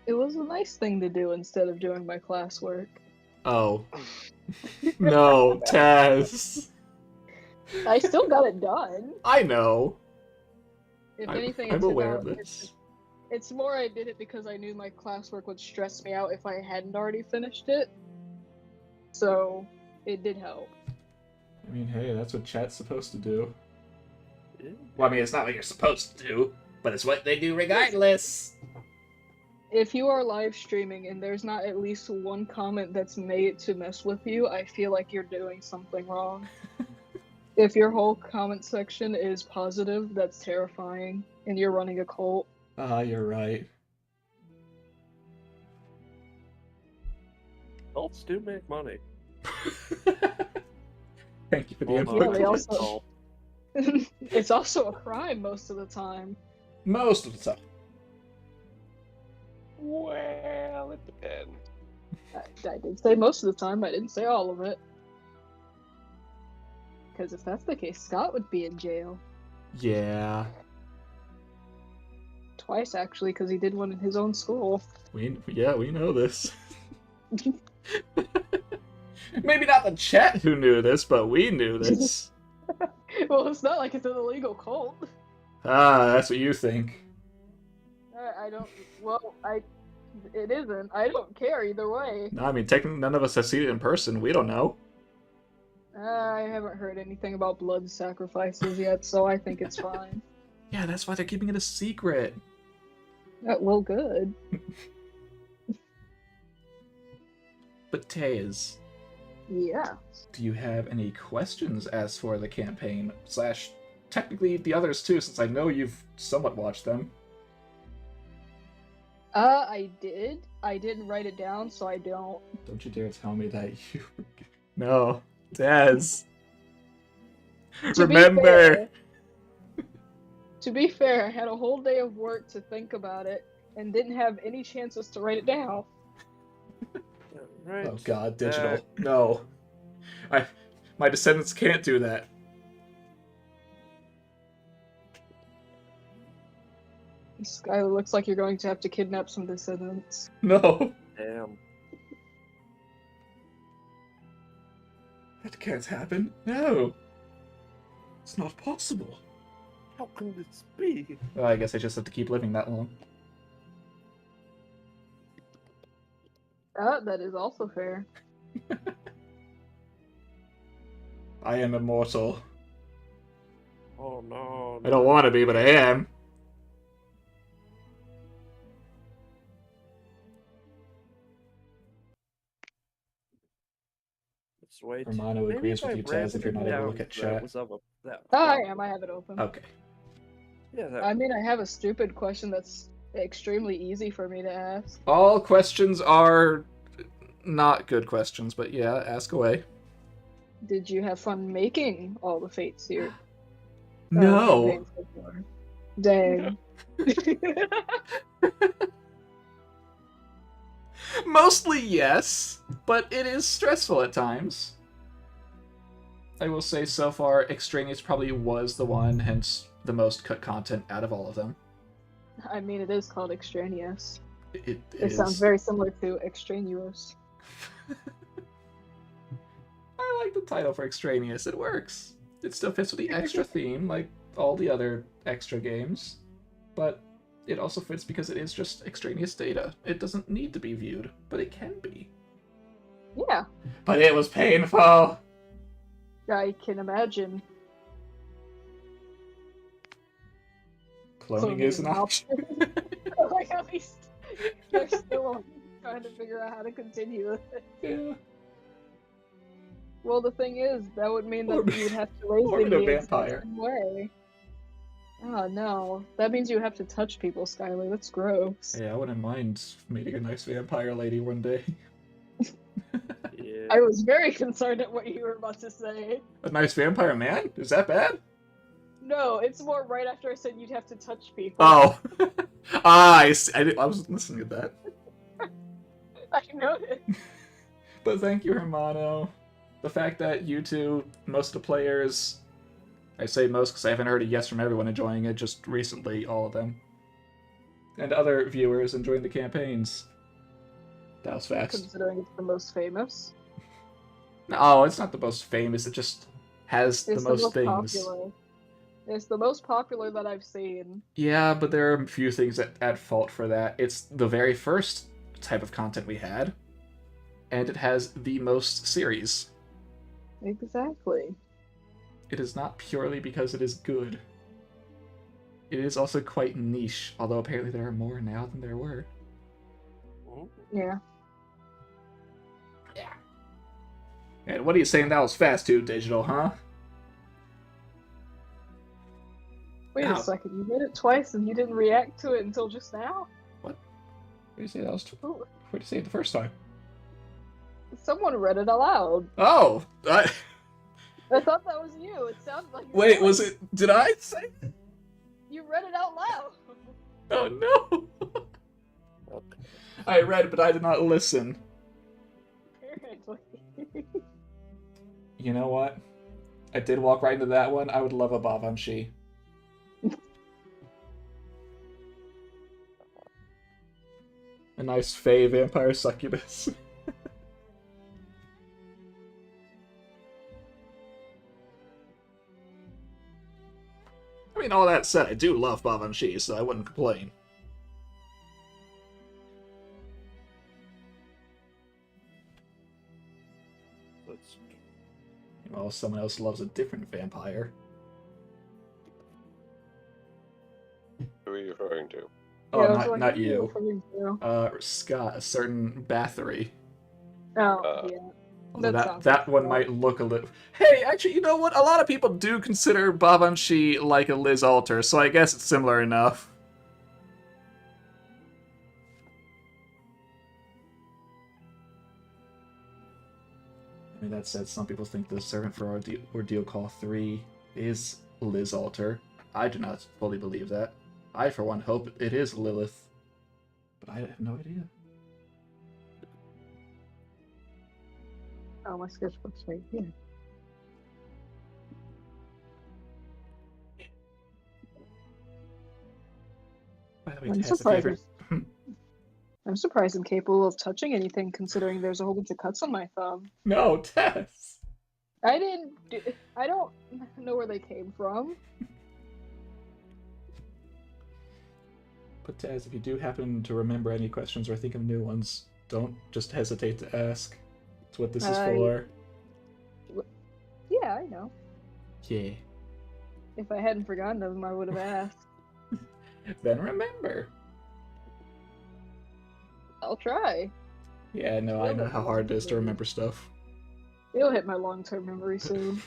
It was a nice thing to do instead of doing my classwork. Oh. No, Taz. I still got it done. I know. If I'm, anything, I'm it's aware about, of this. it's more I did it because I knew my classwork would stress me out if I hadn't already finished it. So, it did help. I mean, hey, that's what chat's supposed to do. Yeah. Well, I mean, it's not what you're supposed to do, but it's what they do regardless. If you are live streaming and there's not at least one comment that's made to mess with you, I feel like you're doing something wrong. If your whole comment section is positive, that's terrifying, and you're running a cult. You're right. Cults do make money. Thank you for the Although input. they it's also- cult. It's also a crime most of the time. Most of the time. Well, it depends. I did say most of the time, I didn't say all of it. Because if that's the case, Scott would be in jail. Yeah. Twice, actually, because he did one in his own school. We know this. Maybe not the chat who knew this, but we knew this. Well, it's not like it's an illegal cult. That's what you think. I don't. Well, it isn't. I don't care either way. No, I mean, technically none of us have seen it in person. We don't know. I haven't heard anything about blood sacrifices yet, so I think it's fine. Yeah, that's why they're keeping it a secret. Well, good. But Taze, Yeah. do you have any questions as for the campaign, / technically the others too, since I know you've somewhat watched them? I did. I didn't write it down, so I don't. Don't you dare tell me that you... No, Taz. To be Remember! fair- To be fair, I had a whole day of work to think about it and didn't have any chances to write it down. Right. Oh god, digital. No. My descendants can't do that. Skylar, looks like you're going to have to kidnap some descendants. No. Damn. That can't happen. No. It's not possible. How can this be? Well, I guess I just have to keep living that long. That is also fair. I am immortal. Oh no. I don't want to be, but I am. Let's wait. Romano Maybe agrees with I you, ran Taz, if you're not able to down look at that chat. was of a- that- I am. I have it open. Okay. Yeah, that I mean, I have a stupid question that's extremely easy for me to ask. All questions are not good questions, but yeah, ask away. Did you have fun making all the fates here? No. campaigns so far? Dang. Mostly yes, but it is stressful at times. I will say so far, Extraneous probably was the one, hence the most cut content out of all of them. I mean, it is called extraneous. It It sounds very similar to extraneous. I like the title for Extraneous. It works. It still fits with the extra theme, like all the other extra games. But it also fits because it is just extraneous data. It doesn't need to be viewed, but it can be. Yeah, But it was painful! I can imagine. Cloning is an option. Like, at least They're still trying to figure out how to continue it. Yeah. Well, the thing is, that would mean that Or- you would have to raise or them the the exact vampire. same way. Oh no, that means you have to touch people, Skylar. That's gross. Yeah, I wouldn't mind meeting a nice vampire lady one day. Yeah. I was very concerned at what you were about to say. A nice vampire man? Is that bad? No, it's more right after I said you'd have to touch people. Oh. I wasn't listening to that. I noticed. But thank you, Hermano. The fact that you two, most of the players, I say most because I haven't heard a yes from everyone enjoying it, just recently, all of them. And other viewers enjoying the campaigns. That was fast. Considering it's the most famous. No, it's not the most famous, it just has It's the most things. popular. It's the most popular that I've seen. Yeah, but there are a few things at fault for that. It's the very first type of content we had, and it has the most series. Exactly. It is not purely because it is good. It is also quite niche, although apparently there are more now than there were. Yeah. Yeah. And what are you saying that was fast too, Digital, huh? Wait Ow. a second, you read it twice and you didn't react to it until just now? What do you say that was? Ooh, What did you say it the first time? someone read it aloud. Oh! I thought that was you. It sounded like. Wait, was it... Did I say it? You read it out loud. Oh no! I read, but I did not listen. Apparently. You know what? I did walk right into that one. I would love a Babanshi. A nice fey vampire succubus. I mean, all that said, I do love Babanshi, so I wouldn't complain. That's Well, someone else loves a different vampire. Who are you referring to? Oh, Yeah, I was like, not "Who are you. referring to?" Scott, a certain Bathory. Oh, yeah. Although That that, sounds that like one that. might look a little... Hey, actually, you know what? A lot of people do consider Babanshi like a Liz Alter, so I guess it's similar enough. I mean, that said, some people think the Servant for Ordeal Call 3 is Liz Alter. I do not fully believe that. I, for one, hope it is Lilith. But I have no idea. Oh, my sketchbook's right here. By the way, I'm Tess, if you surprised. ever... I'm surprised I'm capable of touching anything, considering there's a whole bunch of cuts on my thumb. No, Tess! I don't know where they came from. But Taz, if you do happen to remember any questions or think of new ones, don't just hesitate to ask. It's what this is for. Yeah, I know. Yeah. If I hadn't forgotten them, I would have asked. Then remember. I'll try. Yeah, no, I know how hard it is to remember stuff. It'll hit my long-term memory soon.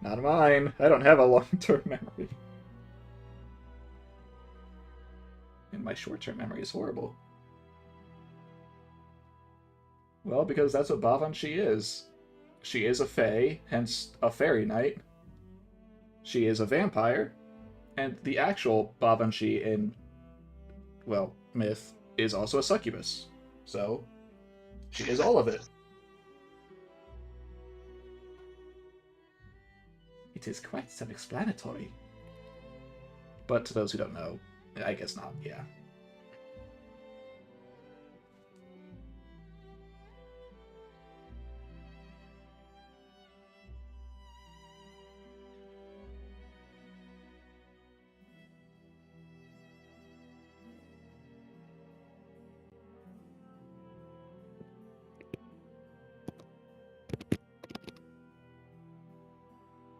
Not mine. I don't have a long-term memory. And my short-term memory is horrible. Well, because that's what Bavanshi is. She is a fae, hence a fairy knight. She is a vampire, and the actual Bavanshi in, well, myth, is also a succubus. So, she is all of it. It is quite self-explanatory. But to those who don't know, I guess not, yeah.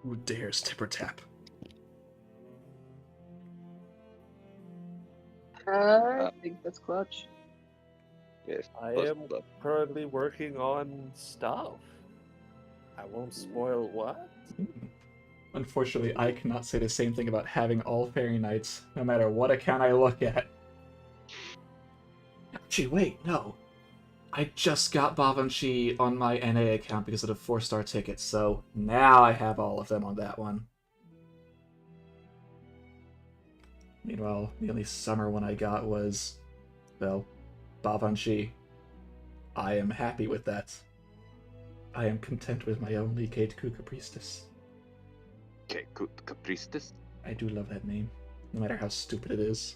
Who dares tip or tap? I think that's clutch. Yes. I plus- am currently working on stuff. I won't spoil what. Unfortunately, I cannot say the same thing about having all Fairy Knights, no matter what account I look at. Actually, wait, no. I just got Babanchi on my NA account because of the 4-star tickets, so now I have all of them on that one. Meanwhile, the only summer one I got was, well, Babanchi. I am happy with that. I am content with my only Kate Kuka Priestess. Okay, Capriestus. I do love that name, no matter how stupid it is.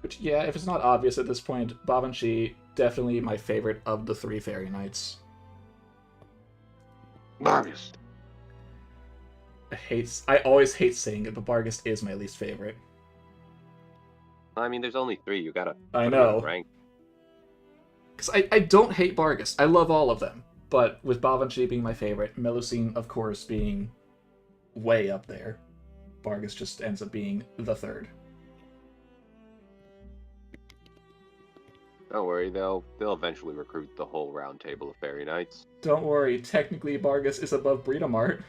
Which, yeah, if it's not obvious at this point, Babanchi, definitely my favorite of the 3 Fairy Knights. Marius. I always hate saying it, but Barghest is my least favorite. I mean, there's only 3. You gotta. I put 'em in know. rank. Because I don't hate Barghest. I love all of them. But with Babanchi being my favorite, Melusine, of course, being way up there, Barghest just ends up being the 3rd. Don't worry, they'll eventually recruit the whole round table of Fairy Knights. Don't worry, technically Barghest is above Breedamart.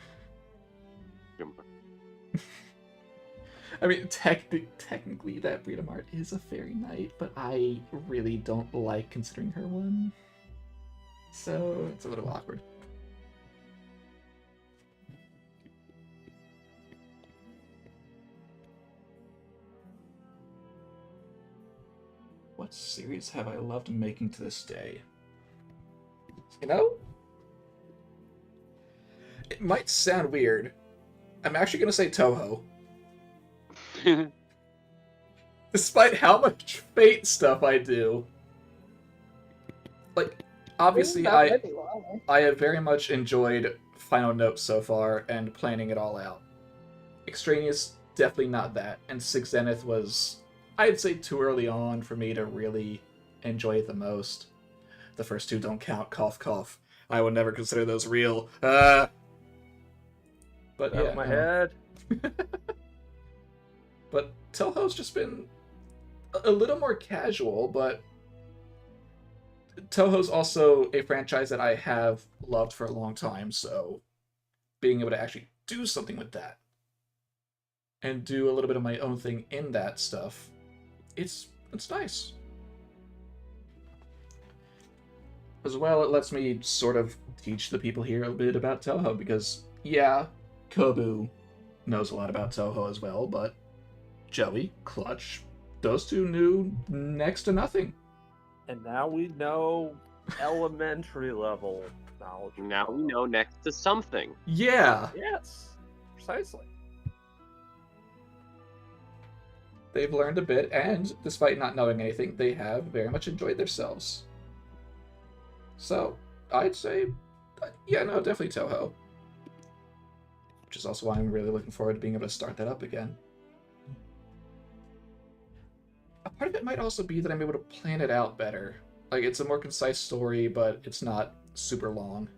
I mean, technically that Breedamart is a Fairy Knight, but I really don't like considering her one. So, it's a little awkward. What series have I loved making to this day? You know? It might sound weird. I'm actually going to say Toho. Despite how much Fate stuff I do. Like, obviously, Not I very long. have very much enjoyed Final Note so far and planning it all out. Extraneous, definitely not that. And Six Zenith was, I'd say, too early on for me to really enjoy it the most. The first 2 don't count, cough cough. I would never consider those real. But Out yeah, of my head. But Toho's just been a little more casual, but Toho's also a franchise that I have loved for a long time, so being able to actually do something with that and do a little bit of my own thing in that stuff, it's nice. As well, it lets me sort of teach the people here a bit about Toho, because, yeah, Kobu knows a lot about Toho as well, but Joey, Clutch, those 2 knew next to nothing. And now we know elementary level knowledge. Now we know next to something. Yeah, Yes, precisely. they've learned a bit, and despite not knowing anything, they have very much enjoyed themselves. So, I'd say, yeah, no, definitely Toho. Which is also why I'm really looking forward to being able to start that up again. A part of it might also be that I'm able to plan it out better. Like, it's a more concise story, but it's not super long.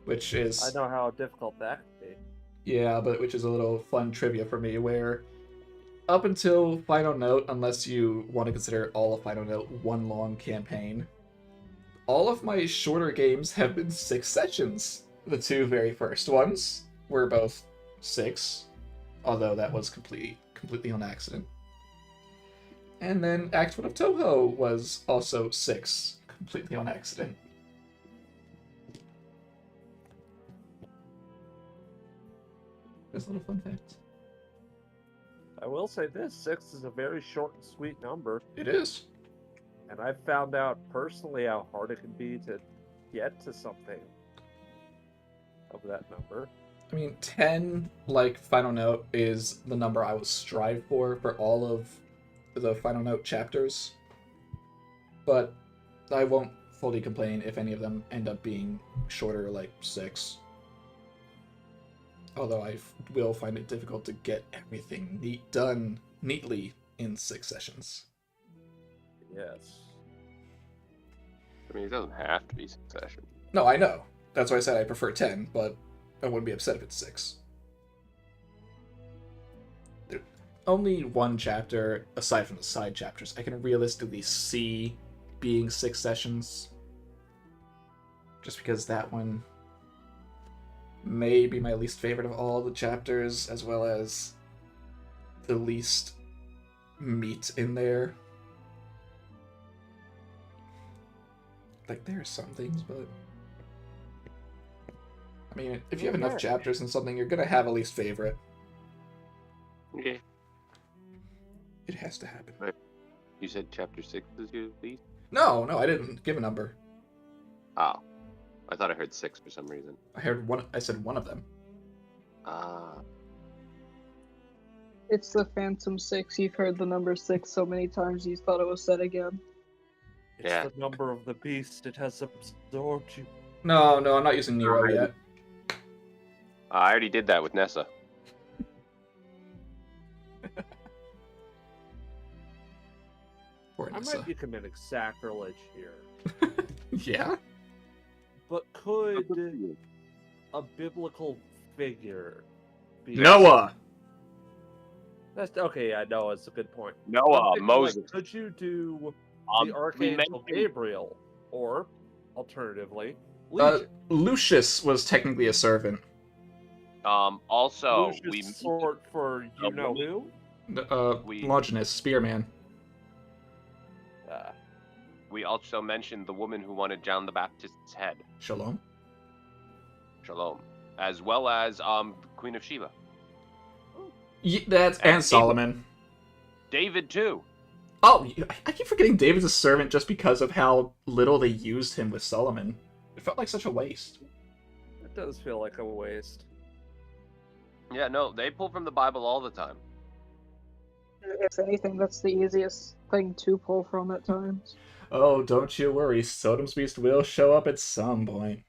Which is... I know how difficult that could be. Yeah, but which is a little fun trivia for me, where up until Final Note, unless you want to consider all of Final Note one long campaign, all of my shorter games have been 6 sessions. The 2 very first ones were both 6, although that was completely on accident. And then Act 1 of Toho was also 6, completely on accident. That's a little fun fact. I will say this: 6 is a very short and sweet number, It is. and I've found out personally how hard it can be to get to something of that number. I mean, 10, like Final Note, is the number I would strive for all of the Final Note chapters. But I won't fully complain if any of them end up being shorter, like 6. Although I will find it difficult to get everything done neatly in 6 sessions. Yes. I mean, it doesn't have to be succession. No, I know. That's why I said I prefer 10, but I wouldn't be upset if it's 6. There's only one chapter, aside from the side chapters, I can realistically see being 6 sessions. Just because that one may be my least favorite of all the chapters, as well as the least meat in there. Like, there are some things, but I mean, if you have enough chapters in something, you're gonna have a least favorite. Yeah. It has to happen. You said chapter 6 is your least? No, I didn't give a number. Oh. I thought I heard 6 for some reason. I heard one. I said one of them. Ah. It's the Phantom 6. You've heard the number 6 so many times you thought it was said again. It's Yeah. the number of the beast. It has absorbed you. No, I'm not using Nero Alright. yet. I already did that with Nessa. Poor I Nessa. might be committing sacrilege here, Yeah? but could a biblical figure be Noah! That's okay. Yeah, Noah's a good point. I'm Noah, thinking, like, Moses. could you do Um, the we Archangel mentioned- Gabriel, or alternatively, Uh, Legion? Lucius was technically a servant. Also, Lucius we sort for you know who? Longinus, Spearman. we also mentioned the woman who wanted John the Baptist's head, Shalom. Shalom, as well as Queen of Sheba. That's and Solomon. David too. Oh, I keep forgetting David's a servant just because of how little they used him with Solomon. It felt like such a waste. It does feel like a waste. Yeah, no, they pull from the Bible all the time. If anything, that's the easiest thing to pull from at times. Oh, don't you worry, Sodom's Beast will show up at some point.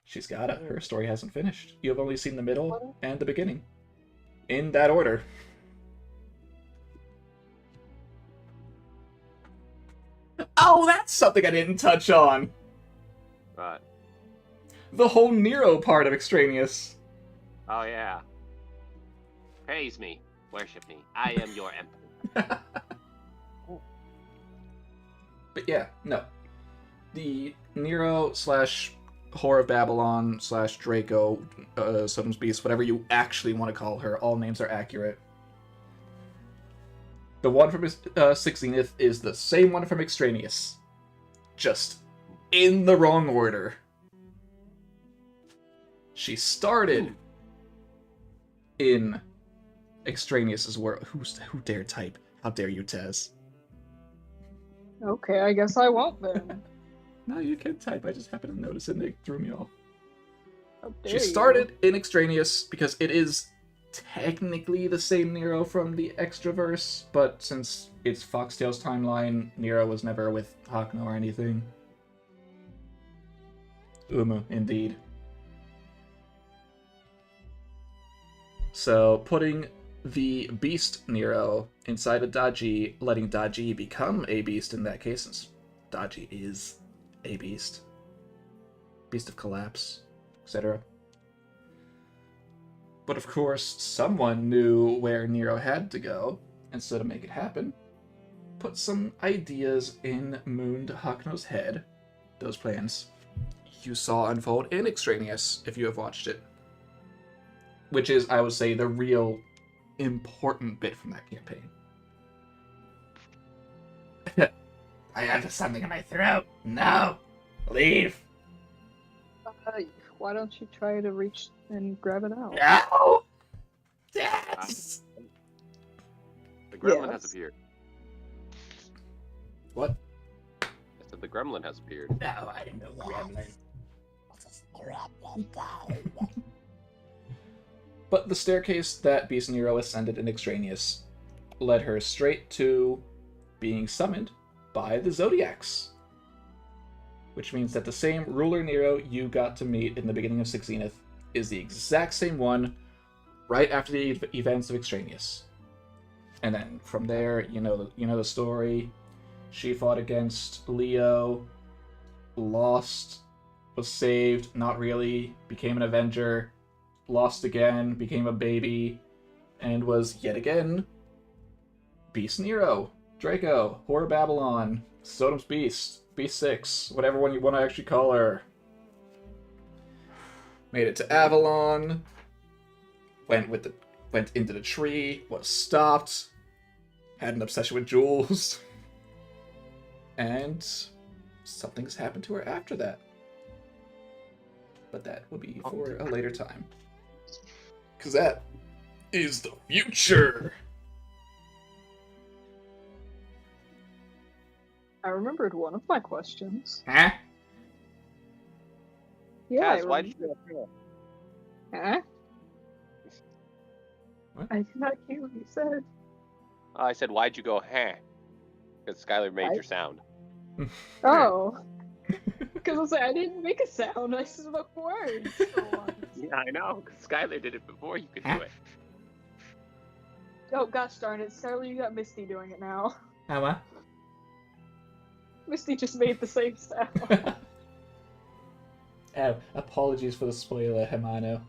She's got it. Her story hasn't finished. You have only seen the middle and the beginning. In that order. Oh, that's something I didn't touch on! Right. The whole Nero part of Extraneous. Oh yeah. Praise me, worship me. I am your emperor. But yeah, no. The Nero slash Whore of Babylon slash Draco, Sodom's Beast, whatever you actually want to call her, all names are accurate. The one from 6 Zenith is the same one from Extraneous. Just in the wrong order. She started in Extraneous's world. Who dared type? How dare you, Tez? Okay, I guess I won't then. No, you can type. I just happened to notice it and it threw me off. How dare She you. started in Extraneous because it is technically the same Nero from the Extraverse, but since it's Foxtail's timeline, Nero was never with Hakno or anything. Indeed. So, putting the Beast Nero inside of Daji, letting Daji become a beast in that case, since Daji is a beast. Beast of Collapse, etc. But of course, someone knew where Nero had to go, and so to make it happen, put some ideas in Moon Hakno's head. Those plans you saw unfold in Extraneous, if you have watched it. Which is, I would say, the real important bit from that campaign. I have something in my throat. No! Leave! Why don't you try to reach and grab it out? No! Yes! The gremlin Yes. has appeared. What? I said the gremlin has appeared. No, I know gremlin. But the staircase that Beast Nero ascended in Extraneous led her straight to being summoned by the Zodiacs. Which means that the same ruler Nero you got to meet in the beginning of 6 Zenith is the exact same one right after the events of Extraneous. And then from there, you know the story. She fought against Leo, lost, was saved, not really, became an Avenger, lost again, became a baby, and was yet again Beast Nero, Draco, Horror Babylon, Sodom's Beast, Beast 6, whatever one you want to actually call her. Made it to Avalon, went into the tree, was stopped, had an obsession with Jules, and something's happened to her after that. But that will be for a later time. Because that is the future! I remembered one of my questions. Huh? Yeah, Kaz, why'd you go here? Huh? What? I did not hear what you said. I said, why'd you go, huh? Because Skylar made I- your sound. Oh. Because I was like, I didn't make a sound. I spoke words. for once. Yeah, I know. Because Skylar did it before you could do it. Oh gosh darn it, Starly, you got Misty doing it now. Emma? Misty just made the same sound. Oh, apologies for the spoiler, Himano.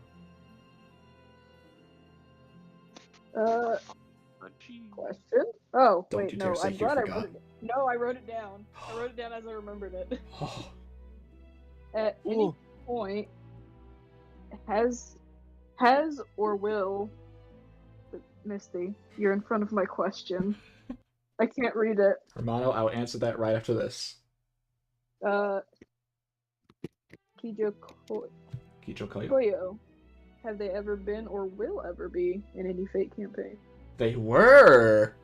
Question? Oh, Don't wait, you no, dare say I'm you glad I forgot. wrote it. No, I wrote it down. I wrote it down as I remembered it. Oh, At any Ooh. point, has or will Misty, you're in front of my question. I can't read it. Hermano, I'll answer that right after this. Kijo Kicho Koyo. Koyo, have they ever been or will ever be in any Fate campaign? They were!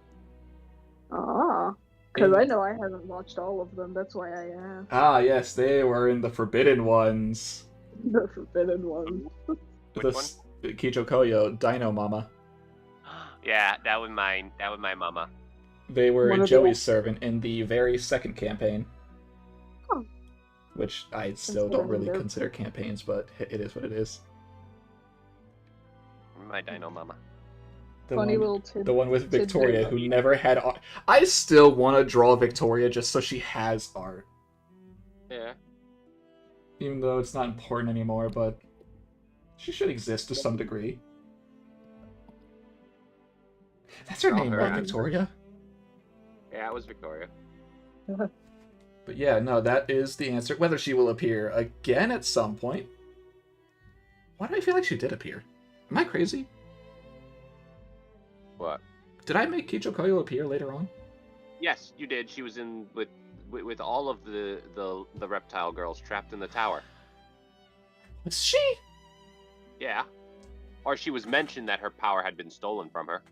Ah, because I In- know I haven't watched all of them. That's why I asked. Ah, yes, they were in the Forbidden Ones. The Forbidden One. Which one? Kicho Koyo, Dino Mama. Yeah, that was mine. That was my mama. They were One of the- Joey's servant in the very second campaign. Oh. Which I still what I don't really remember. consider campaigns, but it is what it is. My dino mama. The Funny one, little tidbit. the one with tidbit Victoria, about who you. never had art. I still want to draw Victoria just so she has art. Yeah. Even though it's not important anymore, but she should exist to some degree. That's her Draw name, her right, out. Victoria? Yeah, it was Victoria. But yeah, no, that is the answer. Whether she will appear again at some point. Why do I feel like she did appear? Am I crazy? What? Did I make Kicho Koyo appear later on? Yes, you did. She was in with all of the reptile girls trapped in the tower. Was she? Yeah. Or she was mentioned that her power had been stolen from her.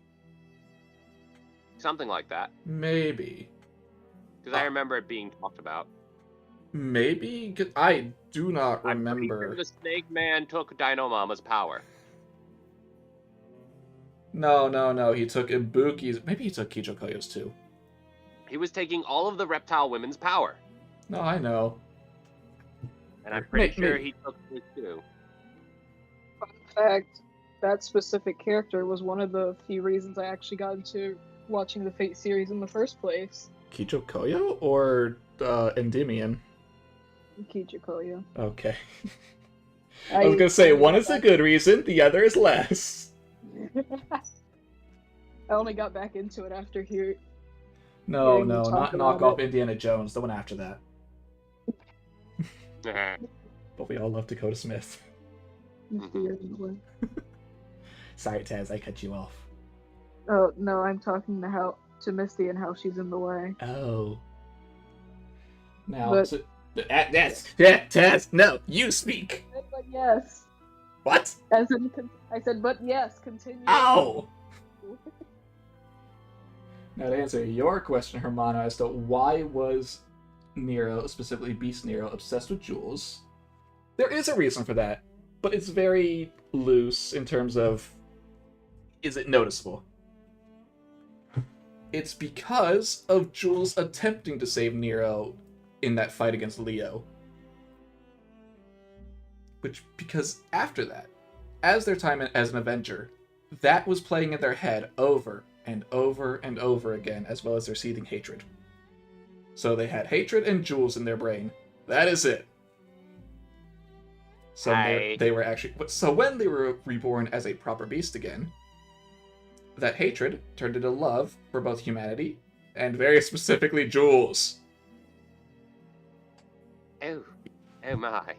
Something like that. Maybe. Because I remember it being talked about. Maybe? 'Cause I do not I'm pretty remember. sure the Snake Man took Dino Mama's power. No. He took Ibuki's. Maybe he took Kicho Koyo's too. He was taking all of the reptile women's power. No, I know. And I'm pretty sure Maybe. he took his too. Fun fact, that specific character was one of the few reasons I actually got into watching the Fate series in the first place. Kicho Koyo or Endymion? Kijo Koyo. Okay. I was gonna say, one is a good reason, the other is less. I only got back into it after here. No, Hearing you no, talk not knock about off Indiana Jones, the one after that. But we all love Dakota Smith. Sorry, Taz, I cut you off. Oh no, I'm talking to Misty and how she's in the way. Oh. Now, But- Taz, no, you speak! But yes, What? as in, I said, but yes, continue. Ow! Now, to answer your question, Hermano, as to why was Nero, specifically Beast Nero, obsessed with Jules, there is a reason for that, but it's very loose in terms of, is it noticeable? It's because of Jules attempting to save Nero in that fight against Leo. Because after that, as their time as an Avenger, that was playing in their head over and over and over again, as well as their seething hatred. So they had hatred and Jules in their brain. That is it. So Hi. they were actually so when they were reborn as a proper beast again, that hatred turned into love for both humanity and very specifically Jules. Oh, oh my.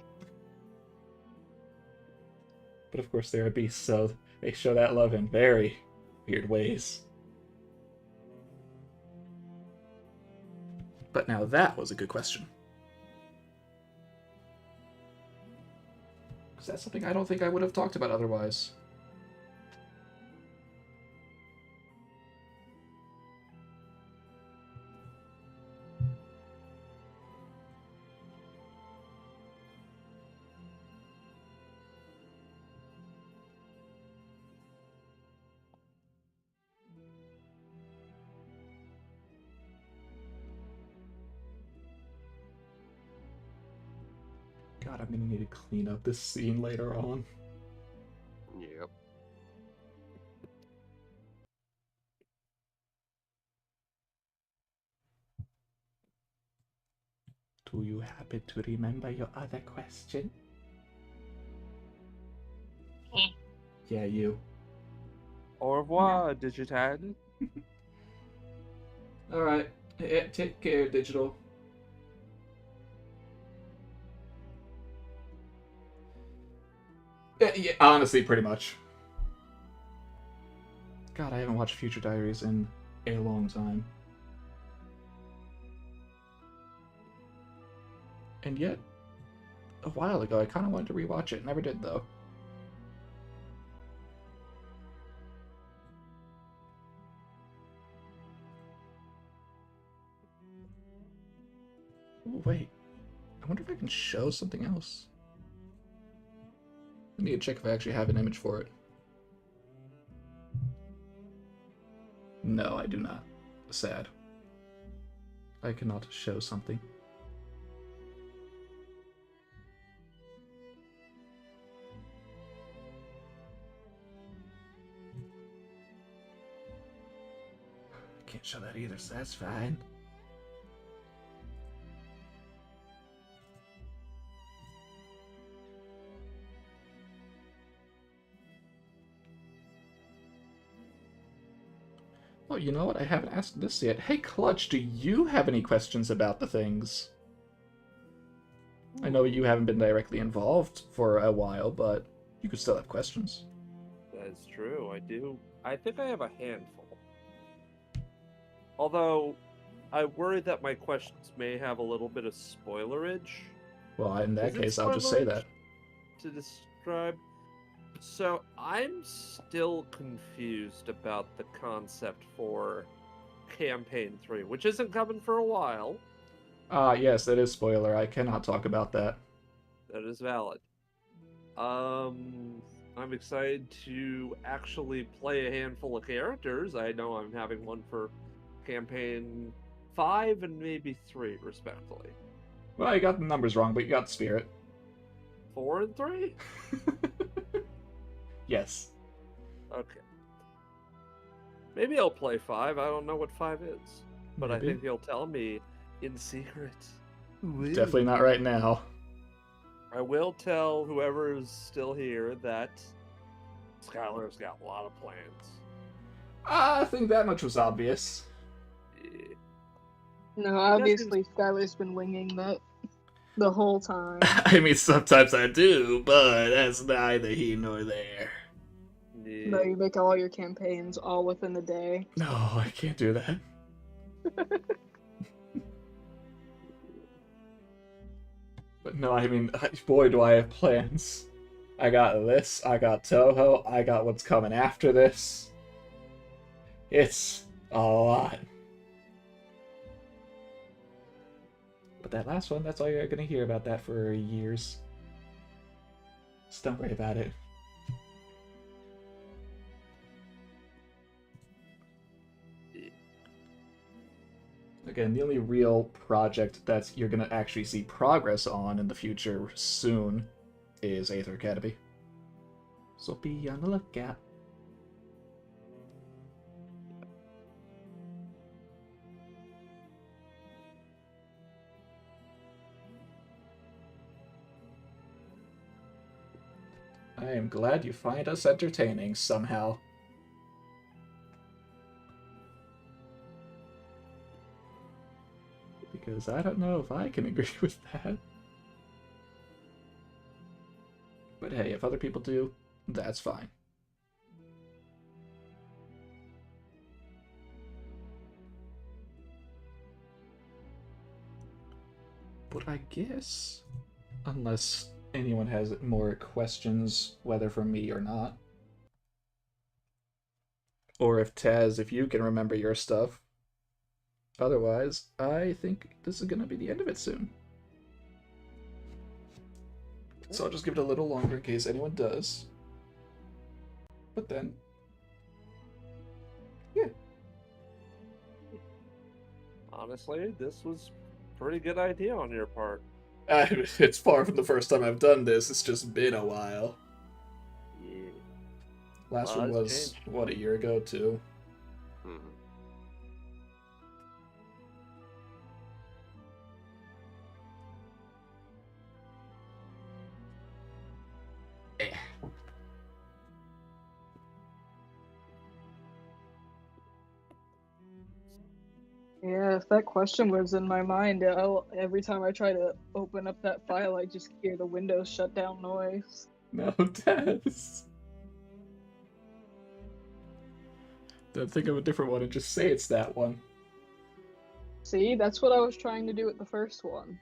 But of course they're a beast, so they show that love in very weird ways. But now that was a good question. Because that's something I don't think I would have talked about otherwise. God, I'm gonna need to clean up this scene later on. Yep. Do you happen to remember your other question? Hmm. Yeah, you. Au revoir, Digitan. Alright. Take care, Digital. Yeah, honestly, pretty much. God, I haven't watched Future Diaries in a long time. And yet, a while ago, I kind of wanted to rewatch it. Never did, though. Ooh, wait. I wonder if I can show something else. I need to check if I actually have an image for it. No, I do not. Sad. I cannot show something. Can't show that either, so that's fine. Oh, you know what? I haven't asked this yet. Hey, Clutch, do you have any questions about the things? I know you haven't been directly involved for a while, but you could still have questions. That's true, I do. I think I have a handful. Although, I worry that my questions may have a little bit of spoilerage. Well, in that Is it case, I'll just say spoilerage that. to describe. So, I'm still confused about the concept for Campaign 3, which isn't coming for a while. Yes, that is spoiler. I cannot talk about that. That is valid. I'm excited to actually play a handful of characters. I know I'm having one for campaign 5 and maybe 3, respectively. Well, you got the numbers wrong, but you got the spirit. 4 and 3? Yes. Okay. Maybe I'll play 5. I don't know what 5 is. But I Maybe. think he'll tell me in secret. Definitely not right now. I will tell whoever is still here that Skylar's got a lot of plans. I think that much was obvious. Yeah. No, obviously Skylar's been winging that the whole time. I mean, sometimes I do, but that's neither here nor there. No, you make all your campaigns all within the day. No, I can't do that. But no, I mean, boy, do I have plans. I got this, I got Toho, I got what's coming after this. It's a lot. But that last one, that's all you're gonna hear about that for years. Just don't worry about it. Again, the only real project that you're gonna actually see progress on in the future soon is Aether Academy. So be on the lookout. I am glad you find us entertaining somehow. Because I don't know if I can agree with that. But hey, if other people do, that's fine. But I guess, unless anyone has more questions, whether from me or not, or if Taz, if you can remember your stuff, otherwise, I think this is going to be the end of it soon. So I'll just give it a little longer in case anyone does. But then, yeah. Honestly, this was a pretty good idea on your part. It's far from the first time I've done this. It's just been a while. Yeah. Last Well, one it's was, changed. what, a year ago, too? Mhm. Yeah, if that question was in my mind, every time I try to open up that file, I just hear the Windows shutdown noise. No, Taz. Then think of a different one and just say it's that one. See, that's what I was trying to do with the first one.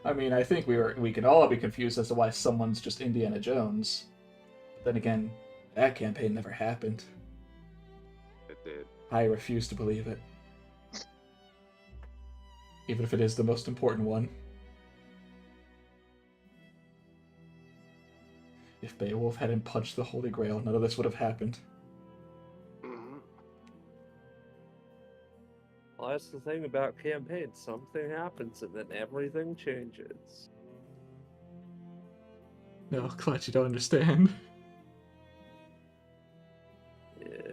I mean, I think we can all be confused as to why someone's just Indiana Jones. But then again, that campaign never happened. It did. I refuse to believe it. Even if it is the most important one. If Beowulf hadn't punched the Holy Grail, none of this would have happened. Mhm. Well, that's the thing about campaigns. Something happens and then everything changes. No, glad you don't understand. Yeah.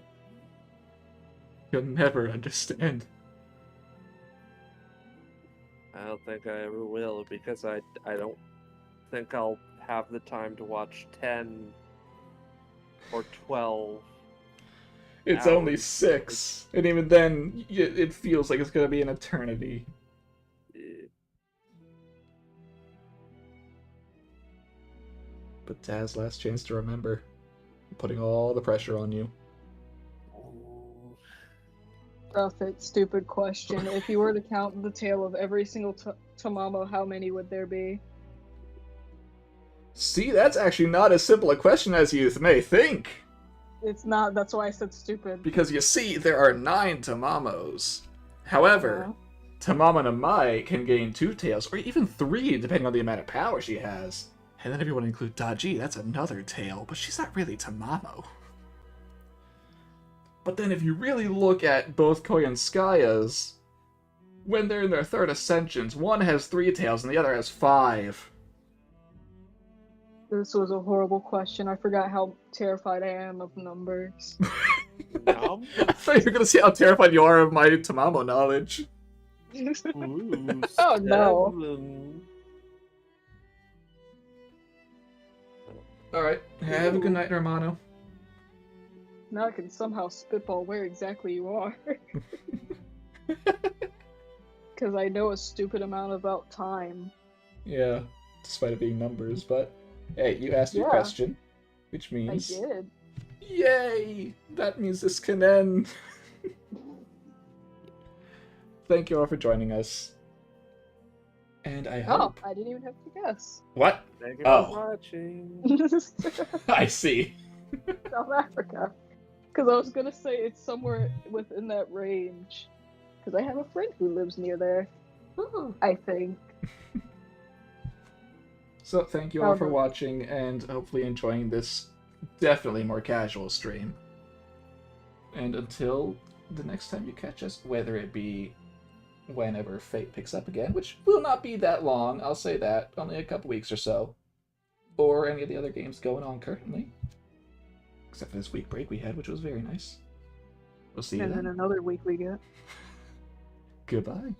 You'll never understand. I don't think I ever will because I don't think I'll have the time to watch 10 or 12. It's only Hours. 6, and even then, it feels like it's gonna be an eternity. Yeah. But Taz, last chance to remember. I'm putting all the pressure on you. Stuff it, stupid question. If you were to count the tail of every single Tamamo, how many would there be? See, that's actually not as simple a question as you may think. It's not, that's why I said stupid. Because you see, there are 9 Tamamos. However, Tamamo no Mai can gain 2 tails, or even 3, depending on the amount of power she has. And then if you want to include Daji, that's another tail, but she's not really Tamamo. But then if you really look at both Koyanskaya's, when they're in their 3rd ascensions, one has 3 tails and the other has 5. This was a horrible question. I forgot how terrified I am of numbers. Yum. I thought you were going to see how terrified you are of my Tamamo knowledge. Ooh, Oh, no. 7. Alright, have a good night, Hermano. Now I can somehow spitball where exactly you are. Because I know a stupid amount about time. Yeah, despite it being numbers, but hey, you asked your Yeah. question, which I means did. yay! That means this can end. Thank you all for joining us. And I Oh, hope. I didn't even have to guess. What? Thank you Oh. for watching. I see. South Africa. Because I was gonna say it's somewhere within that range. Because I have a friend who lives near there. I think. So thank you all for Okay. watching and hopefully enjoying this definitely more casual stream. And until the next time you catch us, whether it be whenever Fate picks up again, which will not be that long, I'll say that, only a couple weeks or so, or any of the other games going on currently. Except for this week break we had, which was very nice. We'll see you And then then. another week we get. Goodbye.